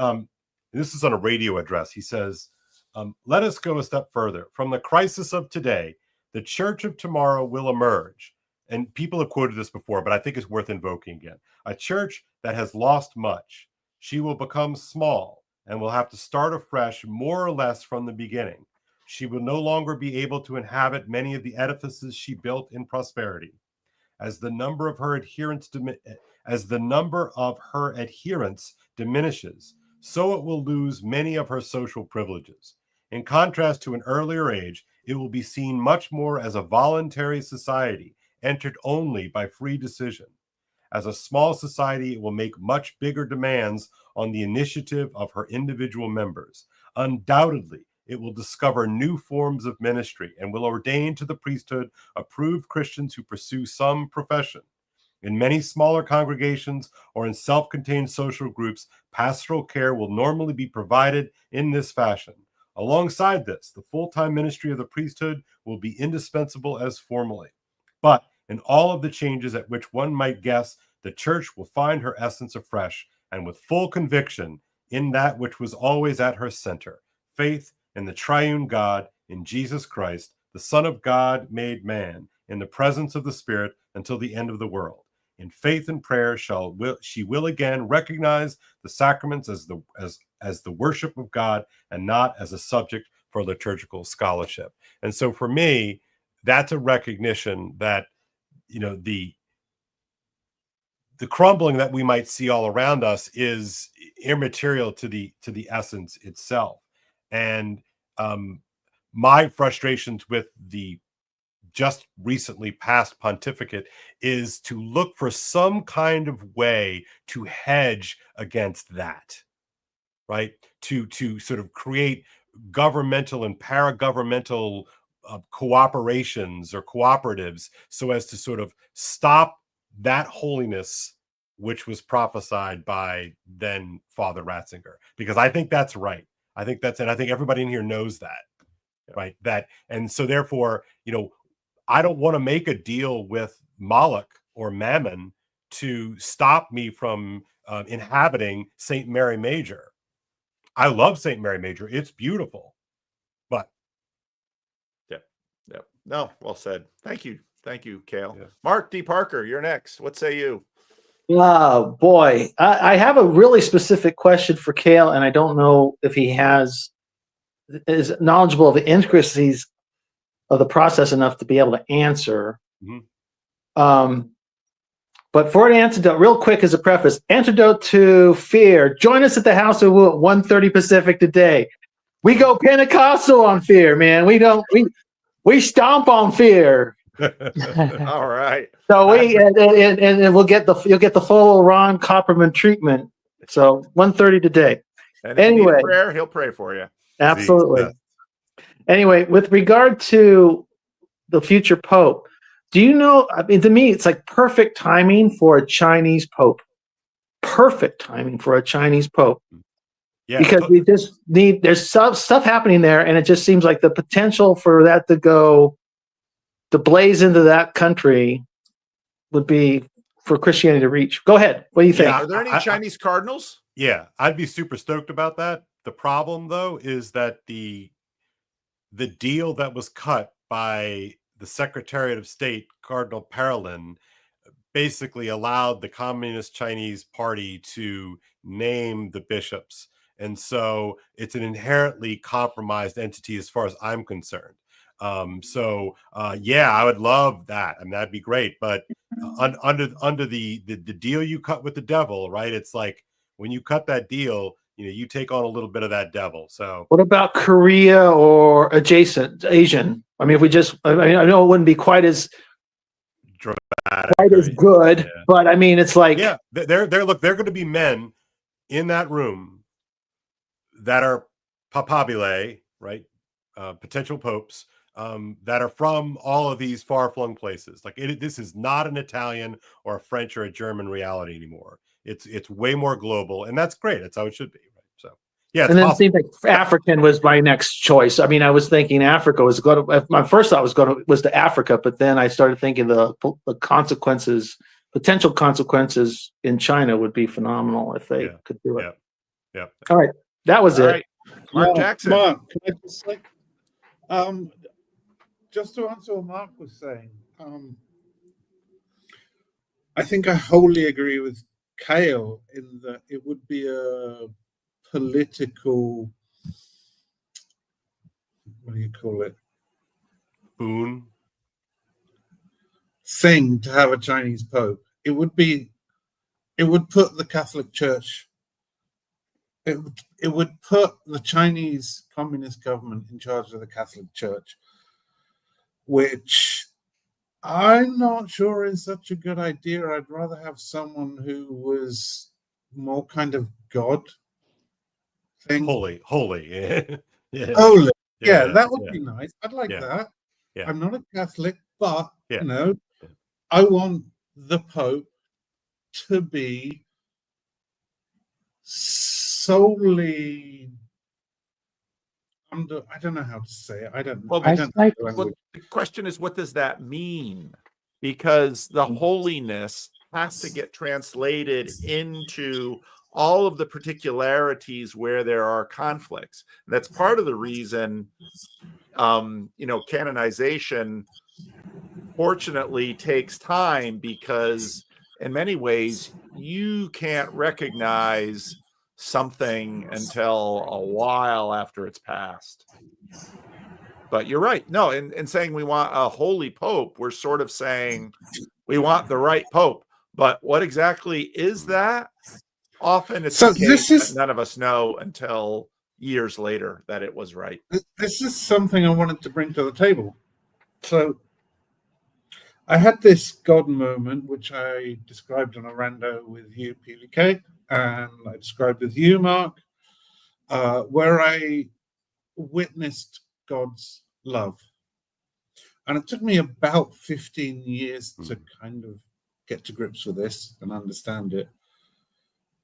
this is on a radio address. He says, "Let us go a step further. From the crisis of today, the church of tomorrow will emerge. And people have quoted this before, but I think it's worth invoking again. A church that has lost much. She will become small and will have to start afresh more or less from the beginning. She will no longer be able to inhabit many of the edifices she built in prosperity. As the number of her adherents diminishes, so it will lose many of her social privileges. In contrast to an earlier age, it will be seen much more as a voluntary society, entered only by free decision. As a small society, it will make much bigger demands on the initiative of her individual members. Undoubtedly, it will discover new forms of ministry and will ordain to the priesthood approved Christians who pursue some profession. In many smaller congregations or in self-contained social groups, pastoral care will normally be provided in this fashion. Alongside this, the full-time ministry of the priesthood will be indispensable as formerly. But in all of the changes at which one might guess, the church will find her essence afresh and with full conviction in that which was always at her center, faith in the triune God, in Jesus Christ, the Son of God made man, in the presence of the Spirit until the end of the world. In faith and prayer she will again recognize the sacraments as the worship of God and not as a subject for liturgical scholarship. And so for me, that's a recognition that, you know, the crumbling that we might see all around us is immaterial to the essence itself. And my frustrations with the just recently passed pontificate is to look for some kind of way to hedge against that, right? To sort of create governmental and paragovernmental cooperations or cooperatives so as to sort of stop that holiness which was prophesied by then Father Ratzinger, because I think that's right. I think everybody in here knows that, right? And so therefore, you know, I don't want to make a deal with Moloch or Mammon to stop me from inhabiting St. Mary Major. I love St. Mary Major. It's beautiful. But yeah. No, well said. Thank you, Kale. Yeah. Mark D. Parker, you're next. What say you? Oh boy, I have a really specific question for Kale, and I don't know if he is knowledgeable of the intricacies of the process enough to be able to answer. Mm-hmm. But for an antidote, real quick as a preface, antidote to fear. Join us at the House of Woo at 1:30 Pacific today. We go Pentecostal on fear, man. We stomp on fear. All right. So and you'll get the full Ron Copperman treatment. So 1:30 today. And if you need a prayer, he'll pray for you. Absolutely. Anyway, with regard to the future Pope, do you know, I mean, to me, it's like perfect timing for a Chinese Pope. Perfect timing for a Chinese Pope. Yeah. Because we just there's stuff happening there, and it just seems like the potential for that to blaze into that country would be for Christianity to reach. Go ahead. What do you think? Yeah, are there any Chinese cardinals? Yeah, I'd be super stoked about that. The problem, though, is that the deal that was cut by the Secretariat of State, Cardinal Parolin, basically allowed the Communist Chinese Party to name the bishops. And so it's an inherently compromised entity as far as I'm concerned. Yeah, I would love that. I mean, that'd be great. But under the deal you cut with the devil, right? It's like when you cut that deal, you know, you take on a little bit of that devil. So what about Korea or adjacent Asian? I mean, I know it wouldn't be quite as dramatic, as good, yeah. But I mean, it's like, yeah, they're going to be men in that room that are papabile, right? Potential popes that are from all of these far-flung places. Like this is not an Italian or a French or a German reality anymore. It's way more global, and that's great. That's how it should be, right? So yeah, it's and then possible. it seems like African was my next choice. I mean, I was thinking Africa was going to. My first thought was to Africa, but then I started thinking the potential consequences in China would be phenomenal if they could do it. Yeah. All right, that was it. Right. Mark Jackson. Mark, can I just say, just to answer what Mark was saying, I think I wholly agree with Kale in that it would be a political, what do you call it? Boon thing to have a Chinese Pope. It would put the Catholic Church, it would put the Chinese Communist government in charge of the Catholic Church, which I'm not sure is such a good idea. I'd rather have someone who was more kind of God thing. Holy. Yeah. Holy. Yeah, that would be nice. I'd like that. Yeah. I'm not a Catholic, but you know, I want the Pope to be solely under, I don't know how to say it. The question is, what does that mean? Because the holiness has to get translated into all of the particularities where there are conflicts. And that's part of the reason, canonization fortunately takes time, because in many ways you can't recognize something until a while after it's passed. But you're right. No, in saying we want a holy pope, we're sort of saying we want the right pope. But what exactly is that? Often it's the case that none of us know until years later that it was right. This is something I wanted to bring to the table. So I had this God moment, which I described on a rando with you, PVK, and I described with you, Mark, where I witnessed God's love. And it took me about 15 years to kind of get to grips with this and understand it.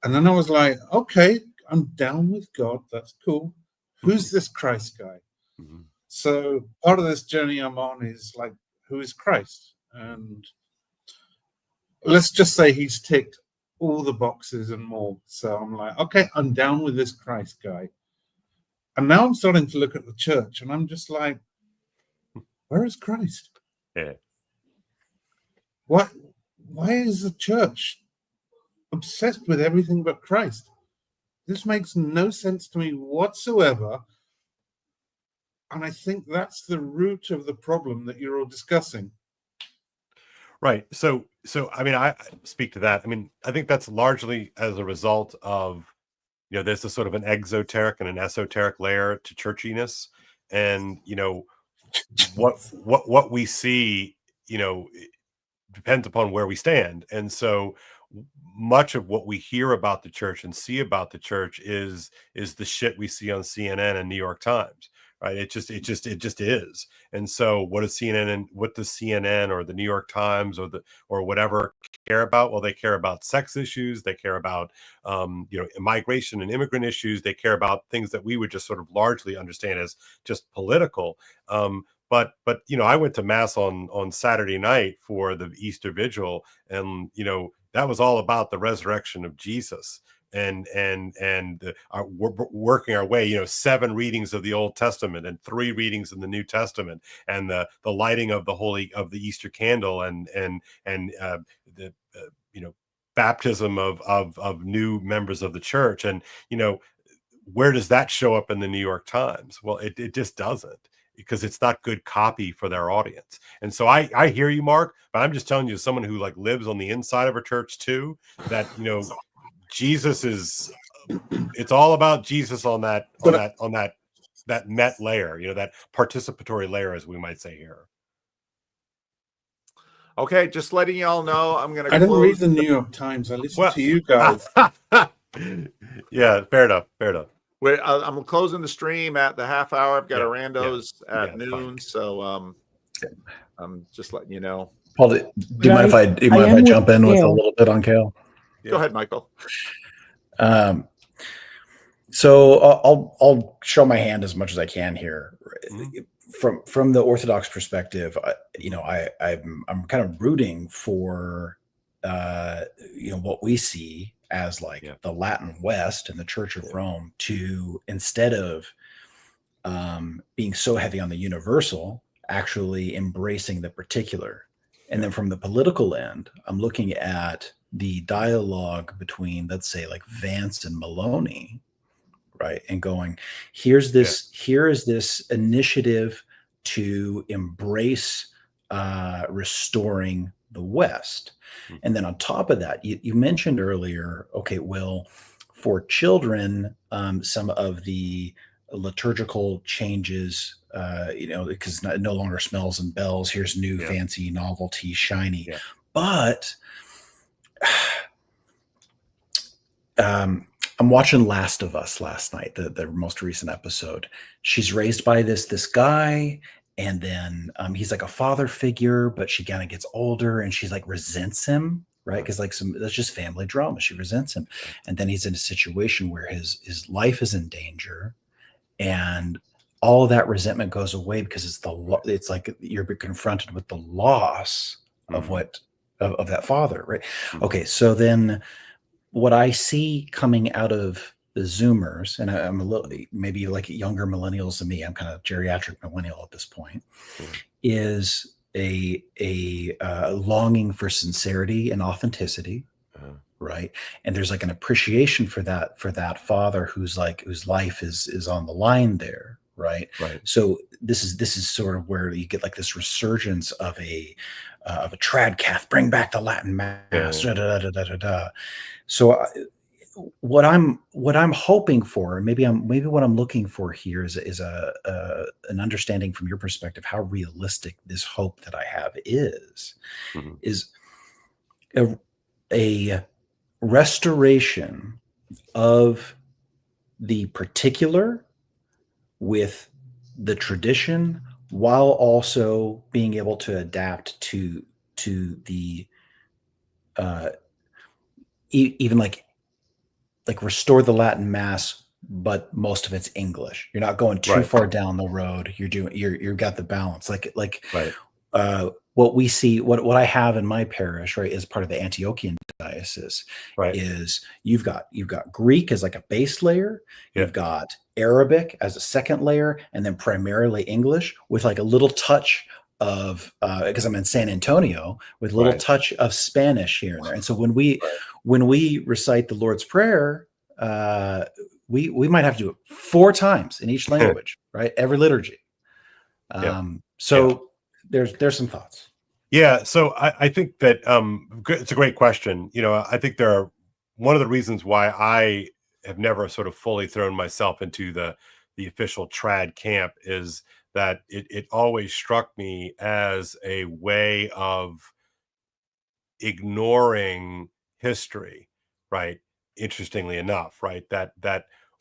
And then I was like, okay, I'm down with God. That's cool. Who's this Christ guy? Mm-hmm. So part of this journey I'm on is like, who is Christ? And let's just say he's ticked all the boxes and more. So I'm like, okay, I'm down with this Christ guy. And now I'm starting to look at the church and I'm just like, where is Christ? Yeah. Why is the church obsessed with everything but Christ? This makes no sense to me whatsoever. And I think that's the root of the problem that you're all discussing. Right. So I mean, I speak to that. I mean, I think that's largely as a result of, there's a sort of an exoteric and an esoteric layer to churchiness. And, what we see, depends upon where we stand. And so much of what we hear about the church and see about the church is the shit we see on CNN and New York Times. Right. It just is. And so what does CNN or the New York Times or whatever care about? Well, they care about sex issues. They care about, migration and immigrant issues. They care about things that we would just sort of largely understand as just political. But I went to mass on Saturday night for the Easter Vigil, and that was all about the resurrection of Jesus. And we're working our way, 7 readings of the Old Testament and 3 readings in the New Testament, and the lighting of the Easter candle and the baptism of new members of the church. And where does that show up in the New York Times? Well, it just doesn't, because it's not good copy for their audience. And so I hear you, Mark, but I'm just telling you, as someone who lives on the inside of a church too, that Jesus it's all about Jesus on that met layer, that participatory layer, as we might say here. Okay, just letting y'all know, I'm going to. I don't read the New York Times. I listen to you guys. Yeah, fair enough. I'm closing the stream at the half hour. I've got a randos at noon, fine. So I'm just letting you know. Paul, do you mind if I jump in with a little bit on Kale? Go ahead, Michael. So I'll show my hand as much as I can here. From the Orthodox perspective, I'm kind of rooting for what we see as the Latin West and the Church of Rome to, instead of being so heavy on the universal actually embracing the particular. And then from the political end, I'm looking at the dialogue between, let's say, like Vance and Maloney, right? And going, here is this initiative to embrace restoring the West. And then on top of that, you mentioned earlier, okay, well, for children, some of the liturgical changes, because it no longer smells and bells. Here's new, fancy, novelty, shiny. But I'm watching Last of Us last night, the most recent episode. She's raised by this guy, and then he's like a father figure, but she kind of gets older and she's like resents him, right? Because that's just family drama. She resents him, and then he's in a situation where his life is in danger, and all of that resentment goes away because it's like you're confronted with the loss of of that father, right? Okay, so then what I see coming out of the Zoomers, and I'm a little maybe like younger millennials than me, I'm kind of geriatric millennial at this point, is a longing for sincerity and authenticity, right? And there's like an appreciation for that father whose life is on the line there, right? So this is sort of where you get like this resurgence of a trad cath, bring back the Latin mass, da, da, da, da, da, da. So what I'm hoping for, and maybe what I'm looking for here is an understanding from your perspective how realistic this hope that I have is a restoration of the particular with the tradition, while also being able to adapt to the even like restore the Latin mass, but most of it's English. You're not going too far down the road. You've got the balance. What we see, what I have in my parish, right, as part of the Antiochian diocese, is you've got Greek as like a base layer, you've got Arabic as a second layer, and then primarily English with like a little touch of because I'm in San Antonio, with a little touch of Spanish here and there. And so when we recite the Lord's Prayer, we might have to do it 4 times in each language, right? Every liturgy. There's some thoughts. Yeah, so I think that it's a great question. I think there are one of the reasons why I have never sort of fully thrown myself into the official trad camp is that it always struck me as a way of ignoring history, right? Interestingly enough, right? That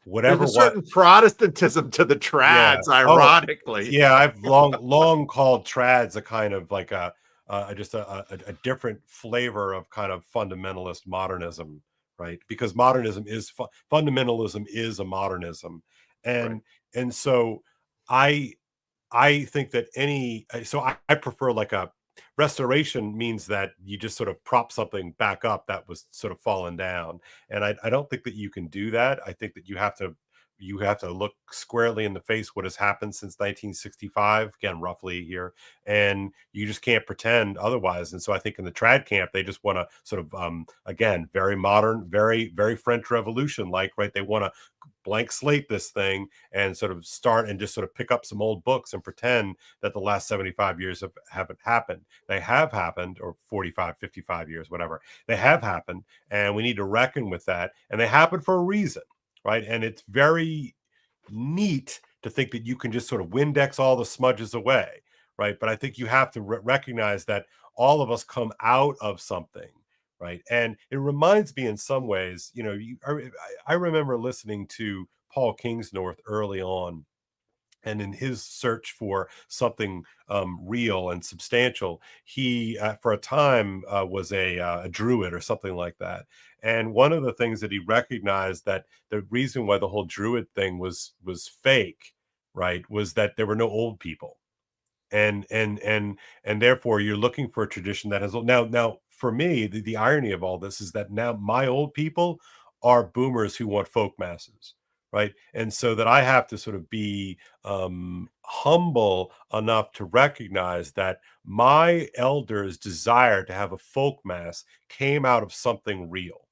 whatever there's a certain Protestantism to the trads, ironically. I've long called trads a kind of like just a different flavor of kind of fundamentalist modernism, right? Because fundamentalism is a modernism, and so I think that I prefer like a restoration means that you just sort of prop something back up that was sort of fallen down. And I don't think that you can do that. I think that you have to look squarely in the face what has happened since 1965, again, roughly here, and you just can't pretend otherwise. And so I think in the trad camp, they just want to sort of, again, very modern, very, very French Revolution, like, right? They want to blank slate this thing and sort of start and just sort of pick up some old books and pretend that the last 75 years haven't happened. They have happened, or 45, 55 years, whatever. They have happened, and we need to reckon with that. And they happen for a reason, right? And it's very neat to think that you can just sort of Windex all the smudges away, right? But I think you have to recognize that all of us come out of something, right? And it reminds me in some ways, I remember listening to Paul Kingsnorth early on, and in his search for something real and substantial, he for a time was a druid or something like that. And one of the things that he recognized, that the reason why the whole druid thing was fake, right, was that there were no old people. And therefore you're looking for a tradition that has now for me, the irony of all this is that now my old people are boomers who want folk masses, right? And so that I have to sort of be humble enough to recognize that my elders' desire to have a folk mass came out of something real.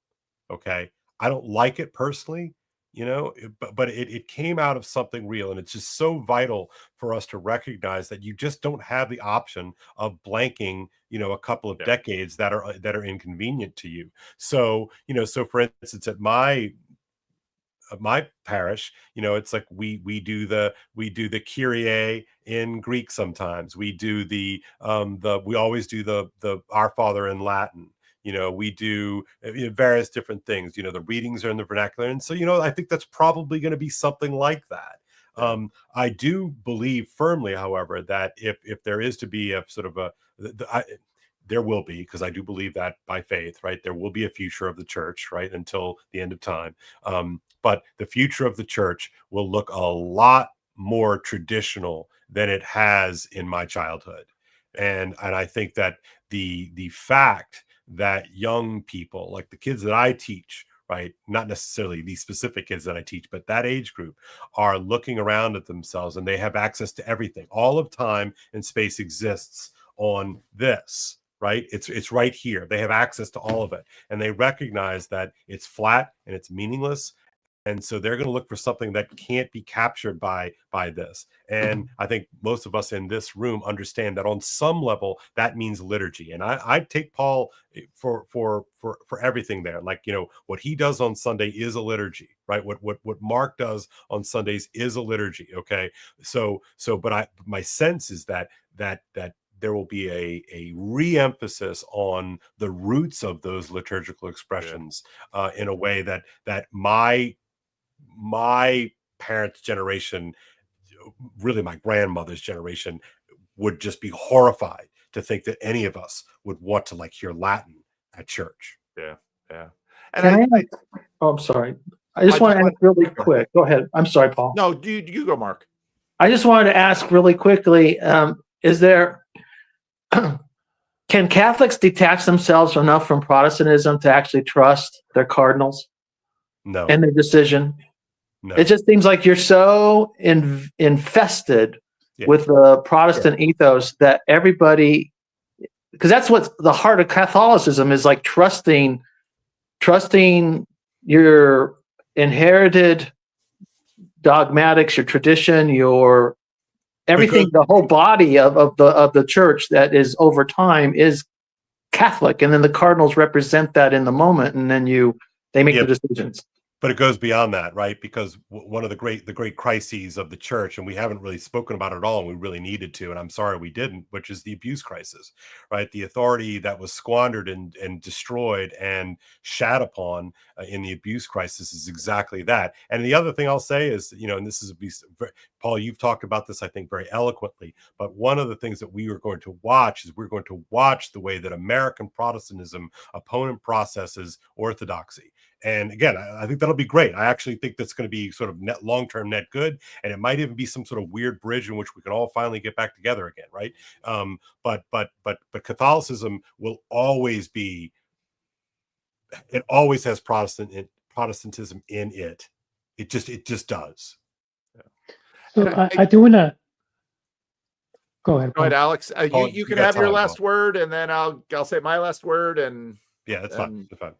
Okay, I don't like it personally, but it came out of something real, and it's just so vital for us to recognize that you just don't have the option of blanking, a couple of decades that are inconvenient to you. So, so for instance, at my parish, it's like we do the Kyrie in Greek. Sometimes we do we always do the Our Father in Latin. We do various different things. The readings are in the vernacular, and so I think that's probably going to be something like that. I do believe firmly, however, that if there is to be a sort of there will be, because I do believe that by faith, right? There will be a future of the church, right, until the end of time. But the future of the church will look a lot more traditional than it has in my childhood. And I think that the fact that young people, like the kids that I teach, right, not necessarily these specific kids that I teach, but that age group, are looking around at themselves, and they have access to everything. All of time and space exists on this, right? It's right here. They have access to all of it, and they recognize that it's flat and it's meaningless. And so they're going to look for something that can't be captured by this. And I think most of us in this room understand that on some level that means liturgy. And I take Paul for everything there. Like, what he does on Sunday is a liturgy, right? What Mark does on Sundays is a liturgy. Okay. But my sense is that there will be a re-emphasis on the roots of those liturgical expressions in a way that my parents' generation, really my grandmother's generation, would just be horrified to think that any of us would want to hear Latin at church. Yeah. And I'm sorry. I just want to ask really quick. Go ahead. I'm sorry, Paul. No, you go, Mark. I just wanted to ask really quickly, can Catholics detach themselves enough from Protestantism to actually trust their cardinals? No. And their decision? No. It just seems like you're so infested with the Protestant ethos that everybody, because that's what the heart of Catholicism is, like trusting your inherited dogmatics, your tradition, your everything, the whole body of the church that is over time is Catholic, and then the cardinals represent that in the moment, and then they make the decisions. But it goes beyond that, right? Because one of the great crises of the church, and we haven't really spoken about it at all, and we really needed to, and I'm sorry we didn't, which is the abuse crisis, right? The authority that was squandered and destroyed and shat upon in the abuse crisis is exactly that. And the other thing I'll say is, and this is Paul, you've talked about this, I think, very eloquently, but one of the things that we are going to watch is we're going to watch the way that American Protestantism opponent processes orthodoxy. And again, I think that'll be great. I actually think that's going to be sort of long-term net good, and it might even be some sort of weird bridge in which we can all finally get back together again, right? But Catholicism will always be. It always has Protestantism in it. It just does. So I do want to go ahead. Go ahead, Alex. You can have your last word, and then I'll say my last word. And yeah, that's fine. That's fine.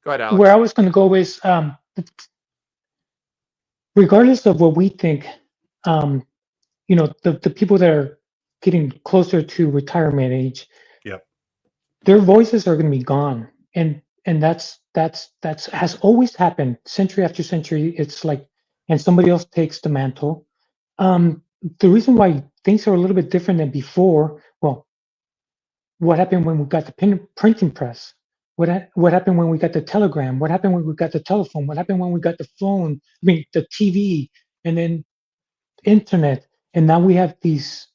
Go ahead, Alex. Where I was going to go is, regardless of what we think, the people that are getting closer to retirement age, their voices are going to be gone, and that's has always happened century after century. It's like, and somebody else takes the mantle. The reason why things are a little bit different than before, well, what happened when we got the printing press? What happened when we got the telegram? What happened when we got the telephone? What happened when we got the phone? The TV, and then internet, and now we have these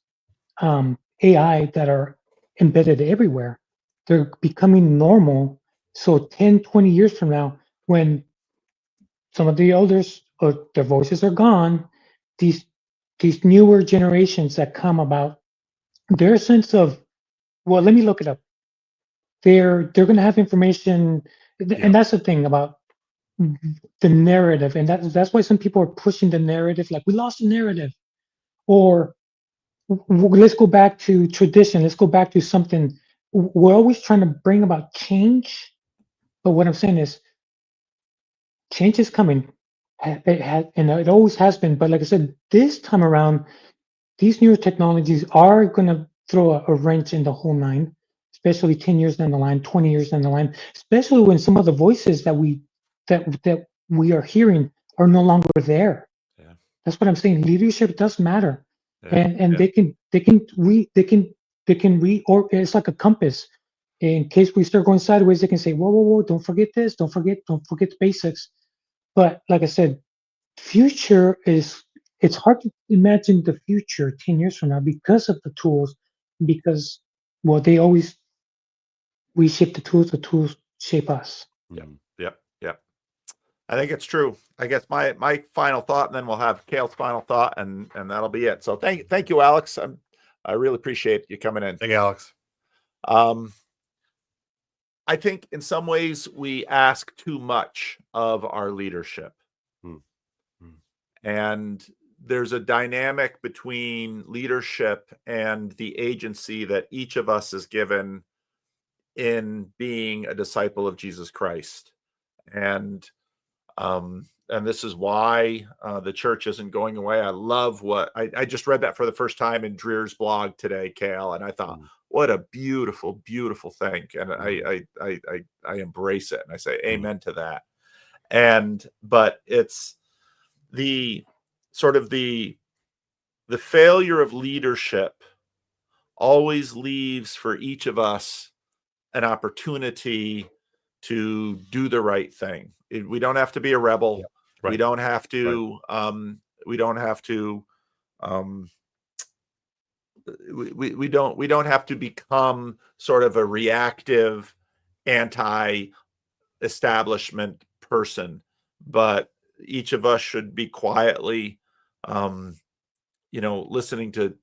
AI that are embedded everywhere. They're becoming normal. So 10, 20 years from now, when some of the elders or their voices are gone, these newer generations that come about, their sense of, well, let me look it up. They're going to have information, and that's the thing about the narrative, and that's why some people are pushing the narrative, like we lost the narrative, or let's go back to tradition. Let's go back to something. We're always trying to bring about change, but what I'm saying is change is coming. It has, and it always has been. But like I said, this time around, these newer technologies are going to throw a wrench in the whole nine, especially 10 years down the line, 20 years down the line, especially when some of the voices that we are hearing are no longer there. Yeah. That's what I'm saying. Leadership does matter. Yeah. And Yeah. they can or it's like a compass. In case we start going sideways, they can say, whoa, don't forget this, don't forget the basics. But like I said, future is, it's hard to imagine the future 10 years from now because of the tools, because well, we shape the tools shape us. Yep. I think it's true. I guess my final thought, and then we'll have Kale's final thought, and that'll be it. So thank you, Alex. I really appreciate you coming in. Thank you, Alex. I think in some ways we ask too much of our leadership. And there's a dynamic between leadership and the agency that each of us is given in being a disciple of Jesus Christ. And this is why the church isn't going away. I love what I just read that for the first time in Dreer's blog today, Kale, and I thought, what a beautiful, beautiful thing. And I embrace it, and I say amen to that. But it's the sort of the failure of leadership always leaves for each of us an opportunity to do the right thing. We don't have to be a rebel. Yeah, right. We don't have to. We don't have to. We don't have to become sort of a reactive, anti-establishment person. But each of us should be quietly, listening to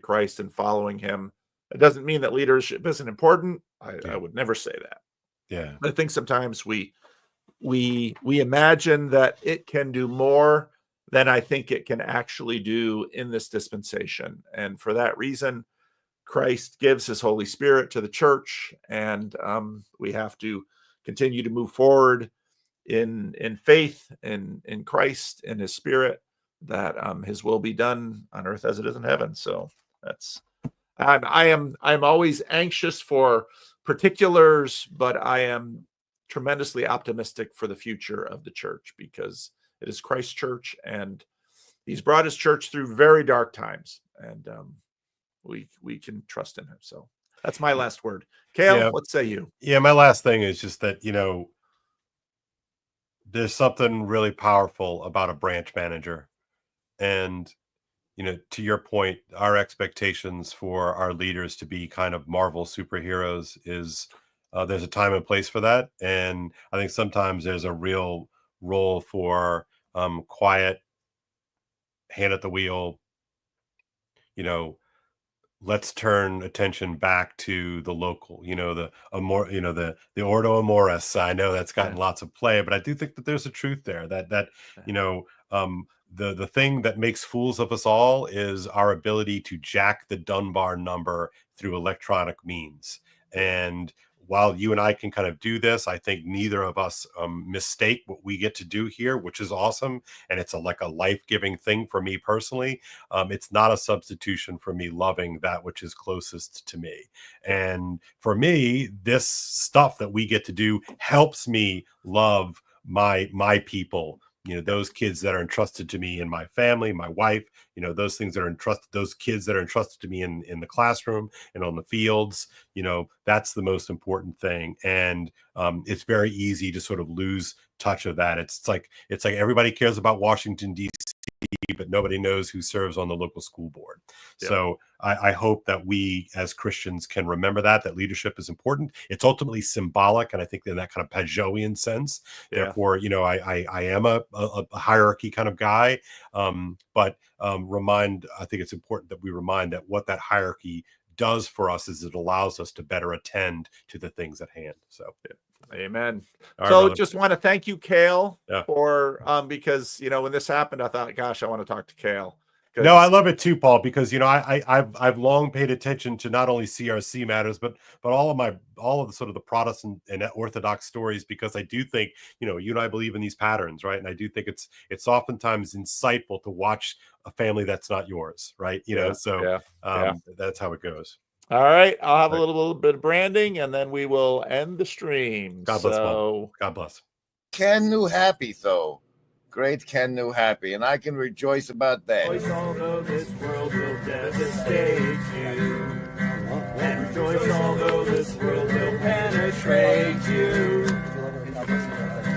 Christ and following Him. It doesn't mean that leadership isn't important. I would never say that. Yeah. But I think sometimes we imagine that it can do more than I think it can actually do in this dispensation. And for that reason, Christ gives His Holy Spirit to the church, and we have to continue to move forward in faith in Christ and His Spirit, that His will be done on earth as it is in heaven. So I'm always anxious for particulars, but I am tremendously optimistic for the future of the church, because it is Christ's church, and He's brought His church through very dark times, and we can trust in Him. So that's my last word. Kale, what say you? Yeah, my last thing is just that, there's something really powerful about a branch manager. And, to your point, our expectations for our leaders to be kind of Marvel superheroes is there's a time and place for that. And I think sometimes there's a real role for quiet, hand at the wheel, let's turn attention back to the local, the Ordo Amoris. I know that's gotten lots of play, but I do think that there's a truth there that the thing that makes fools of us all is our ability to jack the Dunbar number through electronic means. And while you and I can kind of do this, I think neither of us mistake what we get to do here, which is awesome. And it's like a life-giving thing for me personally. It's not a substitution for me loving that which is closest to me. And for me, this stuff that we get to do helps me love my people, those kids that are entrusted to me in my family, my wife, those things that are entrusted, those kids that are entrusted to me in the classroom and on the fields, that's the most important thing. And it's very easy to sort of lose touch of that. It's like everybody cares about Washington, D.C., but nobody knows who serves on the local school board. Yeah. So I hope that we as Christians can remember that leadership is important. It's ultimately symbolic, and I think in that kind of Pageauian sense. Yeah. Therefore, I am a hierarchy kind of guy, but I think it's important that we remind that what that hierarchy does for us is it allows us to better attend to the things at hand. So Amen. All So right, just want to thank you, Kale, Yeah. for because when this happened, I thought, gosh, I want to talk to Kale. No, I love it too, Paul, because I've long paid attention to not only CRC matters, but all of the sort of the Protestant and Orthodox stories, because I do think you and I believe in these patterns, right? And I do think it's oftentimes insightful to watch a family that's not yours, right? That's how it goes. All right, I'll have a little bit of branding, and then we will end the stream. God bless, Paul. God bless. Ken knew happy though. Great Ken knew happy, and I can rejoice about that. Rejoice, although this world will devastate you. And rejoice, although this world will penetrate you.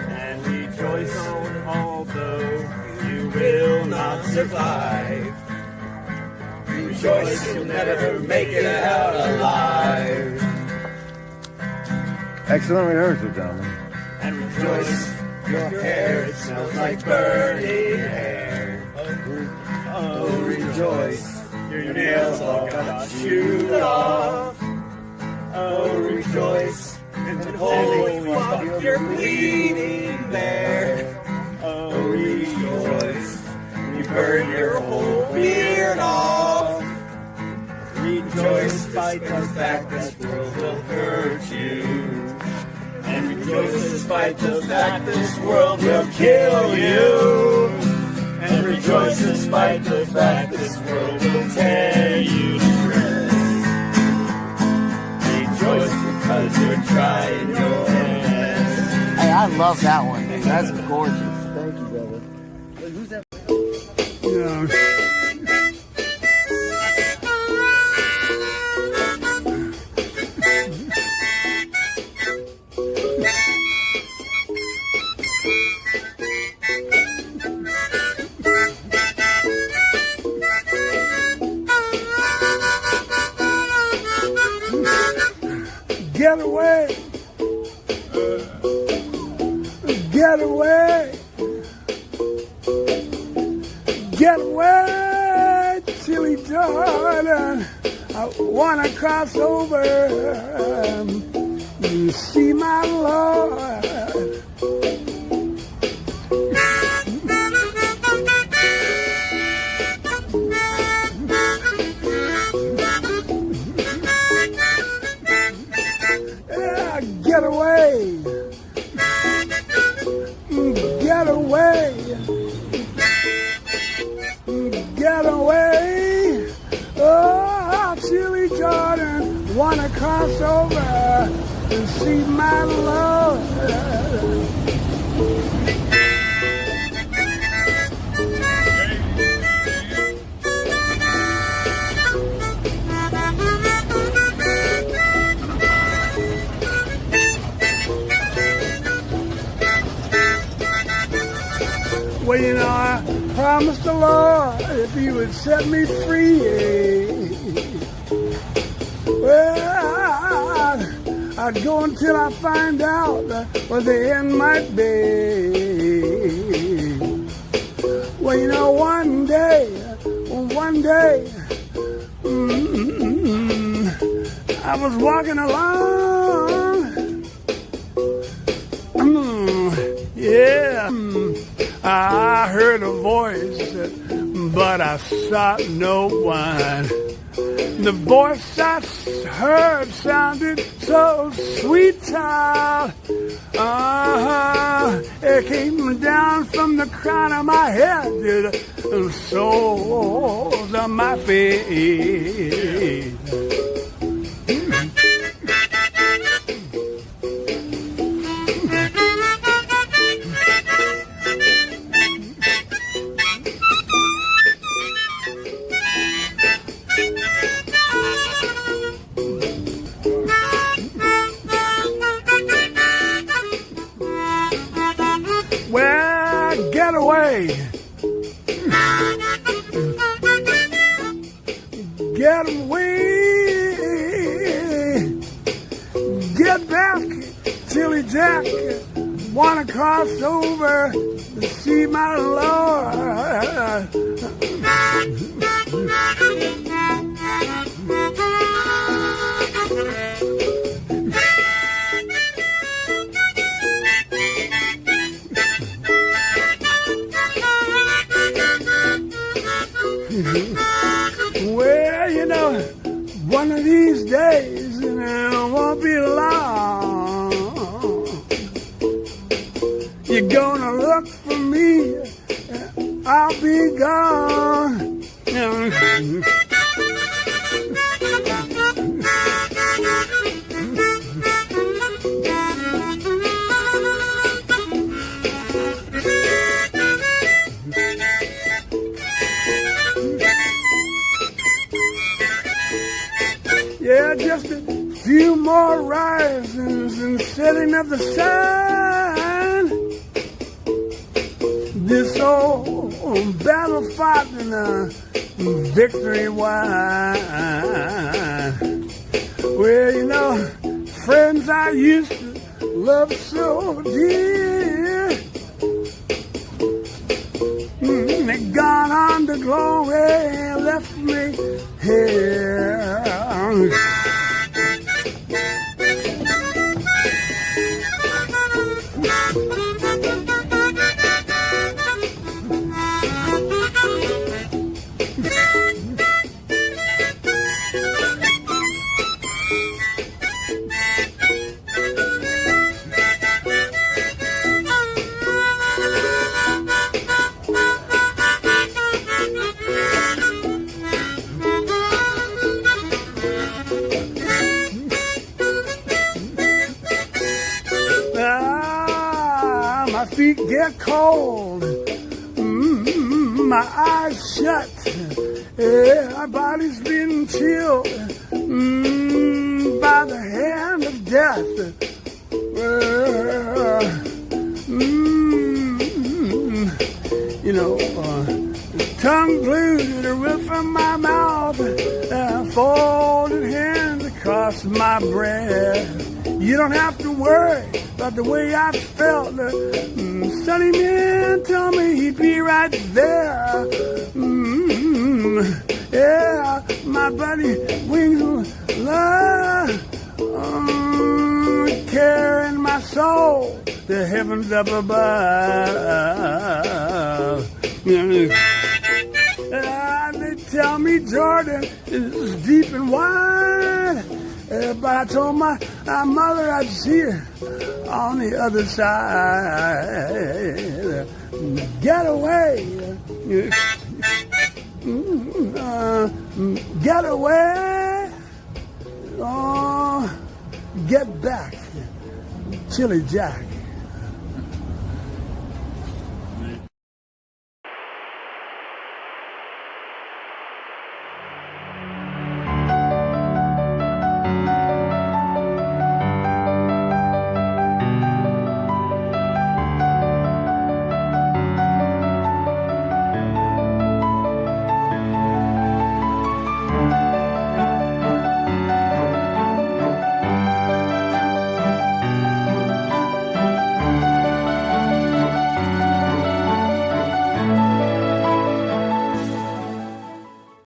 And rejoice, although you will not survive. Rejoice, you'll never make it out alive. Excellent rehearsal, gentlemen. And rejoice, your hair, it smells like burning hair. Oh, rejoice, your nails all got chewed off. Oh, rejoice, and holy fuck, you're bleeding there. Oh, rejoice, you burn your whole beard off. Rejoice, despite the fact this world will hurt you. And rejoice despite the fact this world will kill you. And rejoice despite the fact this world will tear you to shreds. Rejoice because you're trying your best. Hey, I love that one, dude. That's gorgeous. Thank you, brother. Wait, who's that? Get away! Get away! Get away, Chili Jordan! I wanna cross over and see my Lord. Get away! Get away! Get away! Oh, Chili Jordan, wanna cross over and see my Lord. Well, I promised the Lord if he would set me free, well, I'd go until I find out what the end might be. Well, one day, I was walking along, yeah, I heard a voice, but I saw no one. The voice I heard sounded so sweet, child. It came down from the crown of my head to the soles of my feet. Well, get away. Get away. Get back, Chili Jack. Wanna cross over to see my Lord. one of these days, and it won't be long, you're gonna look for me, and I'll be gone. Yeah, just a few more risings and setting of the sun. This old battle fought in a victory wine. Well, you know, friends I used to love so dear, they gone on to glory and left me here. My feet get cold, my eyes shut, yeah, my body's been chilled by the hand of death. You know, tongue glued to the roof of my mouth, folded hands across my breast. You don't have to worry about the way I felt. Sonny man told me he'd be right there. Yeah, my buddy Wings of Love, carrying my soul to heavens up above. They tell me Jordan is deep and wide, but I told my mother I'd see her on the other side. Get away. Get away. Oh, get back. Chili Jack.